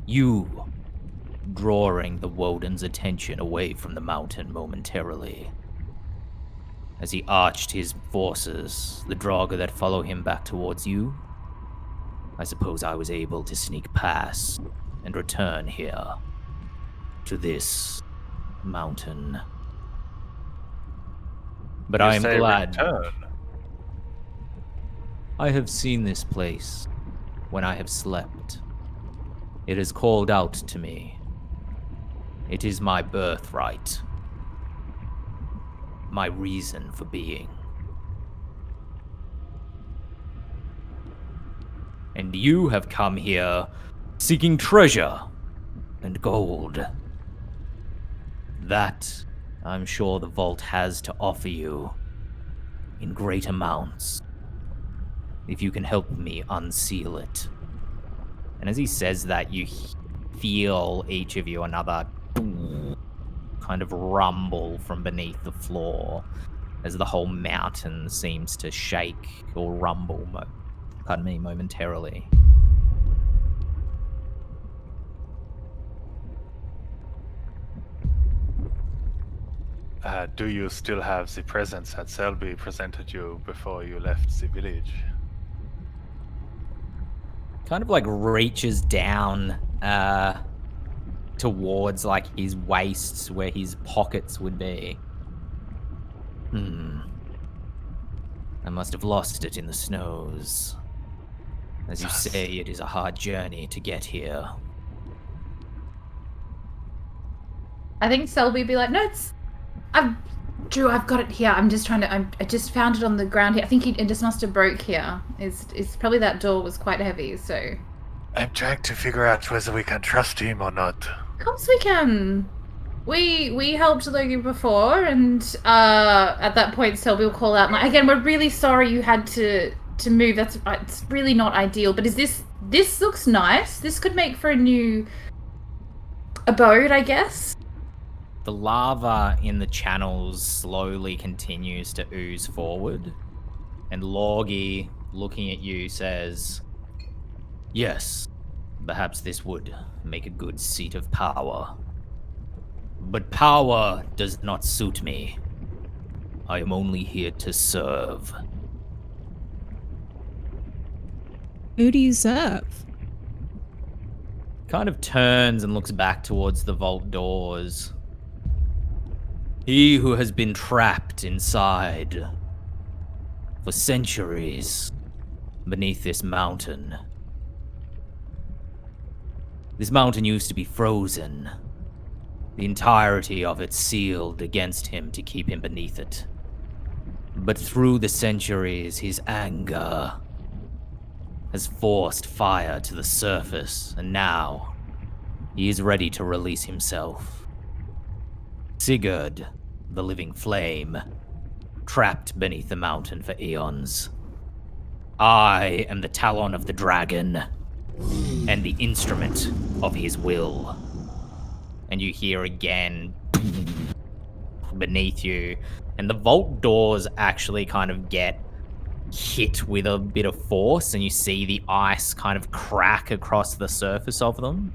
You drawing the Woden's attention away from the mountain momentarily. As he arched his forces, the Draugr that follow him back towards you, I suppose I was able to sneak past and return here to this mountain. But I am glad. Return. I have seen this place when I have slept. It has called out to me. It is my birthright. My reason for being. And you have come here seeking treasure and gold. That, I'm sure the vault has to offer you in great amounts, if you can help me unseal it. And as he says that, you feel, each of you, another kind of rumble from beneath the floor as the whole mountain seems to shake or rumble, momentarily. Do you still have the presents that Selby presented you before you left the village? Kind of like reaches down towards like his waist where his pockets would be. I must have lost it in the snows. As you say, it is a hard journey to get here. I think Selby would be like, no, Drew, I've got it here. I'm just trying to. I just found it on the ground here. I think it just must have broke here. It's probably that door was quite heavy, so. I'm trying to figure out whether we can trust him or not. Of course we can. We helped Logie before, and at that point, Selby will call out. Like, again, we're really sorry you had to move. It's really not ideal. But this looks nice. This could make for a new abode, I guess. The lava in the channels slowly continues to ooze forward, and Logie, looking at you, says, "Yes, perhaps this would make a good seat of power. But power does not suit me. I am only here to serve." Who do you serve? Kind of turns and looks back towards the vault doors. He who has been trapped inside for centuries beneath this mountain. This mountain used to be frozen. The entirety of it sealed against him to keep him beneath it. But through the centuries, his anger has forced fire to the surface, and now he is ready to release himself. Sigurd, the living flame, trapped beneath the mountain for eons. I am the talon of the dragon, and the instrument of his will. And you hear again beneath you, and the vault doors actually kind of get hit with a bit of force, and you see the ice kind of crack across the surface of them.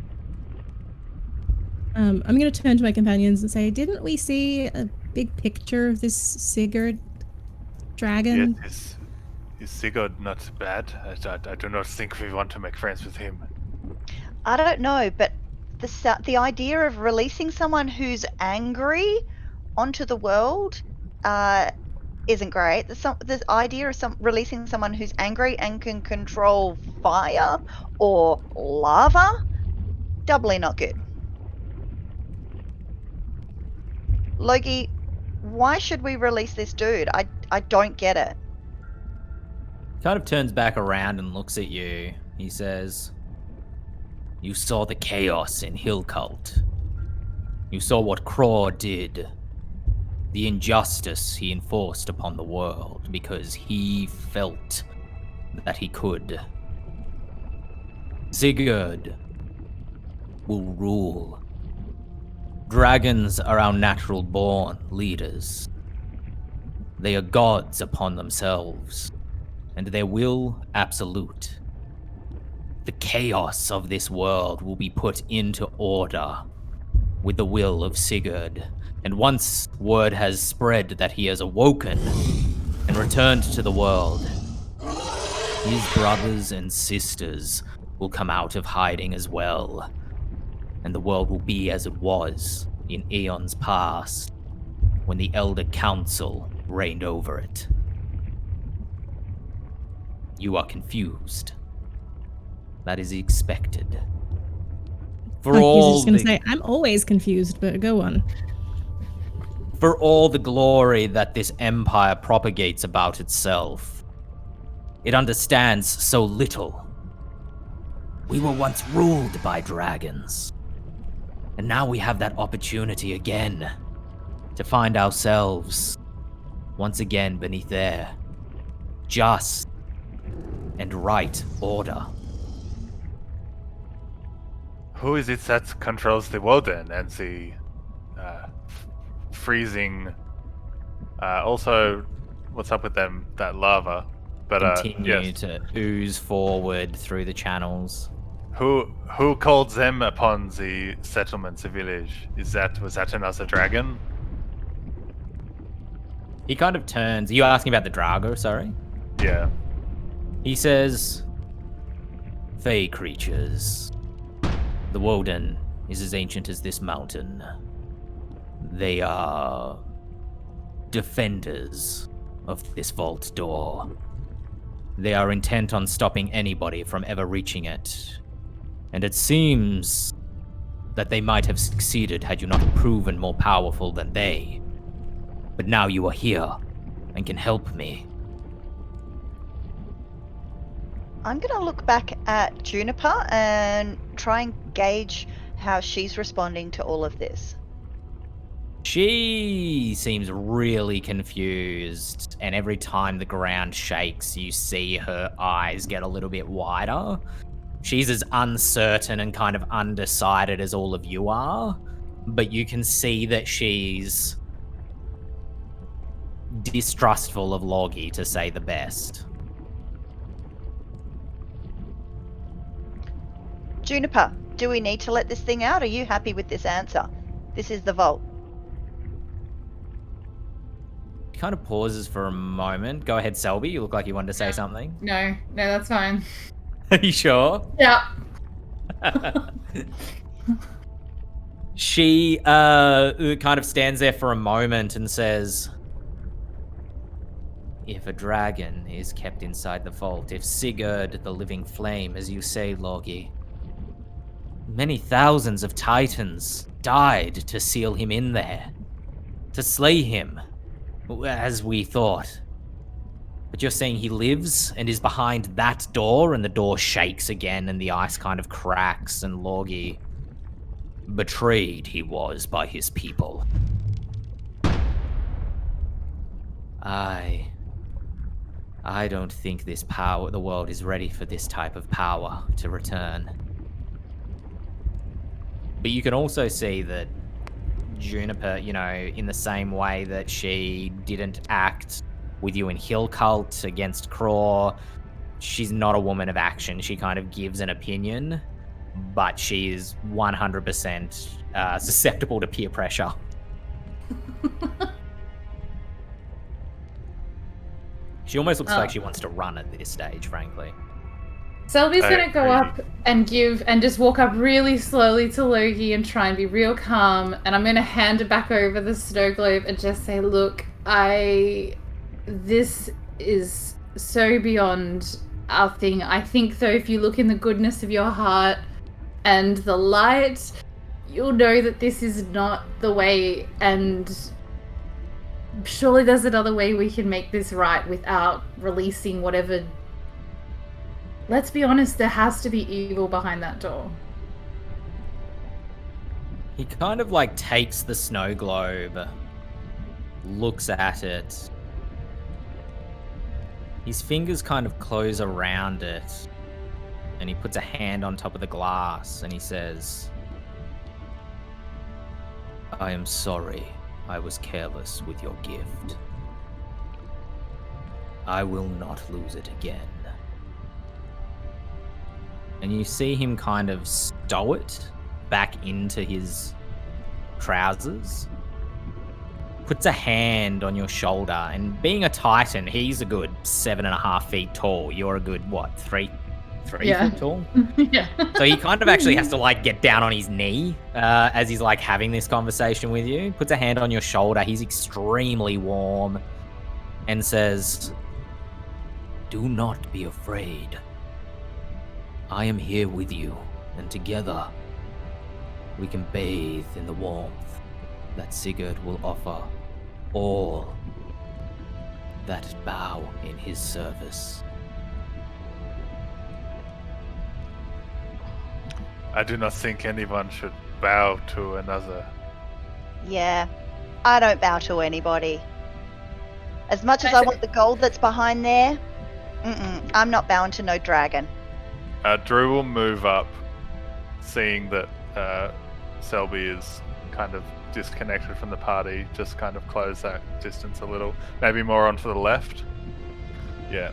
I'm going to turn to my companions and say, didn't we see a big picture of this Sigurd dragon? Yes, is Sigurd not bad? I do not think we want to make friends with him. I don't know, but the idea of releasing someone who's angry onto the world isn't great. The idea of releasing someone who's angry and can control fire or lava, doubly not good. Logie, why should we release this dude? I don't get it. Kind of turns back around and looks at you. He says, "You saw the chaos in Hill Cult. You saw what Craw did. The injustice he enforced upon the world because he felt that he could. Sigurd will rule. Dragons are our natural born leaders. They are gods upon themselves, and their will absolute. The chaos of this world will be put into order with the will of Sigurd, and once word has spread that he has awoken and returned to the world, his brothers and sisters will come out of hiding as well, and the world will be as it was in eons past, when the Elder Council reigned over it. You are confused. That is expected. For He's just going to say, I'm always confused, but go on. For all the glory that this empire propagates about itself, it understands so little. We were once ruled by dragons, and now we have that opportunity again to find ourselves once again beneath their just and right order. Who is it that controls the Woden and the freezing? Also, what's up with them? That lava. But Continue yes. to ooze forward through the channels. Who called them upon the settlements, the village? Was that another dragon? He kind of turns. Are you asking about the Drago? Sorry. Yeah. He says, "Fey creatures. The Woden is as ancient as this mountain. They are defenders of this vault door. They are intent on stopping anybody from ever reaching it. And it seems that they might have succeeded had you not proven more powerful than they. But now you are here and can help me." I'm going to look back at Juniper and try and gauge how she's responding to all of this. She seems really confused, and every time the ground shakes, you see her eyes get a little bit wider. She's as uncertain and kind of undecided as all of you are, but you can see that she's distrustful of Logie, to say the best. Juniper, do we need to let this thing out? Are you happy with this answer? This is the vault. He kind of pauses for a moment. Go ahead, Selby. You look like you wanted to say something. No, that's fine. Are you sure? Yeah. She kind of stands there for a moment and says, "If a dragon is kept inside the vault, if Sigurd the living flame, as you say, Logie, many thousands of titans died to seal him in there, to slay him, as we thought. But you're saying he lives and is behind that door, and the door shakes again and the ice kind of cracks, and Logie, betrayed he was by his people. I don't think the world is ready for this type of power to return." But you can also see that Juniper, in the same way that she didn't act with you in Hill Cult against Craw, she's not a woman of action. She kind of gives an opinion, but she is 100% susceptible to peer pressure. She almost looks like she wants to run at this stage, frankly. Selby's gonna go up and just walk up really slowly to Logie and try and be real calm, and I'm gonna hand it back over the snow globe and just say, "Look, I This is so beyond our thing. I think, though, if you look in the goodness of your heart and the light, you'll know that this is not the way, and surely there's another way we can make this right without releasing whatever... Let's be honest, there has to be evil behind that door. He kind of like takes the snow globe, looks at it. His fingers kind of close around it, and he puts a hand on top of the glass and he says, I am sorry I was careless with your gift. I will not lose it again. And you see him kind of stow it back into his trousers. Puts a hand on your shoulder, and being a Titan, he's a good 7.5 feet tall. You're a good, what, 3 feet tall? Yeah. So he kind of actually has to like get down on his knee as he's like having this conversation with you. Puts a hand on your shoulder. He's extremely warm and says, do not be afraid. I am here with you, and together we can bathe in the warmth that Sigurd will offer all that bow in his service. I do not think anyone should bow to another. Yeah, I don't bow to anybody. As much as I want the gold that's behind there, I'm not bowing to no dragon. Drew will move up, seeing that Selby is kind of disconnected from the party, just kind of close that distance a little. Maybe more onto the left. Yeah.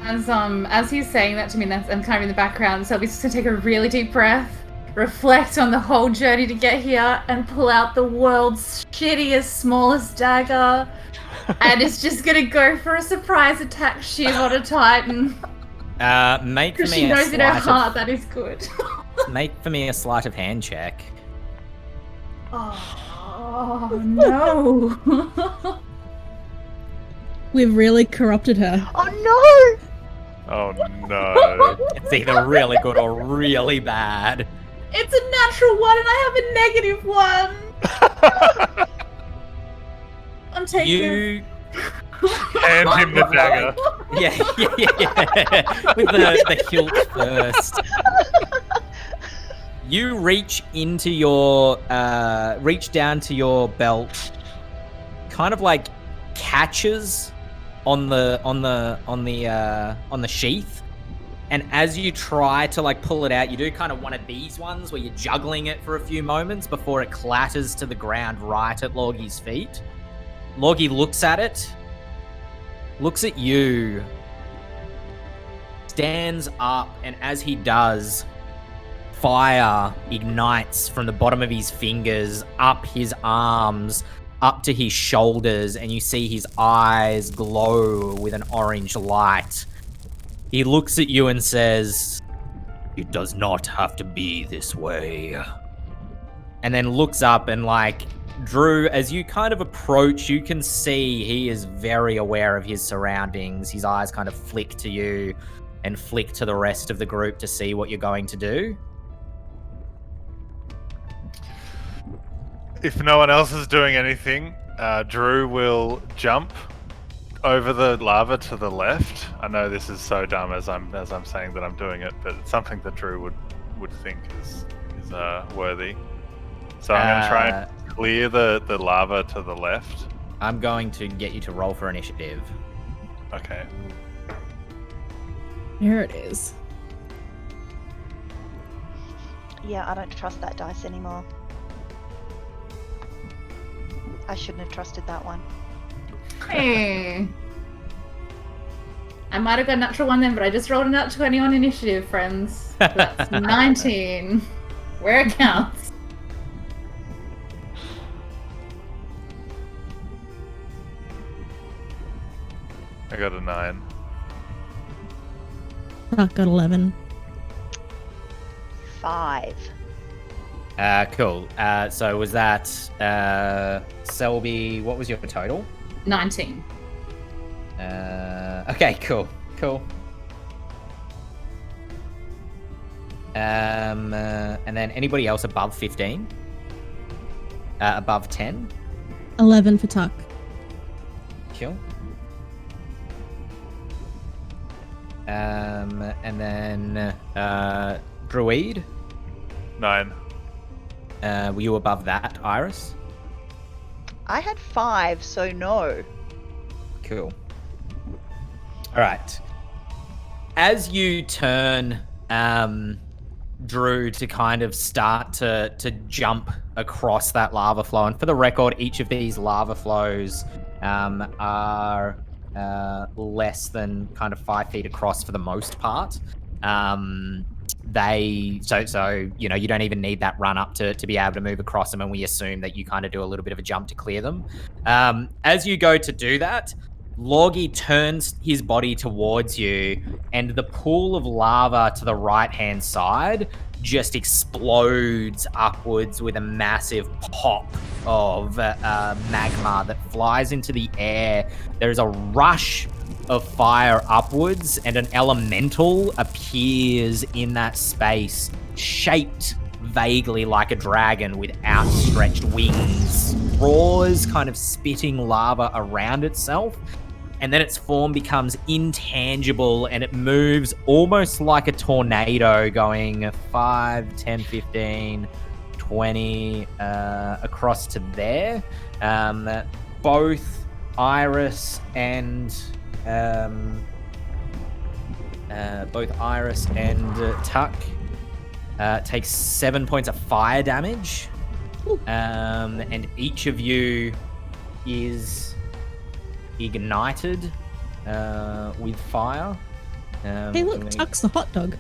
As he's saying that to me, I'm kind of in the background, Selby's just gonna take a really deep breath, reflect on the whole journey to get here, and pull out the world's shittiest, smallest dagger, and it's just gonna go for a surprise attack shiv on a Titan. Make for Because me she a knows in her sleight heart of, that is good. make for me a sleight of hand check. Oh no! We've really corrupted her. Oh Oh no. It's either really good or really bad. It's a natural 1 and I have a -1! I'm taking it. You Hand him the dagger. Yeah. With the hilt first. You reach into your, reach down to your belt, kind of like catches on the sheath, and as you try to like pull it out, you do kind of one of these ones where you're juggling it for a few moments before it clatters to the ground right at Loggy's feet. Loggy looks at it, looks at you, stands up, and as he does, fire ignites from the bottom of his fingers, up his arms, up to his shoulders, and you see his eyes glow with an orange light. He looks at you and says, "It does not have to be this way." And then looks up and like, Drew, as you kind of approach, you can see he is very aware of his surroundings. His eyes kind of flick to you and flick to the rest of the group to see what you're going to do. If no one else is doing anything, Drew will jump over the lava to the left. I know this is so dumb as I'm saying that I'm doing it, but it's something that Drew would think is worthy. So I'm going to try and clear the lava to the left. I'm going to get you to roll for initiative. Okay. There it is. Yeah, I don't trust that dice anymore. I shouldn't have trusted that one. Hey. I might have got a natural 1 then, but I just rolled a nat 20 on initiative, friends. So that's 19. Where it counts. I got a 9. Rock got 11. 5. Cool. So was that Selby? What was your total? 19. Okay, cool. And then anybody else above 15? Above 10? 11 for Tuck. Cool. And then Druid? 9. Were you above that, Iris? I had 5, so no. Cool. All right. As you turn, Drew, to kind of start to jump across that lava flow, and for the record, each of these lava flows are less than kind of 5 feet across for the most part. So you know, you don't even need that run up to be able to move across them, and we assume that you kind of do a little bit of a jump to clear them. As you go to do that, Loggy turns his body towards you, and the pool of lava to the right-hand side just explodes upwards with a massive pop of magma that flies into the air. There's a rush of fire upwards, and an elemental appears in that space, shaped vaguely like a dragon with outstretched wings, roars, kind of spitting lava around itself, and then its form becomes intangible and it moves almost like a tornado, going 5, 10, 15, 20 across to there. Both Iris and Tuck take 7 points of fire damage, and each of you is ignited with fire. Hey, look, Tuck's the hot dog.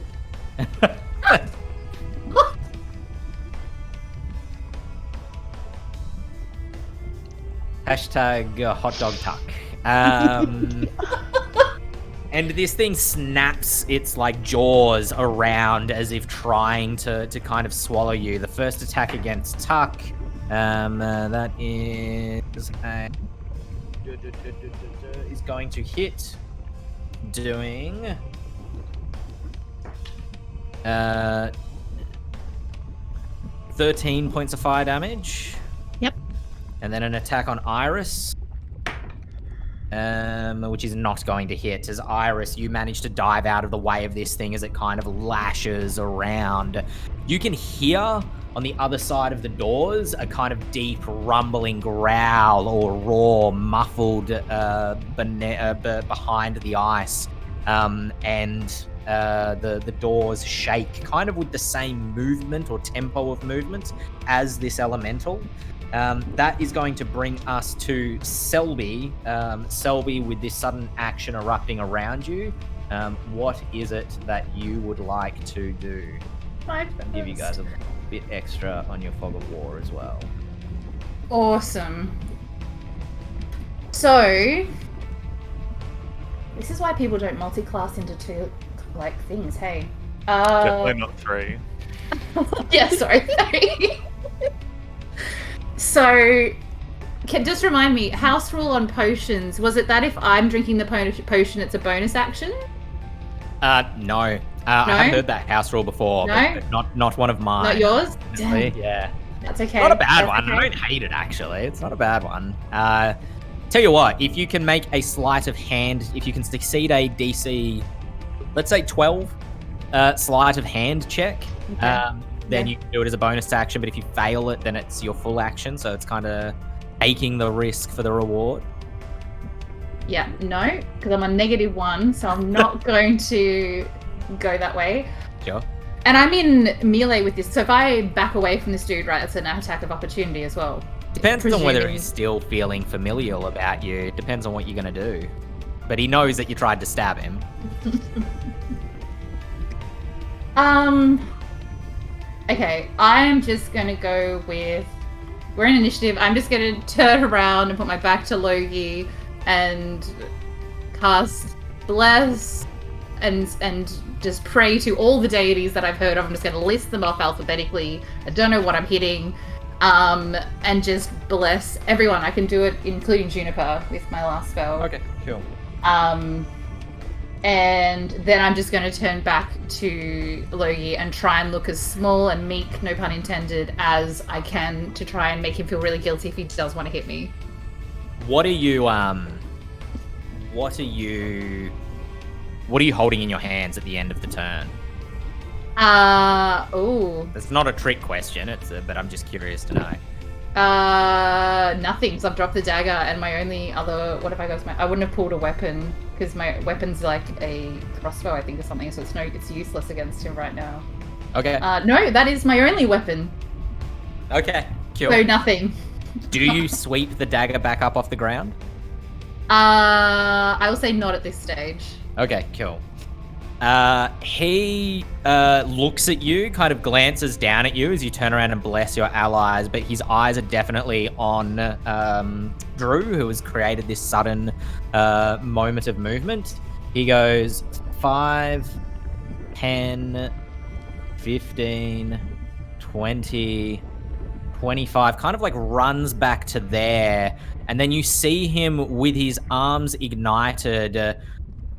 Hashtag hot dog Tuck. And this thing snaps its like jaws around as if trying to kind of swallow you. The first attack against Tuck, that is going to hit, doing 13 points of fire damage. Yep. And then an attack on Iris, which is not going to hit, as Iris, you manage to dive out of the way of this thing as it kind of lashes around. You can hear on the other side of the doors a kind of deep rumbling growl or roar muffled behind the ice, and the doors shake kind of with the same movement or tempo of movement as this elemental. That is going to bring us to Selby. Selby, with this sudden action erupting around you, what is it that you would like to do? I'll give you guys a bit extra on your Fog of War as well. Awesome. So, this is why people don't multi-class into two, like, things, hey? Definitely not 3. Yeah, sorry. So, just remind me, house rule on potions, was it that if I'm drinking the potion, it's a bonus action? No. I have heard that house rule before, No? but not one of mine. Not yours? Definitely, Damn. yeah. That's okay. Not a bad That's one. okay. I don't hate it, actually. It's not a bad one. Tell you what, if you can make a sleight of hand, if you can succeed a DC, let's say 12 sleight of hand check, then you can do it as a bonus action, but if you fail it, then it's your full action, so it's kind of taking the risk for the reward. Yeah, no, because I'm on -1, so I'm not going to go that way. Sure. And I'm in melee with this, so if I back away from this dude, right, it's an attack of opportunity as well. Depends on whether Presuming- he's still feeling familial about you. It depends on what you're going to do. But he knows that you tried to stab him. Okay, I'm just gonna go with, we're in initiative, I'm just gonna turn around and put my back to Logie and cast Bless and just pray to all the deities that I've heard of. I'm just gonna list them off alphabetically. I don't know what I'm hitting. and just bless everyone. I can do it, including Juniper, with my last spell. Okay, cool. And then I'm just going to turn back to Logie and try and look as small and meek, no pun intended, as I can to try and make him feel really guilty if he does want to hit me. What are you holding in your hands at the end of the turn? It's not a trick question, but I'm just curious to know. Nothing, because I've dropped the dagger, and my only other, what have I got? I wouldn't have pulled a weapon, because my weapon's like a crossbow, I think, or something, so it's useless against him right now. Okay. No, that is my only weapon. Okay, cool. So nothing. Do you sweep the dagger back up off the ground? I will say not at this stage. Okay, cool. He looks at you, kind of glances down at you as you turn around and bless your allies, but his eyes are definitely on Drew, who has created this sudden moment of movement. He goes 5, 10, 15, 20, 25, kind of like runs back to there, and then you see him with his arms ignited,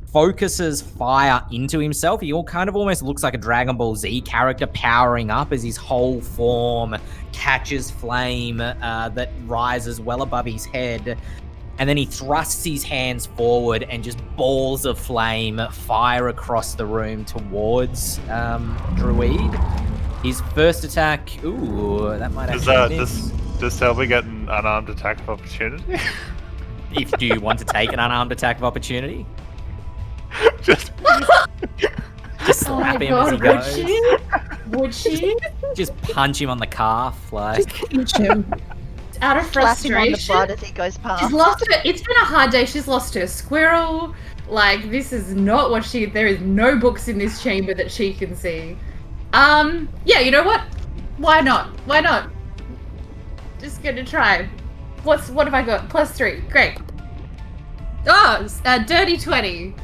focuses fire into himself. He all kind of almost looks like a Dragon Ball Z character powering up as his whole form catches flame that rises well above his head. And then he thrusts his hands forward and just balls of flame fire across the room towards Druid. His first attack, ooh, that might actually miss. Does Selby get an unarmed attack of opportunity? Do you want to take an unarmed attack of opportunity? Just slap him as he goes. Would she? Just punch him on the calf, like. Just punch him. Out of Slap him on the frustration. butt as he goes past. She's lost her. It's been a hard day. She's lost her squirrel. Like, this is not what she. There is no books in this chamber that she can see. Yeah, you know what? Why not? Why not? Just gonna try. What have I got? +3. Great. Oh, dirty 20.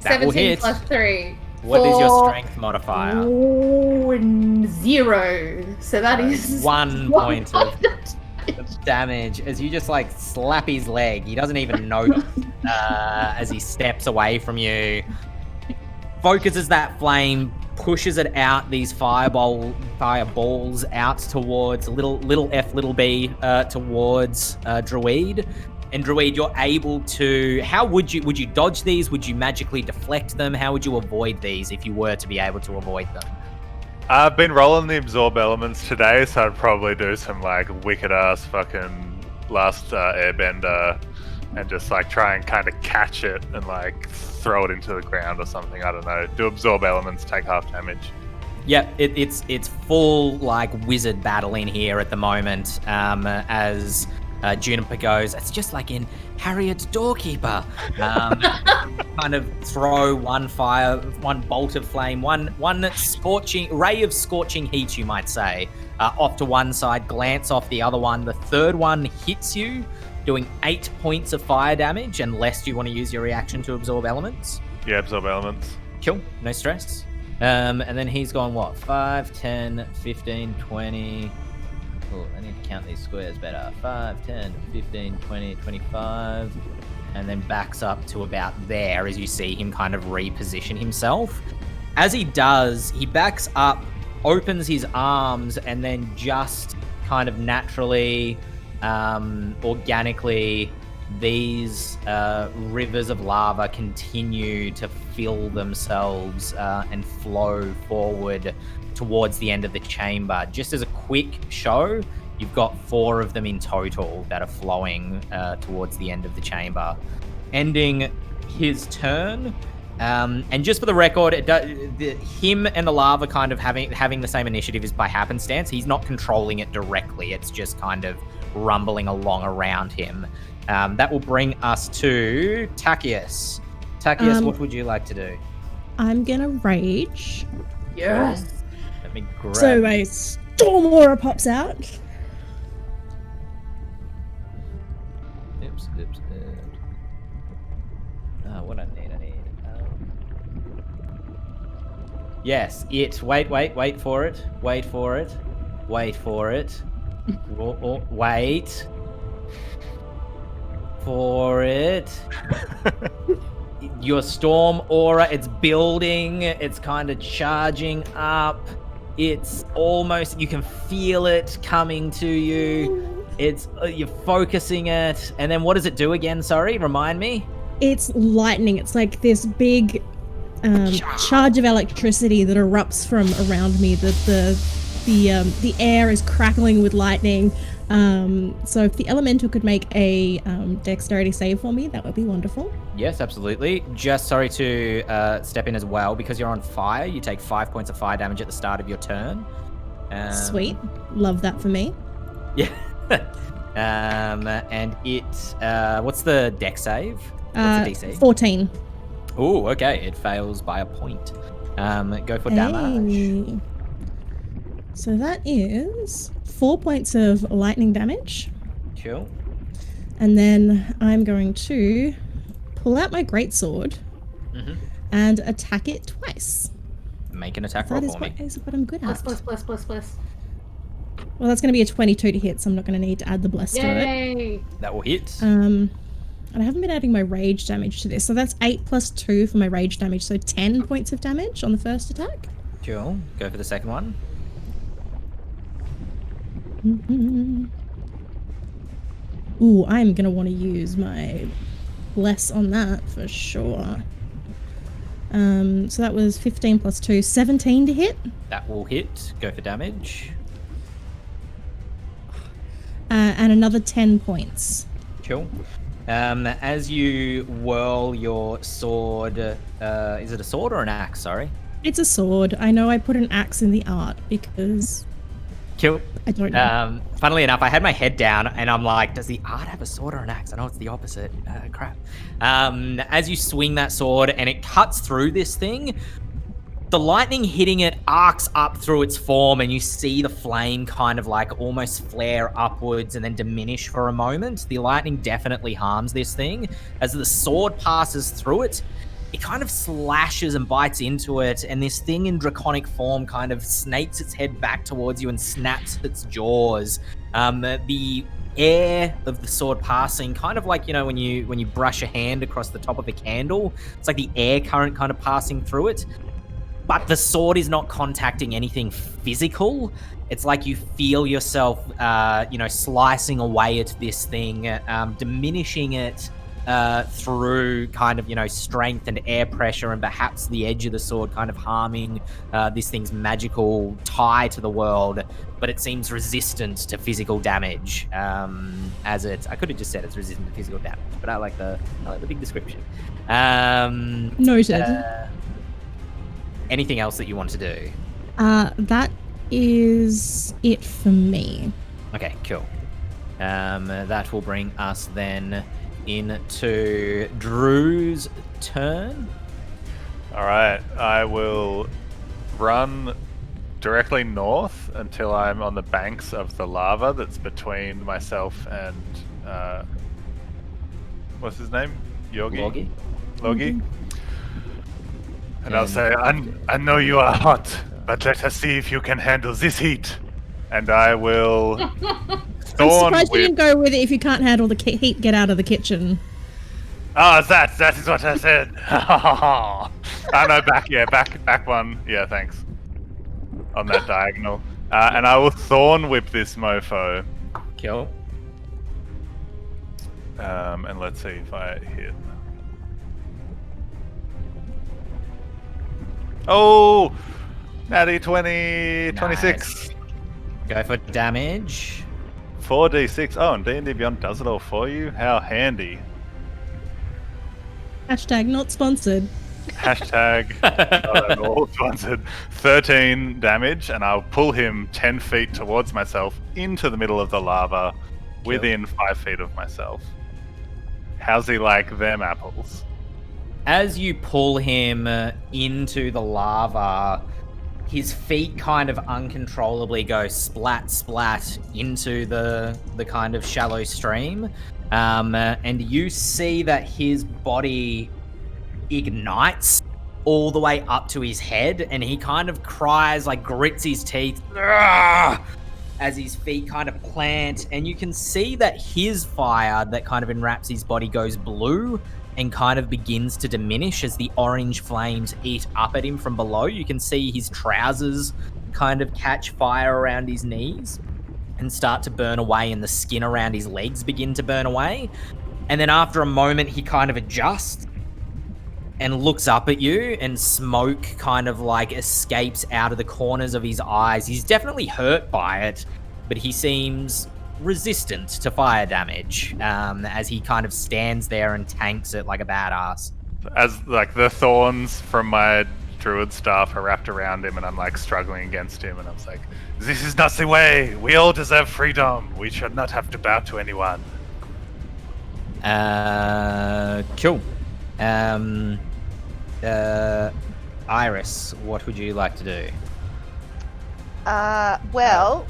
That will 17 hit. +3. What is your strength modifier? 0. So that is 1 point of damage as you just like slap his leg. He doesn't even notice as he steps away from you. Focuses that flame, pushes it out, these fireballs out towards little F, little B, towards Druid. And Druid, you're able to, how would you dodge these? Would you magically deflect them? How would you avoid these if you were to be able to avoid them? I've been rolling the absorb elements today, so I'd probably do some like wicked ass fucking Last Airbender and just like try and kind of catch it and like throw it into the ground or something. I don't know. Do absorb elements, take half damage. Yep, it's full like wizard battle in here at the moment. As Juniper goes, it's just like in Harriet's Doorkeeper. Kind of throw one bolt of flame, one scorching ray of scorching heat, you might say, off to one side, glance off the other one. The third one hits you, doing 8 points of fire damage, unless you want to use your reaction to absorb elements. Yeah, absorb elements. Cool, no stress. And then he's gone, what, 5, 10, 15, 20... Oh, I need to count these squares better. 5, 10, 15, 20, 25... and then backs up to about there as you see him kind of reposition himself. As he does, he backs up, opens his arms, and then just kind of naturally, organically, these rivers of lava continue to fill themselves and flow forward towards the end of the chamber. Just as a quick show, you've got 4 of them in total that are flowing towards the end of the chamber, ending his turn. And just for the record, him and the lava kind of having the same initiative is by happenstance. He's not controlling it directly. It's just kind of rumbling along around him. That will bring us to Takius. Takius, what would you like to do? I'm gonna rage. Yes. Let me grab... So a storm aura pops out. Oops. What I need. Yes, it. Wait for it. Wait for it. Your storm aura, it's building, it's kind of charging up. It's almost, you can feel it coming to you. It's you're focusing it, and then what does it do again? Sorry, remind me. It's lightning. It's like this big charge of electricity that erupts from around me. The air is crackling with lightning. So if the elemental could make a dexterity save for me, that would be wonderful. Yes, absolutely. Just sorry to step in as well, because you're on fire. You take 5 points of fire damage at the start of your turn. Sweet, love that for me. Yeah. And it, what's the dex save? What's the DC? 14. Oh, okay. It fails by a point. Go for damage. Hey. So that is 4 points of lightning damage. Cool. And then I'm going to pull out my greatsword and attack it twice. Make an attack roll for me. That is what I'm good at. Bless. Well, that's going to be a 22 to hit, so I'm not going to need to add the bless to it. Yay! That will hit. And I haven't been adding my rage damage to this, so that's 8 plus 2 for my rage damage, so 10 points of damage on the first attack. Cool. Go for the second one. Ooh, I'm going to want to use my bless on that for sure. So that was 15 plus 2, 17 to hit. That will hit. Go for damage. And another 10 points. Cool. As you whirl your sword, is it a sword or an axe? Sorry. It's a sword. I know I put an axe in the art because Cool. I don't know. Funnily enough, I had my head down and I'm like, does the art have a sword or an axe? I know it's the opposite. Crap. As you swing that sword and it cuts through this thing, the lightning hitting it arcs up through its form, and you see the flame kind of like almost flare upwards and then diminish for a moment. The lightning definitely harms this thing. As the sword passes through it, it kind of slashes and bites into it, and this thing in draconic form kind of snakes its head back towards you and snaps its jaws. The air of the sword passing, kind of like, you know, when you brush a hand across the top of a candle, it's like the air current kind of passing through it. But the sword is not contacting anything physical. It's like you feel yourself, slicing away at this thing, diminishing it through kind of, strength and air pressure, and perhaps the edge of the sword kind of harming this thing's magical tie to the world. But it seems resistant to physical damage. I could have just said it's resistant to physical damage, but I like the big description. Noted. Anything else that you want to do? That is it for me. Okay, cool. That will bring us then into Drew's turn. All right, I will run directly north until I'm on the banks of the lava that's between myself and what's his name? Logi. And I'll say, I know you are hot, but let us see if you can handle this heat. And I will I'm surprised you didn't go with it. If you can't handle the heat, get out of the kitchen. Oh, that is what I said. Oh no, back one. Yeah, thanks. On that diagonal. And I will thorn whip this mofo. Kill. And let's see if I hit. Oh, natty 20, 26. Nice. Go for damage. 4d6. Oh, and D&D Beyond does it all for you? How handy. Hashtag not sponsored. Hashtag not all sponsored. 13 damage, and I'll pull him 10 feet towards myself into the middle of the lava, within 5 feet of myself. How's he like them apples? As you pull him into the lava, his feet kind of uncontrollably go splat, splat into the kind of shallow stream. And you see that his body ignites all the way up to his head, and he kind of cries, like grits his teeth, "Argh!" as his feet kind of plant, and you can see that his fire that kind of enwraps his body goes blue and kind of begins to diminish as the orange flames eat up at him from below. You can see his trousers kind of catch fire around his knees and start to burn away, and the skin around his legs begin to burn away. And then after a moment, he kind of adjusts and looks up at you, and smoke kind of like escapes out of the corners of his eyes. He's definitely hurt by it, but he seems resistant to fire damage as he kind of stands there and tanks it like a badass. As like the thorns from my druid staff are wrapped around him and I'm like struggling against him, and I'm like, this is not the way. We all deserve freedom. We should not have to bow to anyone. Cool. Iris, what would you like to do? Well,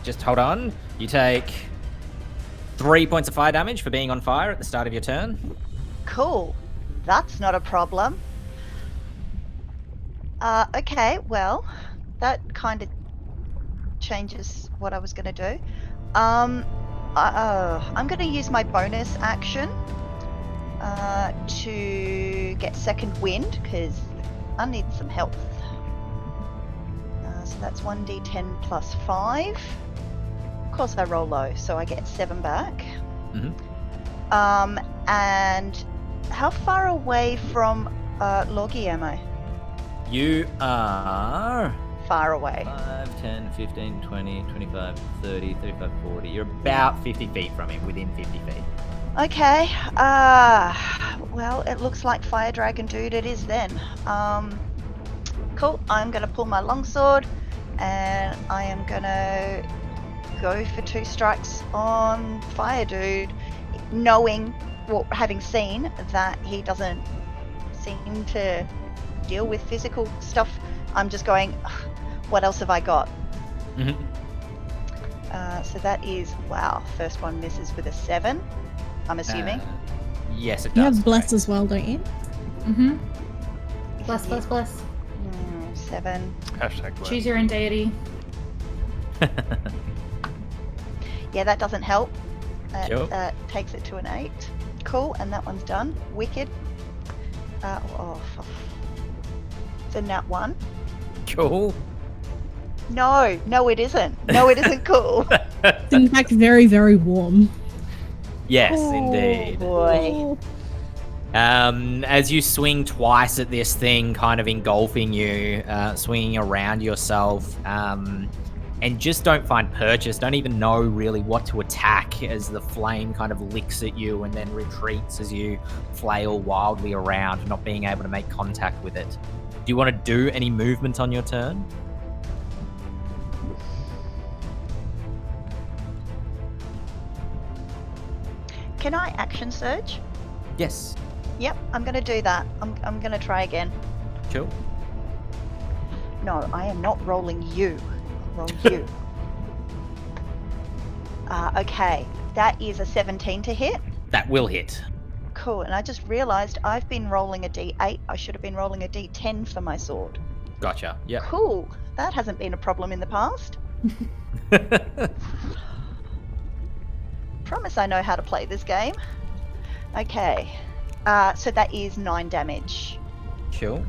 Just hold on. You take 3 points of fire damage for being on fire at the start of your turn. cool. That's not a problem. Okay, well, that kind of changes what I was going to do. I'm going to use my bonus action to get second wind, because I need some health. So that's 1d10 plus 5. Of course I roll low, so I get 7 back. Mm-hmm. And how far away from Logie am I? You are Far away. 5, 10, 15, 20, 25, 30, 35, 40. You're about 50 feet from him, within 50 feet. Okay, well, it looks like Fire Dragon Dude it is then. Cool, I'm gonna pull my longsword, and I am gonna go for 2 strikes on Fire Dude, knowing, well, having seen that he doesn't seem to deal with physical stuff. I'm just going, what else have I got? Mm-hmm. So that is, wow, first one misses with a 7. I'm assuming. Yes, it You does. have bless as well, don't you? Mm-hmm. Bless, bless, bless. 7. Hashtag bless. Choose your own deity. Yeah, that doesn't help. Sure. That takes it to an 8. Cool, and that one's done. Wicked. It's a nat 1. Cool. No, it isn't. No, it isn't cool. It's in fact very, very warm. Yes, Oh, indeed. boy. As you swing twice at this thing, kind of engulfing you, swinging around yourself, and just don't find purchase, don't even know really what to attack as the flame kind of licks at you and then retreats as you flail wildly around, not being able to make contact with it. Do you want to do any movement on your turn? Can I action surge? Yes. Yep, I'm gonna do that. I'm gonna try again. Cool. No, I am not rolling you. Roll you. Okay, that is a 17 to hit. That will hit. Cool, and I just realised I've been rolling a d8. I should have been rolling a d10 for my sword. Gotcha. Yep. Cool, that hasn't been a problem in the past. Promise I know how to play this game. Okay, so that is 9 damage. Cool.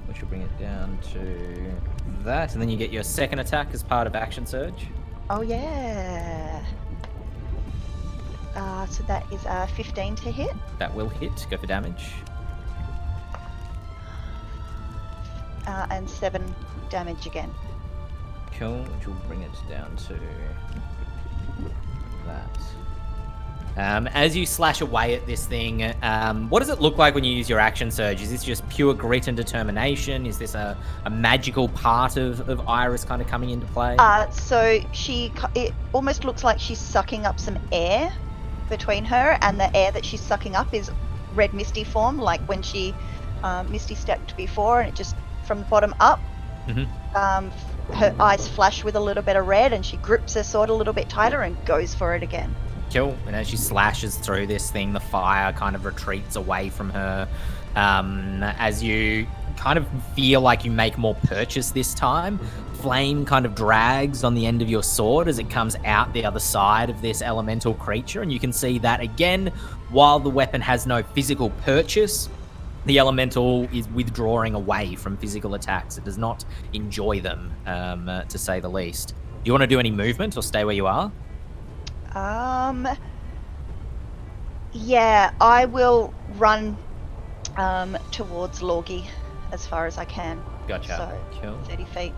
Which will bring it down to that, and then you get your second attack as part of action surge. Oh yeah. So that is 15 to hit. That will hit. Go for damage. And 7 damage again. Cool, which will bring it down to that. As you slash away at this thing, what does it look like when you use your action surge? Is this just pure grit and determination? Is this a magical part of Iris kind of coming into play? So it almost looks like she's sucking up some air between her, and the air that she's sucking up is red misty form, like when she misty stepped before, and it just from the bottom up. Mm-hmm. Her eyes flash with a little bit of red, and she grips her sword a little bit tighter and goes for it again. Cool. And as she slashes through this thing, the fire kind of retreats away from her. As you kind of feel like you make more purchase this time. Flame kind of drags on the end of your sword as it comes out the other side of this elemental creature, and you can see that again, while the weapon has no physical purchase, the elemental is withdrawing away from physical attacks. It does not enjoy them, to say the least. Do you want to do any movement or stay where you are? Yeah, I will run towards Lorgie as far as I can. Gotcha. So, Cool. 30 feet.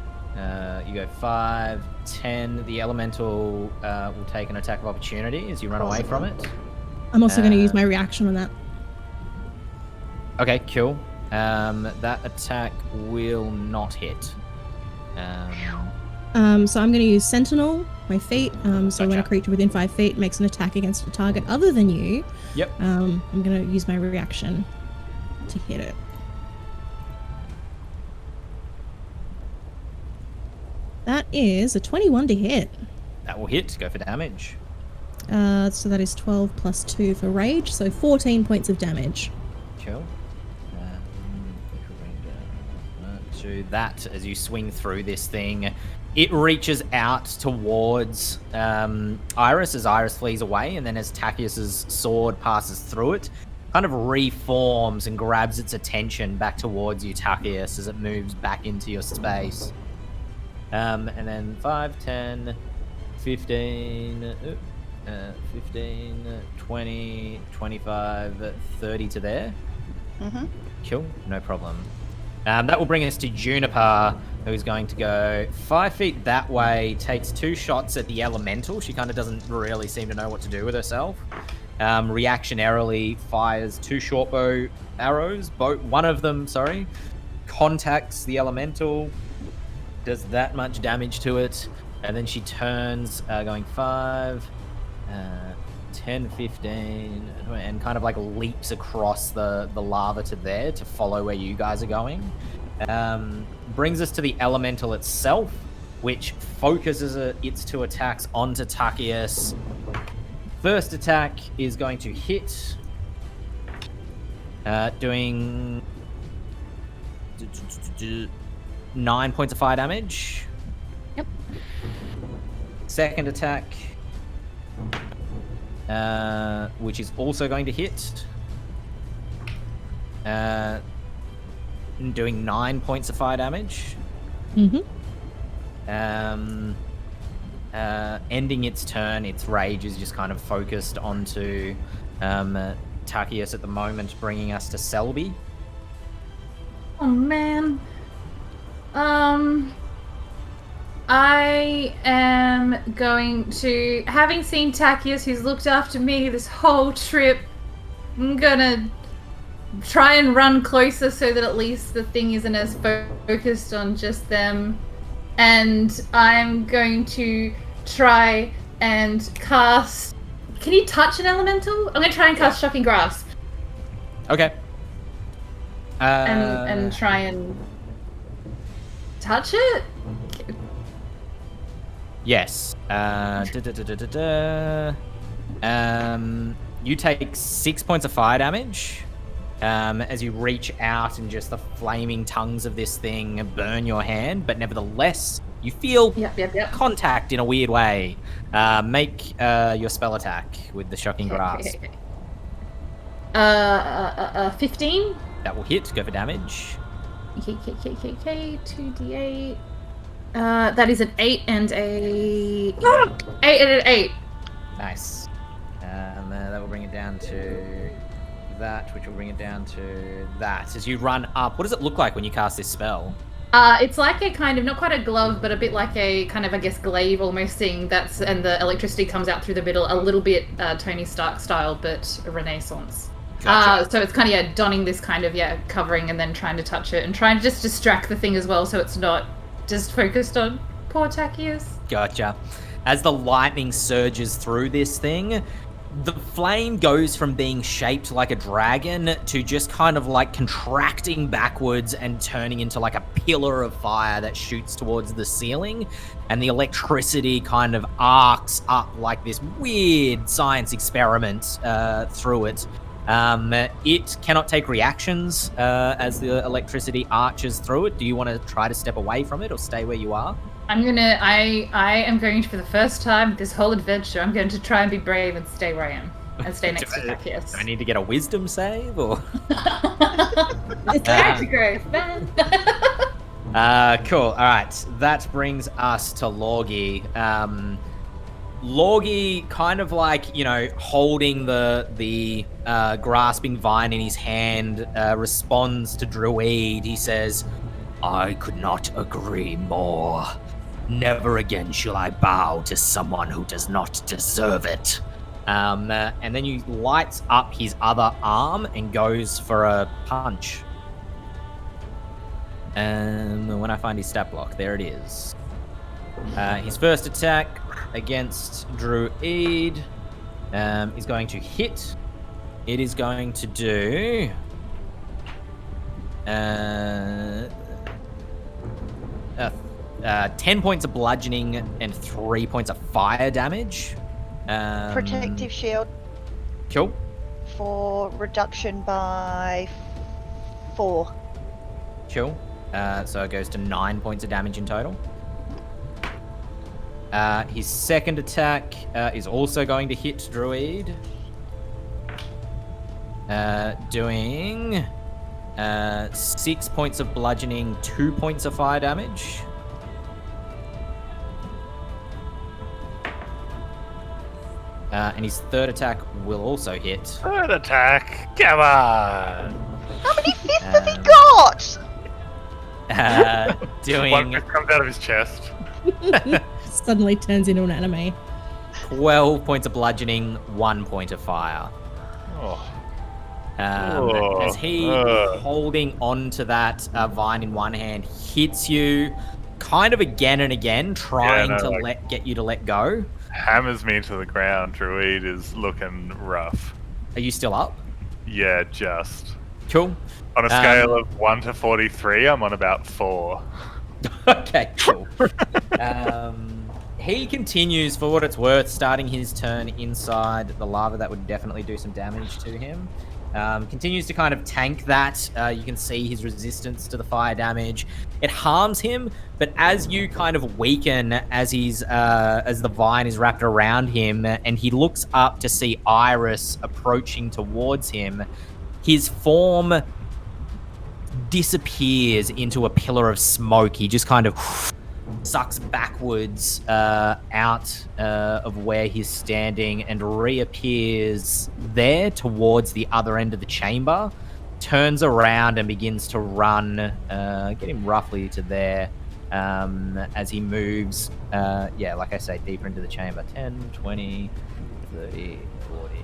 You go 5, 10. The elemental will take an attack of opportunity as you run away from it. I'm also going to use my reaction on that. Okay, cool. That attack will not hit. So I'm going to use Sentinel, my feat. So when a creature within 5 feet makes an attack against a target other than you, I'm going to use my reaction to hit it. That is a 21 to hit. That will hit. Go for damage. So that is 12 plus 2 for rage, so 14 points of damage. Cool. To that, as you swing through this thing, it reaches out towards Iris as Iris flees away, and then as Tacius's sword passes through it, kind of reforms and grabs its attention back towards you, Tacius, as it moves back into your space. And then 5, 10, 15, 15, 20, 25, 30 to there. Mm-hmm. Cool, no problem. That will bring us to Juniper, who's going to go 5 feet that way, takes 2 shots at the elemental. She kind of doesn't really seem to know what to do with herself. Reactionarily fires 2 shortbow arrows. One of them, contacts the elemental, does that much damage to it, and then she turns, going 5, 10, 15, and kind of like leaps across the lava to there to follow where you guys are going. Brings us to the elemental itself, which focuses its 2 attacks onto Tacius. First attack is going to hit, doing 9 points of fire damage. Yep. Second attack, which is also going to hit, doing 9 points of fire damage. Ending its turn. Its rage is just kind of focused onto Tacius at the moment, bringing us to Selby. Oh man. I am going to, having seen Tacius, who's looked after me this whole trip, I'm gonna try and run closer so that at least the thing isn't as focused on just them. And I'm going to try and cast... Can you touch an elemental? I'm going to try and cast Shocking Grasp. Okay. And try and touch it? Yes. You take 6 points of fire damage as you reach out and just the flaming tongues of this thing burn your hand, but nevertheless, you feel contact in a weird way. Make your spell attack with the Shocking Grasp. 15? That will hit. Go for damage. 2d8. That is an 8 and a 8 and an 8. Nice. That will bring it down to that, which will bring it down to that. As you run up, what does it look like when you cast this spell? It's like a kind of, not quite a glove, but a bit like a kind of, I guess, glaive almost thing. And the electricity comes out through the middle, a little bit Tony Stark style, but Renaissance. Gotcha. So it's kind of, donning this kind of, covering and then trying to touch it and trying to just distract the thing as well, so it's not just focused on poor Tacius. Gotcha. As the lightning surges through this thing, the flame goes from being shaped like a dragon to just kind of like contracting backwards and turning into like a pillar of fire that shoots towards the ceiling, and the electricity kind of arcs up like this weird science experiment through it. It cannot take reactions as the electricity arches through it. Do you want to try to step away from it or stay where you are? I am going to, for the first time this whole adventure, I'm going to try and be brave and stay where I am. And stay next to Zacchaeus. Do I need to get a wisdom save or? It's Character growth, man. Cool. All right. That brings us to Lorgy. Lorgy, kind of like, holding the grasping vine in his hand, responds to Druid. He says, "I could not agree more. Never again shall I bow to someone who does not deserve it." And then he lights up his other arm and goes for a punch. When I find his stat block, there it is. His first attack against Druid is going to hit. It is going to do 10 points of bludgeoning and 3 points of fire damage. Protective shield Cool. for reduction by 4. Cool. So it goes to 9 points of damage in total. His second attack is also going to hit Druid. Doing 6 points of bludgeoning, 2 points of fire damage. And his third attack will also hit. Third attack. Come on. How many fists has he got? Doing One fist comes out of his chest. Suddenly turns into an anime. 12 points of bludgeoning, 1 point of fire. Oh. As he, holding onto that vine in one hand, hits you kind of again and again, trying to get you to let go. Hammers me into the ground. Druid is looking rough. Are you still up? Yeah, just. Cool. On a scale of 1 to 43, I'm on about 4. Okay, cool. He continues, for what it's worth, starting his turn inside the lava. That would definitely do some damage to him. Continues to kind of tank that. You can see his resistance to the fire damage. It harms him, but as you kind of weaken as the vine is wrapped around him, and he looks up to see Iris approaching towards him, his form disappears into a pillar of smoke. He just kind of sucks backwards out of where he's standing and reappears there towards the other end of the chamber, turns around and begins to run, get him roughly to there as he moves, like I say, deeper into the chamber. 10, 20, 30, 40,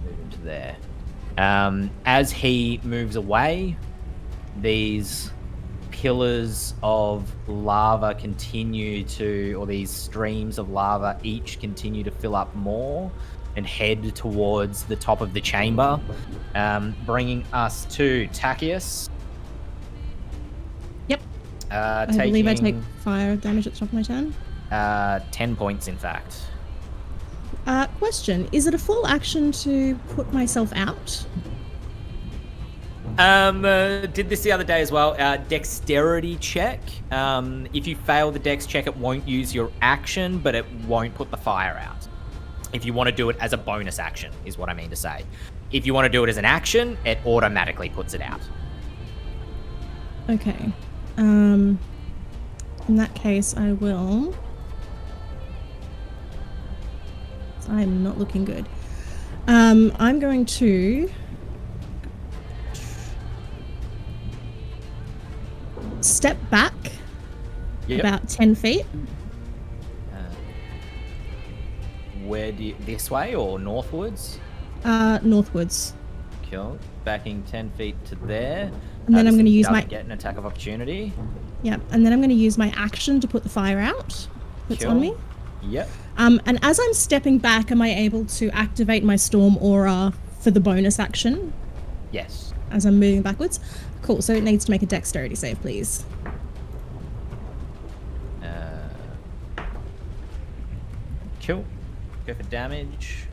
move into there. As he moves away, these pillars of lava or these streams of lava each continue to fill up more and head towards the top of the chamber, bringing us to Tachius. Yep. I believe I take fire damage at the top of my turn. 10 points, in fact. Question, is it a full action to put myself out? Did this the other day as well. Dexterity check. If you fail the dex check, it won't use your action, but it won't put the fire out. If you want to do it as a bonus action, is what I mean to say. If you want to do it as an action, it automatically puts it out. Okay. In that case, I will. I'm not looking good. I'm going to step back about 10 feet. Where do you, this way or northwards? Northwards. Cool. Backing 10 feet to there. And then I'm going to use get an attack of opportunity. Yep. And then I'm going to use my action to put the fire out that's on me. Yep. And as I'm stepping back, am I able to activate my storm aura for the bonus action? Yes. As I'm moving backwards? Cool, so it needs to make a dexterity save, please. Cool. Go for damage.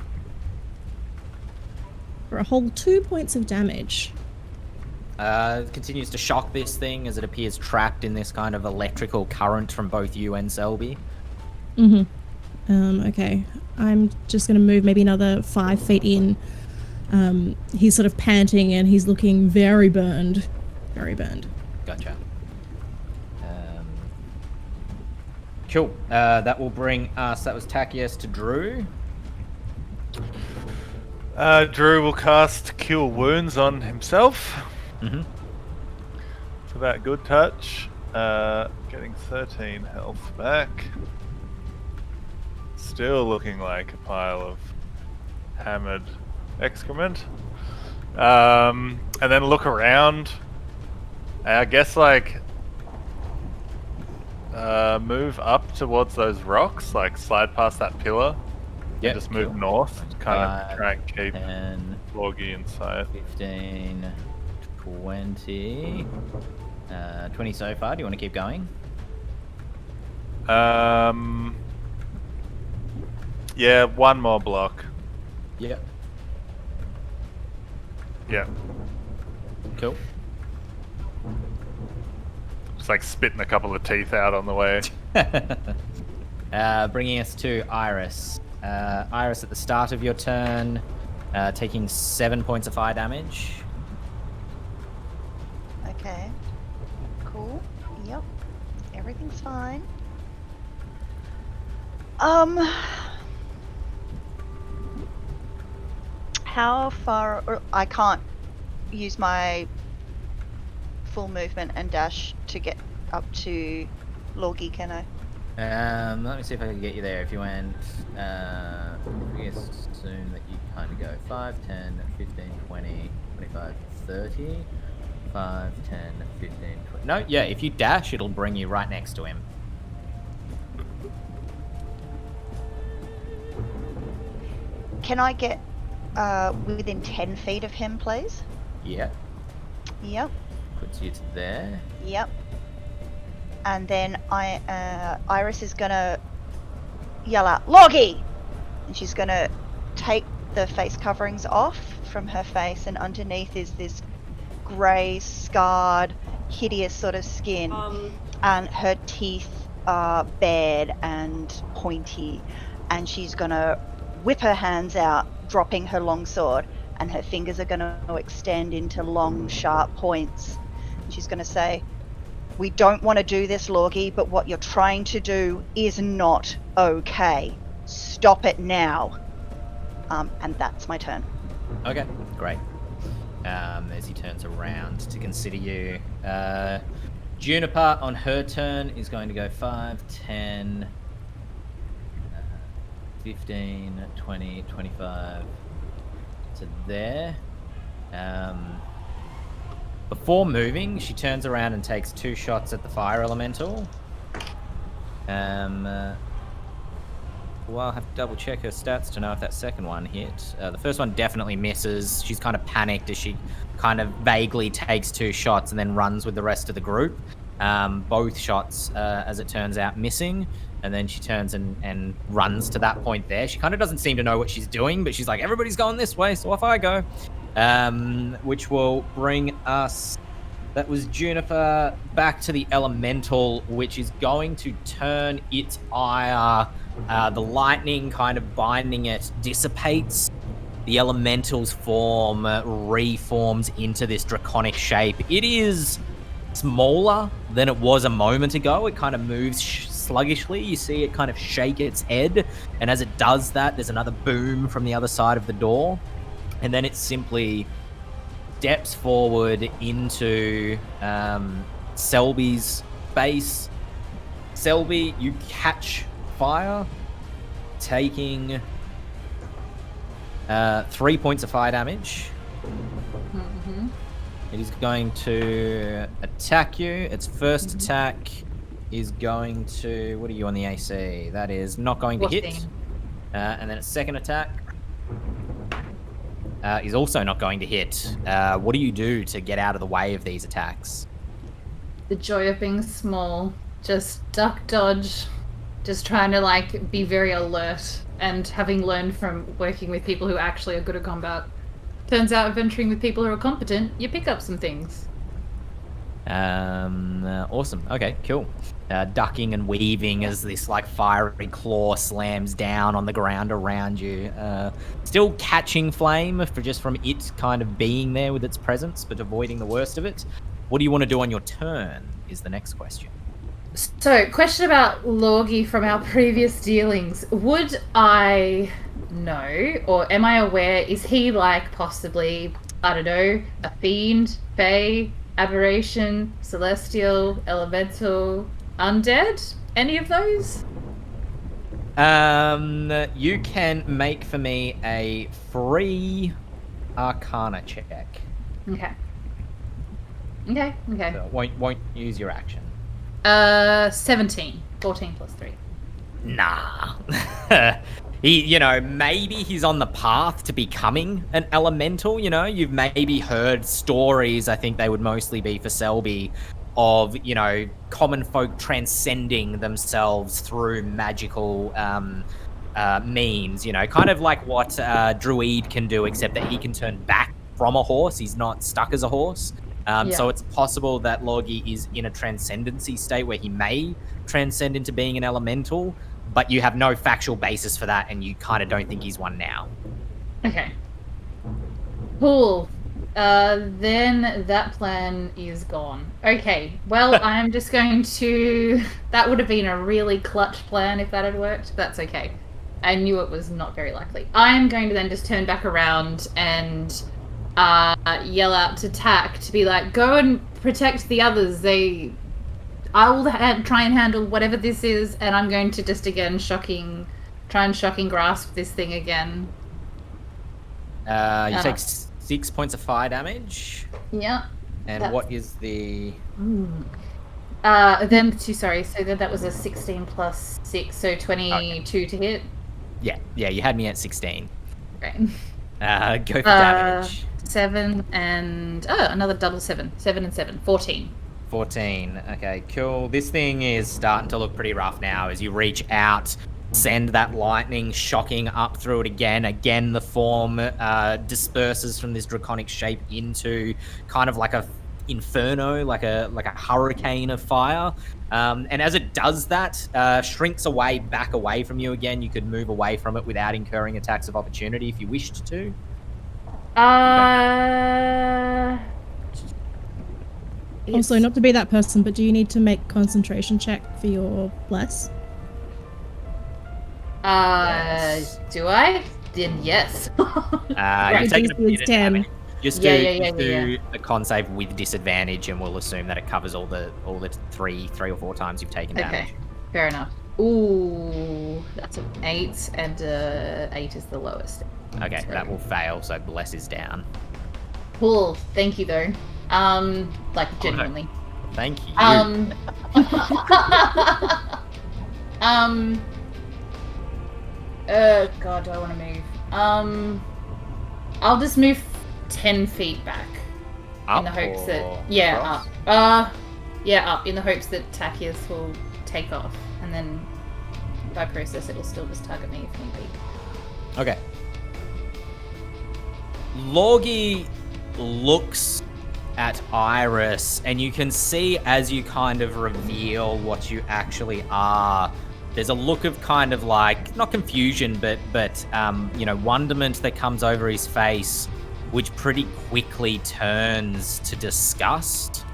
for a whole 2 points of damage. Continues to shock this thing as it appears trapped in this kind of electrical current from both you and Selby. Okay. I'm just going to move maybe another 5 feet in. He's sort of panting and he's looking very burned. Very burned. Gotcha. Cool. That will bring us, that was Takius, to Drew. Drew will cast Cure Wounds on himself. Mm-hmm. For that good touch. Getting 13 health back. Still looking like a pile of hammered excrement. And then look around. I guess, like, move up towards those rocks, like slide past that pillar. Yeah, Just move north, kind of try and keep 10, Loggy in sight. 15, 20. 20 so far. Do you want to keep going? Yeah, one more block. Yeah. Yeah. Cool. Just like spitting a couple of teeth out on the way. Bringing us to Iris. Iris, at the start of your turn, taking 7 points of fire damage. Okay. Cool. Yep. Everything's fine. How far... I can't use my full movement and dash to get up to Lorgie, can I? Let me see if I can get you there. If you went, we assume that you kind of go 5, 10, 15, 20, 25, 30. 5, 10, 15, 20. No, yeah, if you dash, it'll bring you right next to him. Can I get within 10 feet of him, please? Yeah. Yep. Puts you to there. Yep. And then Iris is gonna yell out, Loggy! And she's gonna take the face coverings off from her face, and underneath is this grey, scarred, hideous sort of skin. And her teeth are bared and pointy. And she's gonna whip her hands out, dropping her longsword, and her fingers are gonna extend into long, sharp points. And she's gonna say, we don't want to do this, Lorgie, but what you're trying to do is not okay. Stop it now. And that's my turn. Okay, great. As he turns around to consider you. Juniper, on her turn, is going to go 5, 10, 15, 20, 25 to there. Before moving, she turns around and takes 2 shots at the fire elemental. Well, I'll have to double check her stats to know if that second one hit. The first one definitely misses. She's kind of panicked as she kind of vaguely takes 2 shots and then runs with the rest of the group. Both shots, as it turns out, missing. And then she turns and runs to that point there. She kind of doesn't seem to know what she's doing, but she's like, everybody's going this way, so off I go. Which will bring us... That was Juniper back to the elemental, which is going to turn its ire. The lightning kind of binding it dissipates. The elemental's form reforms into this draconic shape. It is smaller than it was a moment ago. It kind of moves sluggishly. You see it kind of shake its head. And as it does that, there's another boom from the other side of the door. And then it simply steps forward into Selby's base. Selby, you catch fire, taking 3 points of fire damage. Mm-hmm. It is going to attack you. Its first attack is going to... What are you on the AC? That is not going to hit. And then its second attack is also not going to hit. What do you do to get out of the way of these attacks? The joy of being small. Just duck dodge. Just trying to, like, be very alert. And having learned from working with people who actually are good at combat, Turns out adventuring with people who are competent, you pick up some things. Awesome. Okay, cool. Ducking and weaving as this like fiery claw slams down on the ground around you. Still catching flame from it kind of being there with its presence, but avoiding the worst of it. What do you want to do on your turn is the next question. So, question about Lorgie from our previous dealings. Would I know, or am I aware, is he like possibly, I don't know, a fiend, fae, aberration, celestial, elemental, undead? Any of those? You can make for me a free Arcana check. Okay. So won't use your action. 17. 14 plus 3. Nah. Maybe he's on the path to becoming an elemental, You've maybe heard stories, I think they would mostly be for Selby, of, common folk transcending themselves through magical means, kind of like what Druid can do, except that he can turn back from a horse. He's not stuck as a horse. So it's possible that Lorgie is in a transcendency state where he may transcend into being an elemental, but you have no factual basis for that, and you kind of don't think he's one now. Okay. Cool. Then that plan is gone. Okay, well, I'm just going to... That would have been a really clutch plan if that had worked. That's okay. I knew it was not very likely. I'm going to then just turn back around and yell out to Tack to be like, go and protect the others. I will try and handle whatever this is, and I'm going to just again try and shocking grasp this thing again. You take 6 points of fire damage. Yeah. And what is the... Then that was a 16 plus 6, so 22 to hit. Yeah, you had me at 16. Great. Go for damage. 7 and... Oh, another double 7. 7 and 7. 14. 14. Okay, cool. This thing is starting to look pretty rough now as you reach out, send that lightning shocking up through it again. Again, the form disperses from this draconic shape into kind of like a inferno, like a hurricane of fire. And as it does that, shrinks back away from you again. You could move away from it without incurring attacks of opportunity if you wished to. Also, not to be that person, but do you need to make concentration check for your bless? Yes. Do I? Then yes. You're taking a bit of 10. damage. Just do a con save with disadvantage, and we'll assume that it covers all the three or four times you've taken damage. Okay, fair enough. Ooh, that's an 8, and 8 is the lowest. Okay, that will fail, so bless is down. Cool, thank you though. Genuinely. Thank you. Oh god, do I want to move? I'll just move 10 feet back. Up in the hopes that across? up. Up in the hopes that Tachius will take off, and then by process it'll still just target me if need be. Okay. Lorgie looks at Iris, and you can see as you kind of reveal what you actually are, there's a look of kind of like, not confusion, but wonderment that comes over his face, which pretty quickly turns to disgust.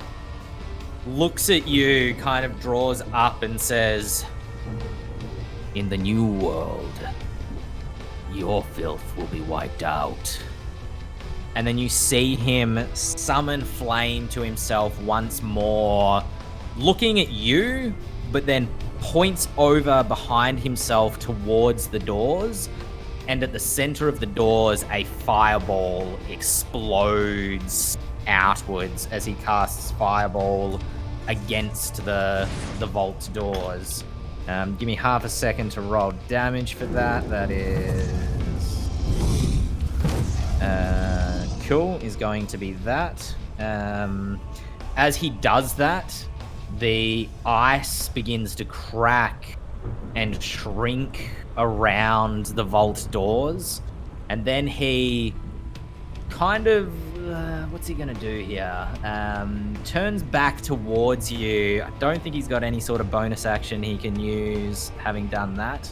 Looks at you, kind of draws up and says, "In the new world, your filth will be wiped out." And then you see him summon flame to himself once more, looking at you, but then points over behind himself towards the doors. And at the center of the doors, a fireball explodes outwards as he casts fireball against the vault doors. Give me half a second to roll damage for that. That is... cool, is going to be that. As he does that, the ice begins to crack and shrink around the vault doors, and then he kind of what's he gonna do here? Turns back towards you. I don't think he's got any sort of bonus action he can use having done that.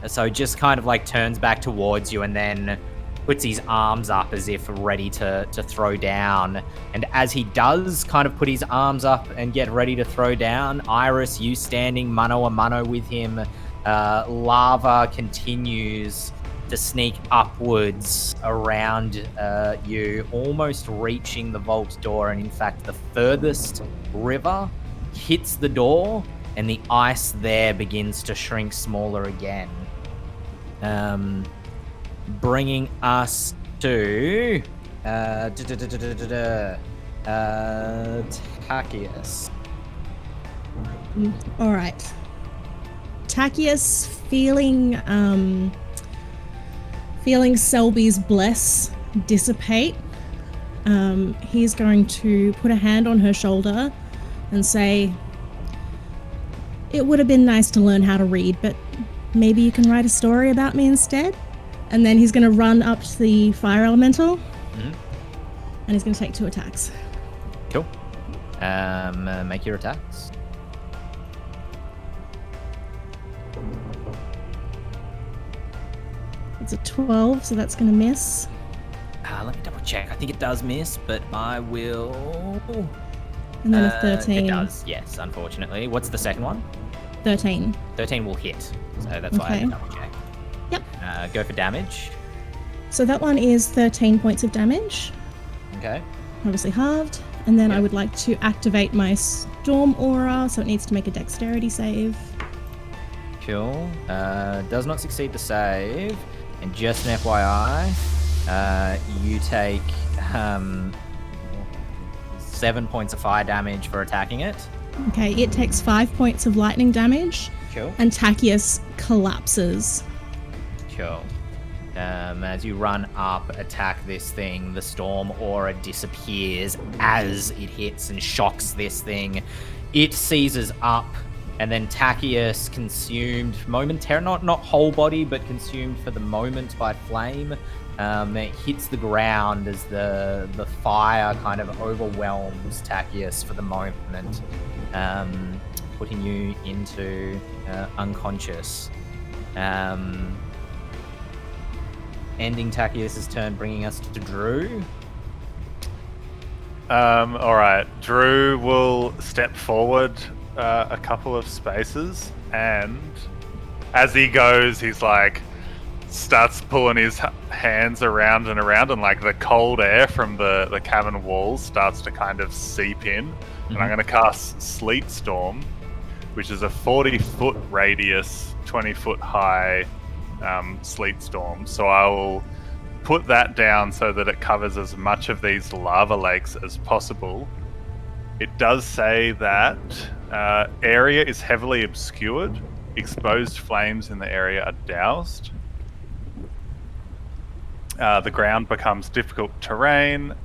So just kind of like turns back towards you and then puts his arms up as if ready to throw down. And as he does kind of put his arms up and get ready to throw down, Iris, you standing mano a mano with him, lava continues to sneak upwards around you, almost reaching the vault door. And in fact, the furthest river hits the door and the ice there begins to shrink smaller again. Bringing us to Tachius. All right. Tachius, feeling Selby's bless dissipate, he's going to put a hand on her shoulder and say, "It would have been nice to learn how to read, but maybe you can write a story about me instead." And then he's going to run up to the fire elemental, and he's going to take 2 attacks. Cool. Make your attacks. It's a 12, so that's going to miss. Let me double check. I think it does miss, but I will... And then a 13. It does, yes, unfortunately. What's the second one? 13. 13 will hit, so that's why I had to double check. Yep. Go for damage. So that one is 13 points of damage, Okay. obviously halved. And then I Yep. would like to activate my Storm Aura, so it needs to make a dexterity save. Cool. Does not succeed the save. And just an FYI, you take 7 points of fire damage for attacking it. Okay, it takes 5 points of lightning damage, Cool. and Tachius collapses. Cool. As you run up, attack this thing, the storm aura disappears as it hits and shocks this thing. It seizes up, and then Tachius, consumed momentarily, not whole body, but consumed for the moment by flame, it hits the ground as the fire kind of overwhelms Tachius for the moment, putting you into unconscious. Ending Tachius' turn, bringing us to Drew. Alright, Drew will step forward a couple of spaces, and as he goes, he's like, starts pulling his hands around, and like the cold air from the cavern walls starts to kind of seep in. And I'm going to cast Sleet Storm, which is a 40-foot radius, 20-foot high sleet storm. So I will put that down so that it covers as much of these lava lakes as possible. It does say that area is heavily obscured. Exposed flames in the area are doused. The ground becomes difficult terrain.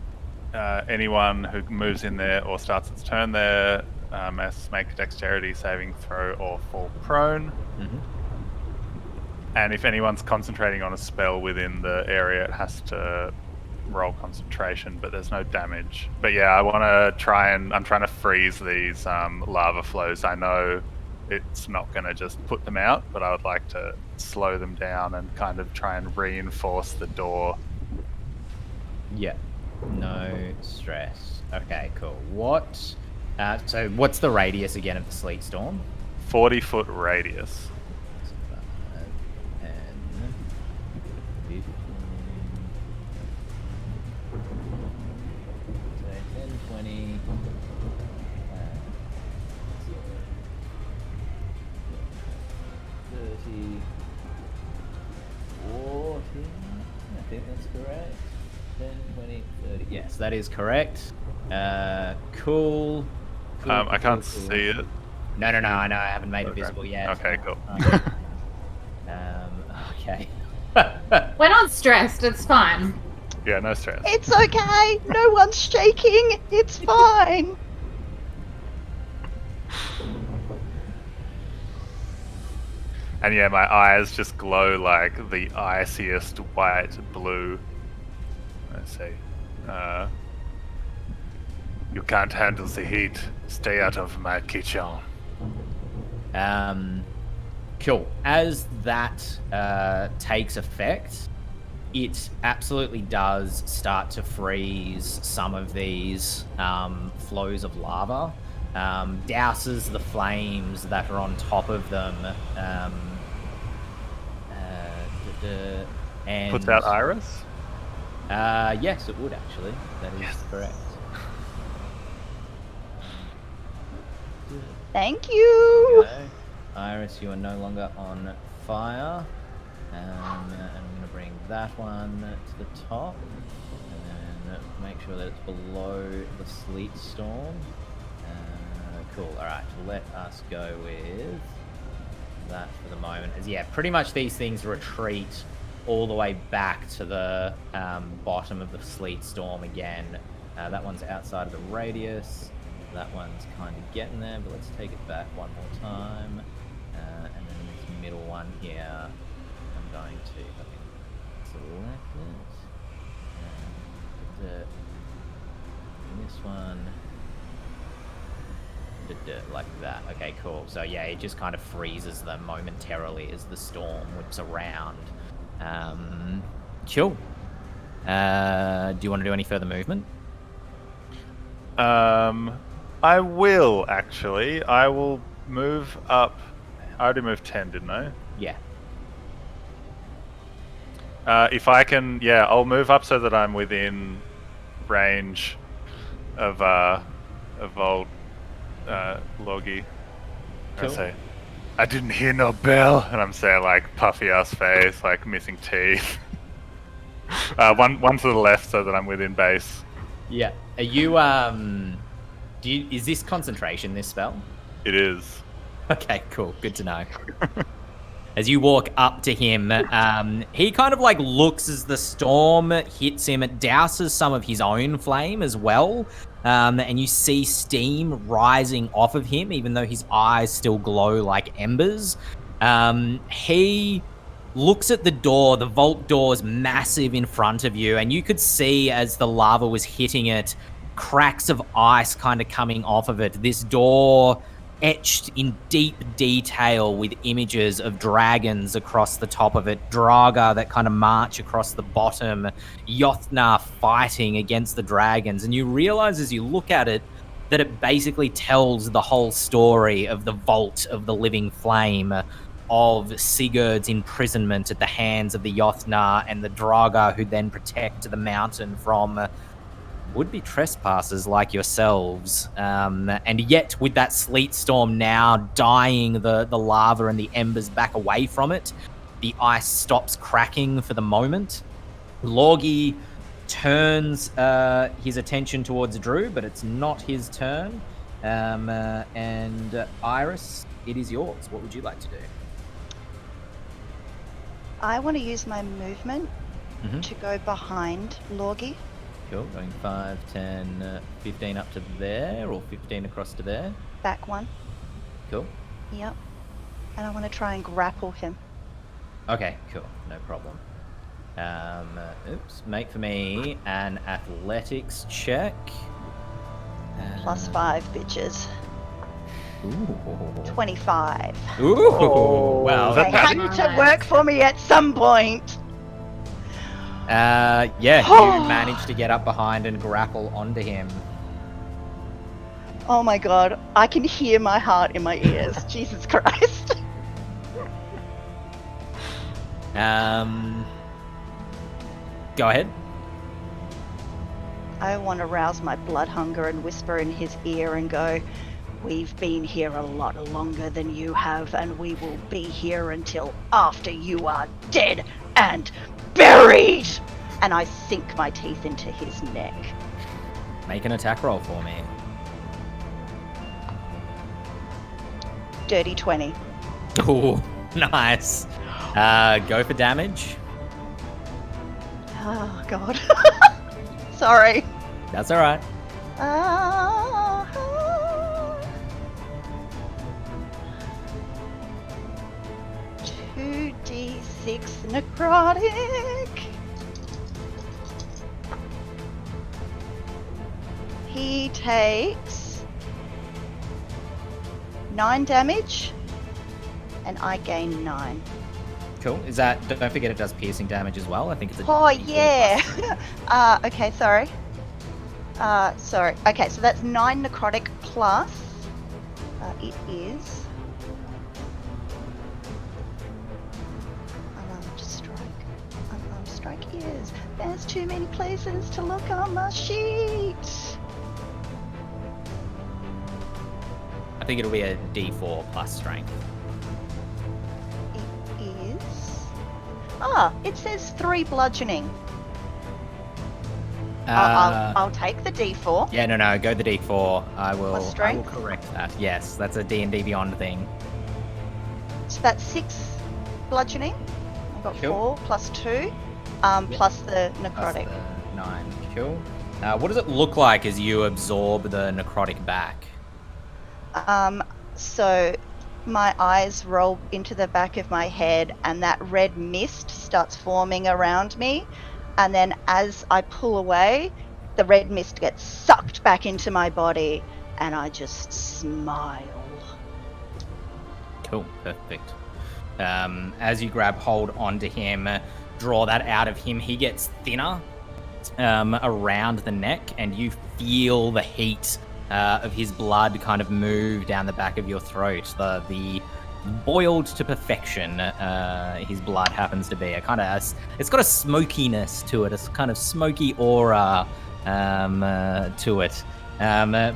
Anyone who moves in there or starts its turn there must make a dexterity saving throw or fall prone. And if anyone's concentrating on a spell within the area, it has to roll concentration, but there's no damage. But yeah, I'm trying to freeze these lava flows. I know it's not going to just put them out, but I would like to slow them down and kind of try and reinforce the door. Yeah. No stress. Okay, cool. So what's the radius again of the sleet storm? 40-foot radius. 10, 20, 30, 40. I think that's correct. 10, 20, 30. Yes, that is correct. Cool. I can't see it. No, I know. I haven't made it visible yet. Okay, cool. Okay. We're not stressed. It's fine. Yeah, no stress. It's okay. No one's shaking. It's fine. And yeah, my eyes just glow like the iciest white blue. I say, you can't handle the heat. Stay out of my kitchen. Cool. As that takes effect, it absolutely does start to freeze some of these flows of lava, douses the flames that are on top of them, and Puts out Iris? yes, it would actually. That is correct. Thank you. Okay. Iris, you are no longer on fire. And I'm going to bring that one to the top. And then make sure that it's below the sleet storm. Cool. Alright, let us go with that for the moment. As yeah, pretty much these things retreat all the way back to the bottom of the sleet storm again. That one's outside of the radius. That one's kind of getting there, but let's take it back one more time. And then this middle one here, I'm going to select it. This one. Like that. Okay, cool. So yeah, it just kind of freezes them momentarily as the storm whips around. Cool. Do you want to do any further movement? I will, actually. I will move up. I already moved 10, didn't I? Yeah. If I can, yeah, I'll move up so that I'm within range of old Logie. Cool. I say, I didn't hear no bell, and I'm saying like puffy ass face, like missing teeth. One to the left so that I'm within base. Yeah. Are you is this concentration, this spell? It is. Okay, cool. Good to know. As you walk up to him, he kind of like looks as the storm hits him. It douses some of his own flame as well. And you see steam rising off of him, even though his eyes still glow like embers. He looks at the door. The vault door is massive in front of you, and you could see as the lava was hitting it, cracks of ice kind of coming off of it. This door etched in deep detail with images of dragons across the top of it, Draga that kind of march across the bottom, Yothna fighting against the dragons. And you realize as you look at it that it basically tells the whole story of the Vault of the Living Flame, of Sigurd's imprisonment at the hands of the Yothna and the Draga who then protect the mountain from would-be trespassers like yourselves. And yet, with that sleet storm now dyeing the lava and the embers back away from it, the ice stops cracking for the moment. Logie turns his attention towards Drew, but it's not his turn. And Iris, it is yours. What would you like to do? I want to use my movement to go behind Logie. Cool, going 5, 10, 15 up to there, or 15 across to there. Back one. Cool. Yep. And I want to try and grapple him. Okay, cool, no problem. Make for me an athletics check. +5, bitches. Ooh. 25. Ooh, wow. They had to work for me at some point. You managed to get up behind and grapple onto him. Oh my god, I can hear my heart in my ears. Jesus Christ. Go ahead. I want to rouse my blood hunger and whisper in his ear and go, we've been here a lot longer than you have, and we will be here until after you are dead and buried! And I sink my teeth into his neck. Make an attack roll for me. Dirty 20. Ooh, nice. Go for damage. Oh, God. Sorry. That's alright. 2d6 necrotic. He takes 9 damage, and I gain 9. Cool. Is that? Don't forget it does piercing damage as well. I think it's a. Oh D4 yeah. plus 3. Okay, sorry. Sorry. Okay, so that's 9 necrotic plus. It is. Unarmed strike. Unarmed strike is. There's too many places to look on my sheet. I think it'll be a D4 plus strength. It is. It says 3 bludgeoning. I'll take the D4. Yeah, no, go the D4. I will strength? correct that. Yes, that's a D&D Beyond thing. So that's 6 bludgeoning. I've got Cool. 4 plus 2, plus the necrotic. Plus the 9. Cool. What does it look like as you absorb the necrotic back? So my eyes roll into the back of my head, and that red mist starts forming around me. And then as I pull away, the red mist gets sucked back into my body, and I just smile. Cool, perfect. As you grab hold onto him, draw that out of him, he gets thinner around the neck, and you feel the heat of his blood kind of move down the back of your throat. The boiled to perfection, his blood happens to be. It's got a smokiness to it, a kind of smoky aura to it.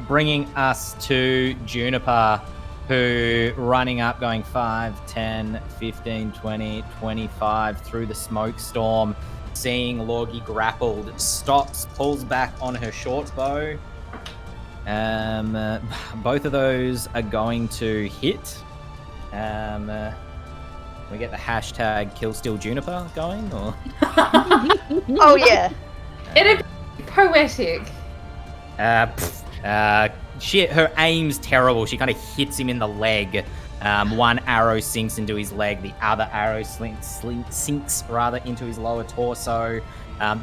Bringing us to Juniper, who running up, going 5, 10, 15, 20, 25 through the smoke storm, seeing Lorgie grappled, stops, pulls back on her short bow. Both of those are going to hit. We get the hashtag #KillStillJuniper going, or? Oh yeah. It'd be poetic. Shit, her aim's terrible. She kind of hits him in the leg. One arrow sinks into his leg. The other arrow sinks into his lower torso.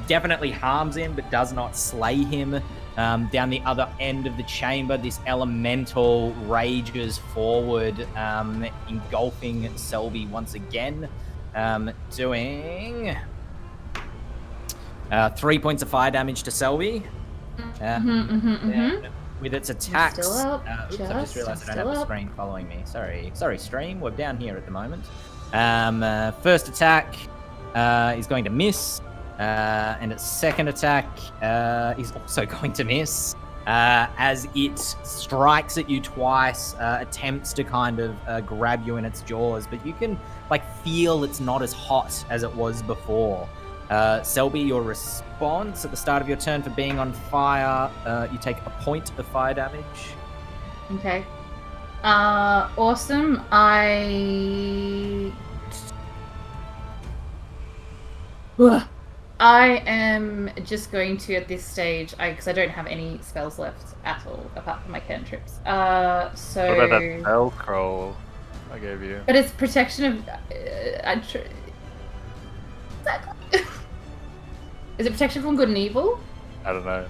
Definitely harms him, but does not slay him. Down the other end of the chamber, this elemental rages forward, engulfing Selby once again, doing 3 points of fire damage to Selby. With its attacks. Still up. Oops, I just realised I don't have the screen following me. Sorry, stream. We're down here at the moment. First attack is going to miss. And its second attack is also going to miss as it strikes at you twice, attempts to kind of grab you in its jaws, but you can feel it's not as hot as it was before. Selby, your response at the start of your turn for being on fire, you take a point of fire damage. Okay. Awesome. I am just going to, at this stage, because I don't have any spells left at all, apart from my cantrips. What about that spell scroll I gave you? But it's protection of... Is it protection from good and evil? I don't know.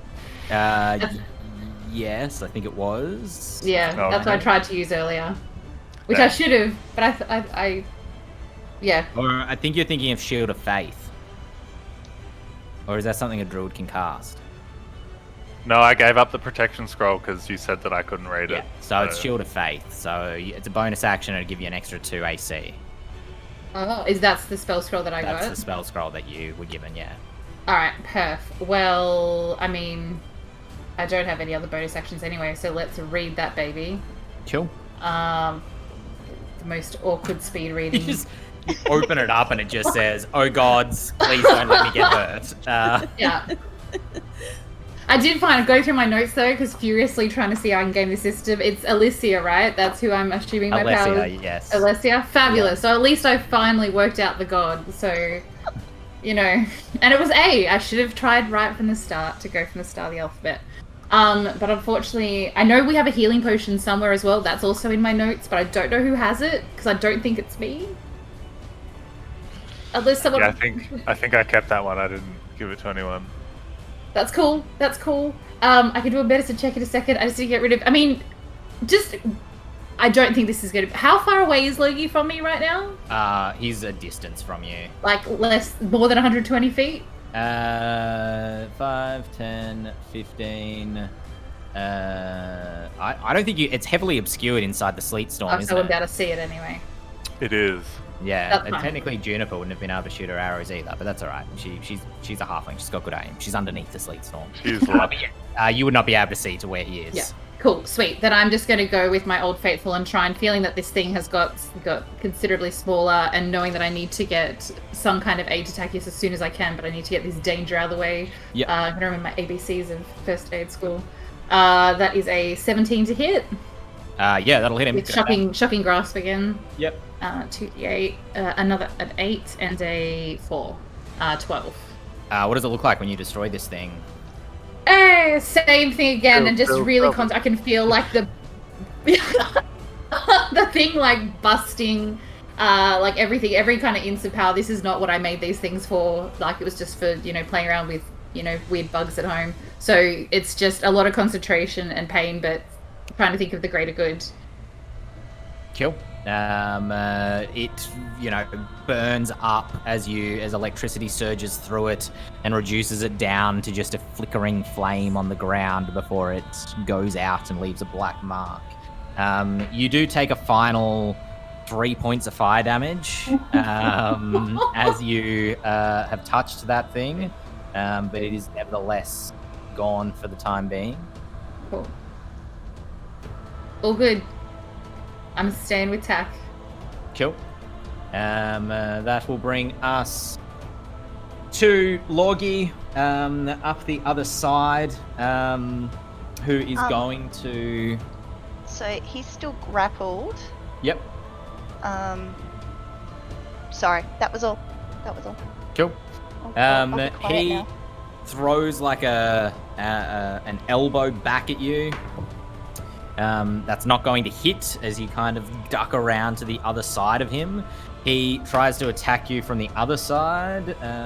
Yes, I think it was. Yeah, Oh, that's what I tried to use earlier. Which I should have, but I yeah. Or I think you're thinking of Shield of Faith. Or is that something a druid can cast? No, I gave up the protection scroll because you said that I couldn't read it. So it's Shield of Faith. So it's a bonus action and it'll give you an extra 2 AC. Oh, that's the spell scroll that I got? That's the spell scroll that you were given, yeah. Alright, perf. Well, I mean, I don't have any other bonus actions anyway, so let's read that baby. Cool. The most awkward speed reading. You open it up and it just says, "Oh gods, please don't let me get hurt." Yeah. I did go through my notes though, because furiously trying to see how I can game the system. It's Alicia, right? That's who I'm assuming my power. Alicia, yes. Alicia, fabulous. Yeah. So at least I finally worked out the god. So, and it was A. I should have tried right from the start to go from the start of the alphabet. But unfortunately, I know we have a healing potion somewhere as well. That's also in my notes, but I don't know who has it because I don't think it's me. Unless someone. Yeah, I think I kept that one. I didn't give it to anyone. That's cool. That's cool. I can do a medicine check in a second. I just need to get rid of. I mean, I don't think this is going to. How far away is Logie from me right now? He's a distance from you. Like more than 120 feet. 5, 10, 15. I don't think it's heavily obscured inside the sleet storm, So isn't I'm it? able to see it anyway. It is. Yeah, That's and fine. technically Juniper wouldn't have been able to shoot her arrows either, but that's all right. She's a halfling. She's got good aim. She's underneath the sleet storm. She's like, You would not be able to see to where he is. Yeah. Cool, sweet. Then I'm just going to go with my old faithful and try and feeling that this thing has got considerably smaller, and knowing that I need to get some kind of aid to Takius as soon as I can, but I need to get this danger out of the way. Yep. I can remember my ABCs of first aid school. That is a 17 to hit Yeah, that'll hit him. with shocking grasp again. Yep. 2d8, another an 8 and a 4, 12. What does it look like when you destroy this thing? Same thing again, and just really I can feel like the the thing like busting, like everything, every kind of inch of power. This is not what I made these things for. Like it was just for playing around with weird bugs at home. So it's just a lot of concentration and pain, but trying to think of the greater good. Kill. It burns up as electricity surges through it and reduces it down to just a flickering flame on the ground before it goes out and leaves a black mark. You do take a final 3 points of fire damage as you have touched that thing, but it is nevertheless gone for the time being. Cool. All good. I'm staying with Tack. Cool. That will bring us to Logie up the other side, who is going to... So he's still grappled. Yep. Sorry, that was all. Cool. I'll be quiet He now. throws like an elbow back at you. That's not going to hit as you kind of duck around to the other side of him. He tries to attack you from the other side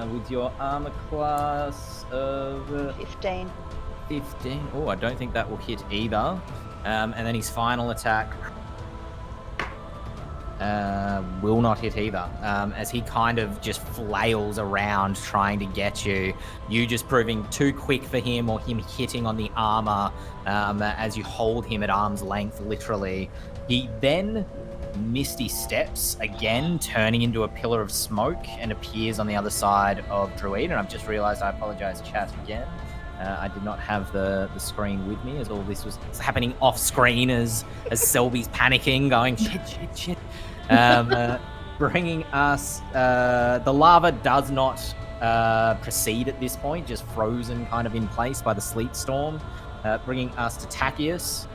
with your armor class of 15. 15. Oh, I don't think that will hit either. And then his final attack will not hit either, as he kind of just flails around trying to get you. You just proving too quick for him, or him hitting on the armor as you hold him at arm's length, literally. He then misty steps again, turning into a pillar of smoke, and appears on the other side of Druid. And I've just realized, I apologize, chat, again. I did not have the screen with me as all this was happening off screen as Selby's panicking, going shit. Bringing us, the lava does not proceed at this point, just frozen kind of in place by the sleet storm. Bringing us to Takius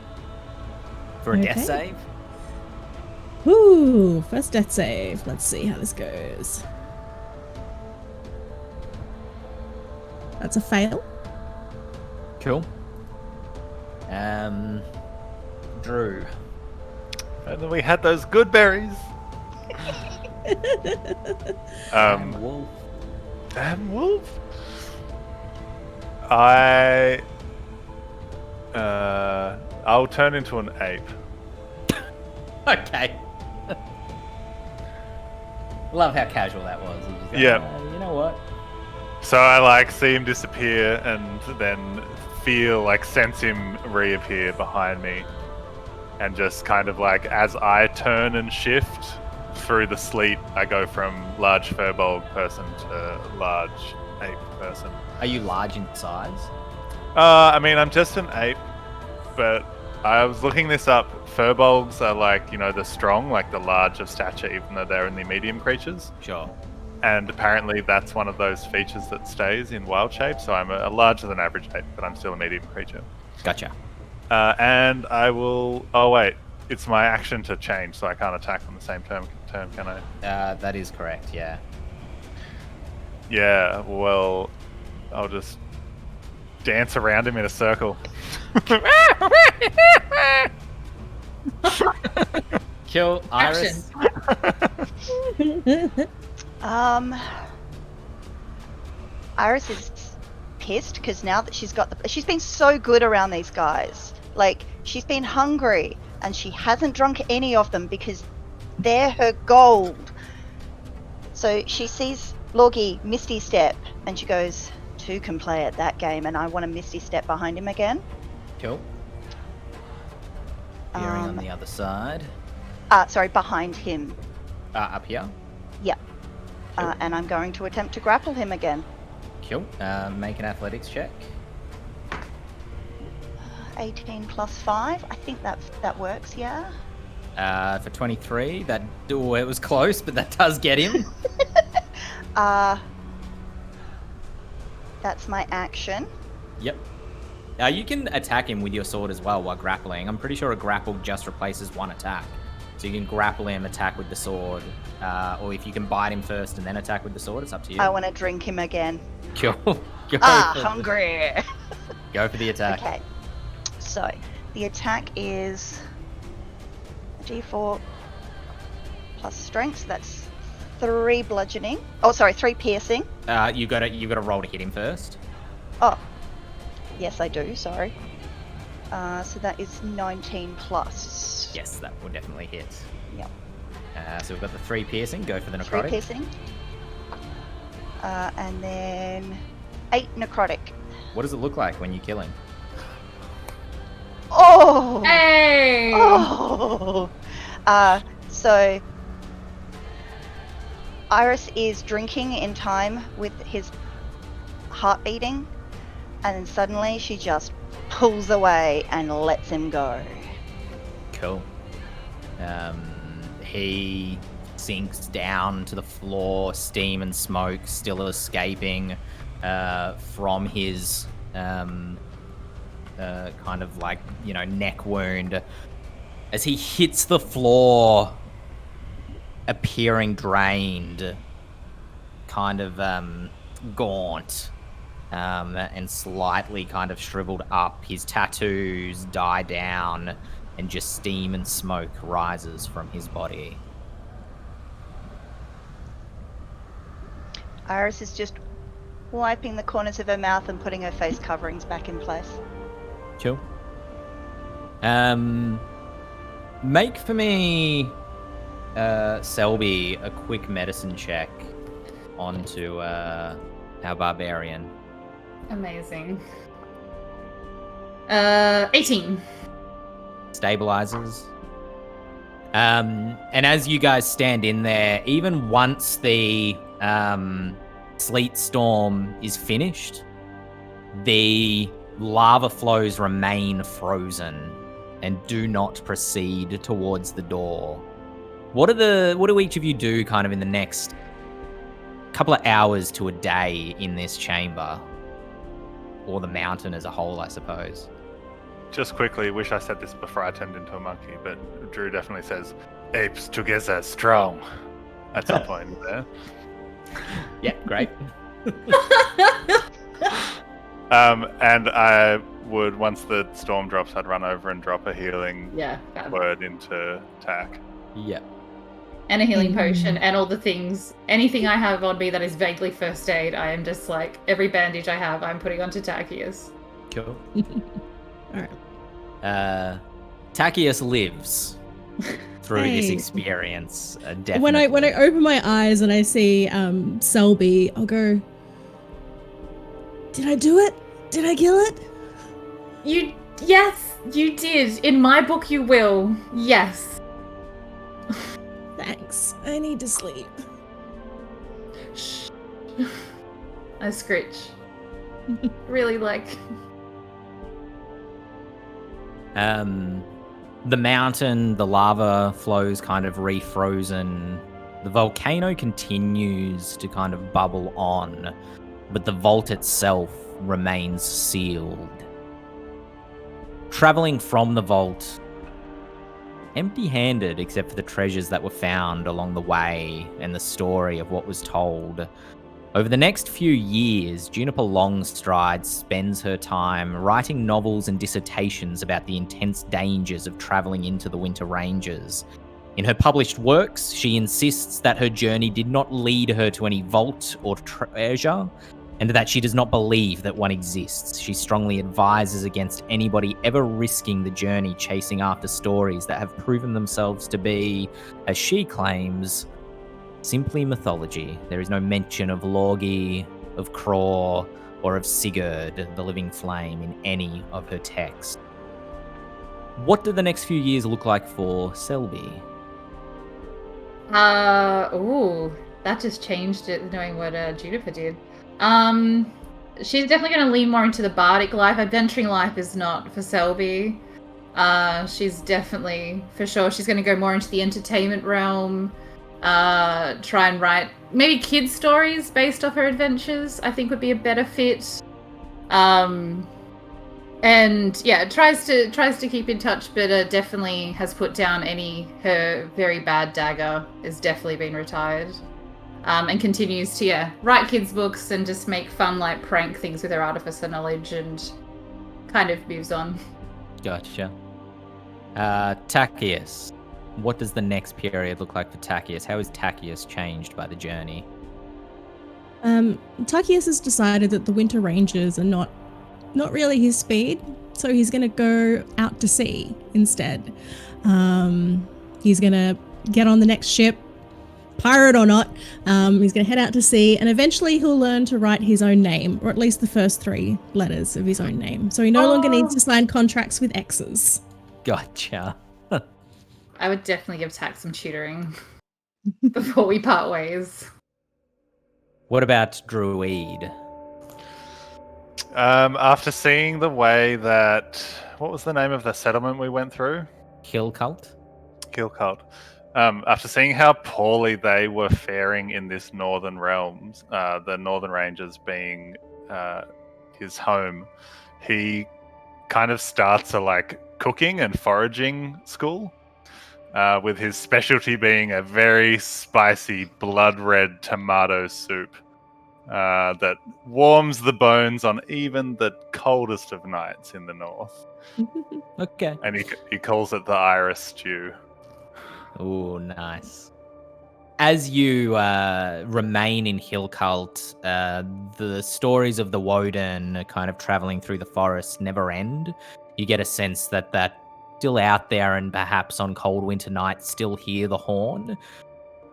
for a death save. Ooh, first death save. Let's see how this goes. That's a fail. Cool. Drew. and then we had those good berries. Wolf. Damn wolf. I'll turn into an ape. Okay. Love how casual that was. You just go, Yeah. You know what? So I see him disappear and then sense him reappear behind me. And just kind of as I turn and shift through the sleet, I go from large furbolg person to large ape person. Are you large in size? I'm just an ape, but I was looking this up. Furbolgs are the strong, the large of stature, even though they're in the medium creatures. Sure. And apparently that's one of those features that stays in wild shape. So I'm a larger than average ape, but I'm still a medium creature. Gotcha. And I will... Oh, wait. It's my action to change, so I can't attack on the same turn, can I? That is correct, yeah. Yeah, well, I'll just dance around him in a circle. Kill Iris. Iris is pissed because now that she's been so good around these guys. Like, she's been hungry and she hasn't drunk any of them because they're her gold. So she sees Lorgie Misty Step and she goes, two can play at that game, and I want to Misty Step behind him again. Cool. Veering on the other side. Sorry, behind him. Up here? Yeah. Cool. And I'm going to attempt to grapple him again. Cool. Make an athletics check. 18 plus 5. I think that works, yeah? For 23, it was close, but that does get him. That's my action. Yep. You can attack him with your sword as well while grappling. I'm pretty sure a grapple just replaces one attack. So you can grapple him, attack with the sword, or if you can bite him first and then attack with the sword, it's up to you. I want to drink him again. Cool. Hungry. Go for the attack. Okay. So, the attack is a d4 plus strength, so that's 3 bludgeoning. Oh, sorry, 3 piercing. You gotta roll to hit him first. Oh, yes, I do. Sorry. So that is 19 plus. Yes, that will definitely hit. Yep. So we've got the 3 piercing. Go for the 3 necrotic. piercing. And then 8 necrotic. What does it look like when you kill him? Oh! Hey! Oh! So Iris is drinking in time with his heart beating, and then suddenly she just pulls away and lets him go. Cool. He sinks down to the floor, steam and smoke still escaping from his kind of like, neck wound as he hits the floor, appearing drained, kind of gaunt, and slightly kind of shriveled up. His tattoos die down and just steam and smoke rises from his body. Iris is just wiping the corners of her mouth and putting her face coverings back in place. Cool. Make for me, Selby, a quick medicine check onto our barbarian. Amazing. 18. Stabilizes. And as you guys stand in there, even once the sleet storm is finished, the lava flows remain frozen and do not proceed towards the door. What do each of you do kind of in the next couple of hours to a day in this chamber? Or the mountain as a whole, I suppose. Just quickly, wish I said this before I turned into a monkey, but Drew definitely says, apes together strong, at some point there. Yeah, great. And I would, once the storm drops, I'd run over and drop a healing word into Tack. Yeah. And a healing potion and all the things. Anything I have on me that is vaguely first aid, I am just like, every bandage I have, I'm putting onto Tachius. Cool. Alright. Tachius lives through this experience. Definitely. When I open my eyes and I see Selby, I'll go, did I do it? Did I kill it? Yes, you did. In my book, you will. Yes. Thanks. I need to sleep. Shh. I screech. Really like. The mountain, the lava flows kind of refrozen. The volcano continues to kind of bubble on, but the vault itself remains sealed. Traveling from the vault, empty-handed except for the treasures that were found along the way and the story of what was told. Over the next few years, Juniper Longstride spends her time writing novels and dissertations about the intense dangers of traveling into the Winter Ranges. In her published works, she insists that her journey did not lead her to any vault or treasure, and that she does not believe that one exists. She strongly advises against anybody ever risking the journey chasing after stories that have proven themselves to be, as she claims, simply mythology. There is no mention of Lorgi, of Craw, or of Sigurd, the living flame, in any of her texts. What do the next few years look like for Selby? That just changed it, knowing what Juniper did. She's definitely going to lean more into the bardic life. Adventuring life is not for Selby. She's definitely, for sure, she's going to go more into the entertainment realm. Try and write maybe kids' stories based off her adventures, I think would be a better fit. And yeah, tries to keep in touch, but definitely has put down her very bad dagger is definitely been retired. And continues to write kids' books and just make fun prank things with her artificer knowledge, and kind of moves on. Gotcha. Tacius. What does the next period look like for Tacius? How is Tacius changed by the journey? Tacius has decided that the Winter Ranges are not really his speed, so he's going to go out to sea instead. He's going to get on the next ship, pirate or not. He's going to head out to sea, and eventually he'll learn to write his own name, or at least the first 3 letters of his own name. So he no longer needs to sign contracts with X's. Gotcha. I would definitely give Tax some tutoring before we part ways. What about Druid? After seeing the way that... What was the name of the settlement we went through? Kill Cult? Kill Cult. After seeing how poorly they were faring in this northern realms, the Northern Ranges being his home, he kind of starts a cooking and foraging school, with his specialty being a very spicy blood red tomato soup that warms the bones on even the coldest of nights in the north. Okay. And he calls it the Iris stew. Oh, nice. As you remain in Hill Cult, the stories of the Woden kind of traveling through the forest never end. You get a sense that still out there, and perhaps on cold winter nights still hear the horn.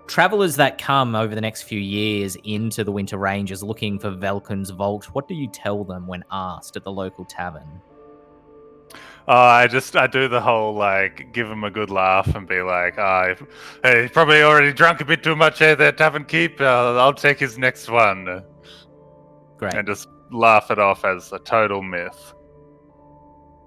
Travelers that come over the next few years into the Winter Ranges looking for Velkun's vault, what do you tell them when asked at the local tavern? I do the whole give him a good laugh and be like, hey, he's probably already drunk a bit too much at the tavern keep. I'll take his next one. Great. And just laugh it off as a total myth.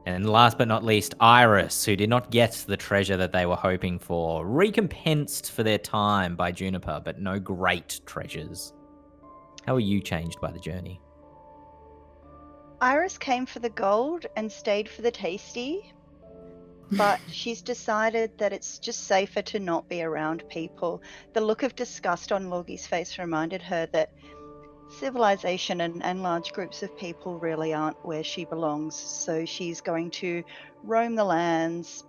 And last but not least, Iris, who did not get the treasure that they were hoping for, recompensed for their time by Juniper, but no great treasures. How are you changed by the journey? Iris came for the gold and stayed for the tasty, but she's decided that it's just safer to not be around people. The look of disgust on Lorgi's face reminded her that civilization and large groups of people really aren't where she belongs, so she's going to roam the lands,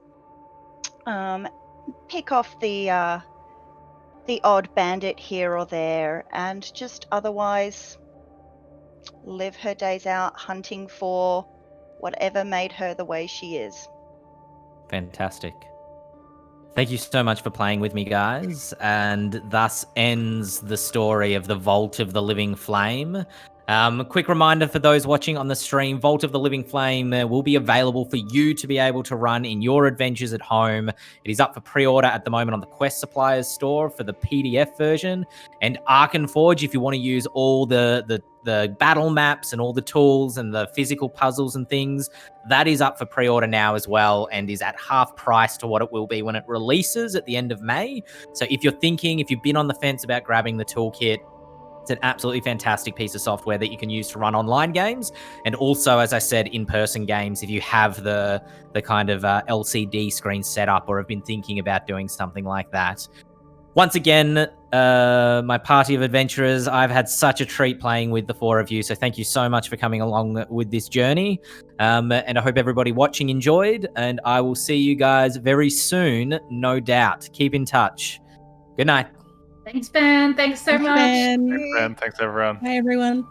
pick off the odd bandit here or there, and just otherwise live her days out hunting for whatever made her the way she is. Fantastic. Thank you so much for playing with me, guys. And thus ends the story of the Vault of the Living Flame. A quick reminder for those watching on the stream, Vault of the Living Flame will be available for you to be able to run in your adventures at home. It is up for pre-order at the moment on the Quest Suppliers store for the PDF version. And Arkenforge, if you want to use all the battle maps and all the tools and the physical puzzles and things, that is up for pre-order now as well, and is at half price to what it will be when it releases at the end of May. So if you've been on the fence about grabbing the toolkit, it's an absolutely fantastic piece of software that you can use to run online games. And also, as I said, in-person games, if you have the kind of LCD screen set up or have been thinking about doing something like that. Once again, my party of adventurers, I've had such a treat playing with the 4 of you. So thank you so much for coming along with this journey. And I hope everybody watching enjoyed. And I will see you guys very soon, no doubt. Keep in touch. Good night. Thanks, Ben. Thanks so much. Ben. Thanks, Ben. Thanks, everyone. Bye, everyone.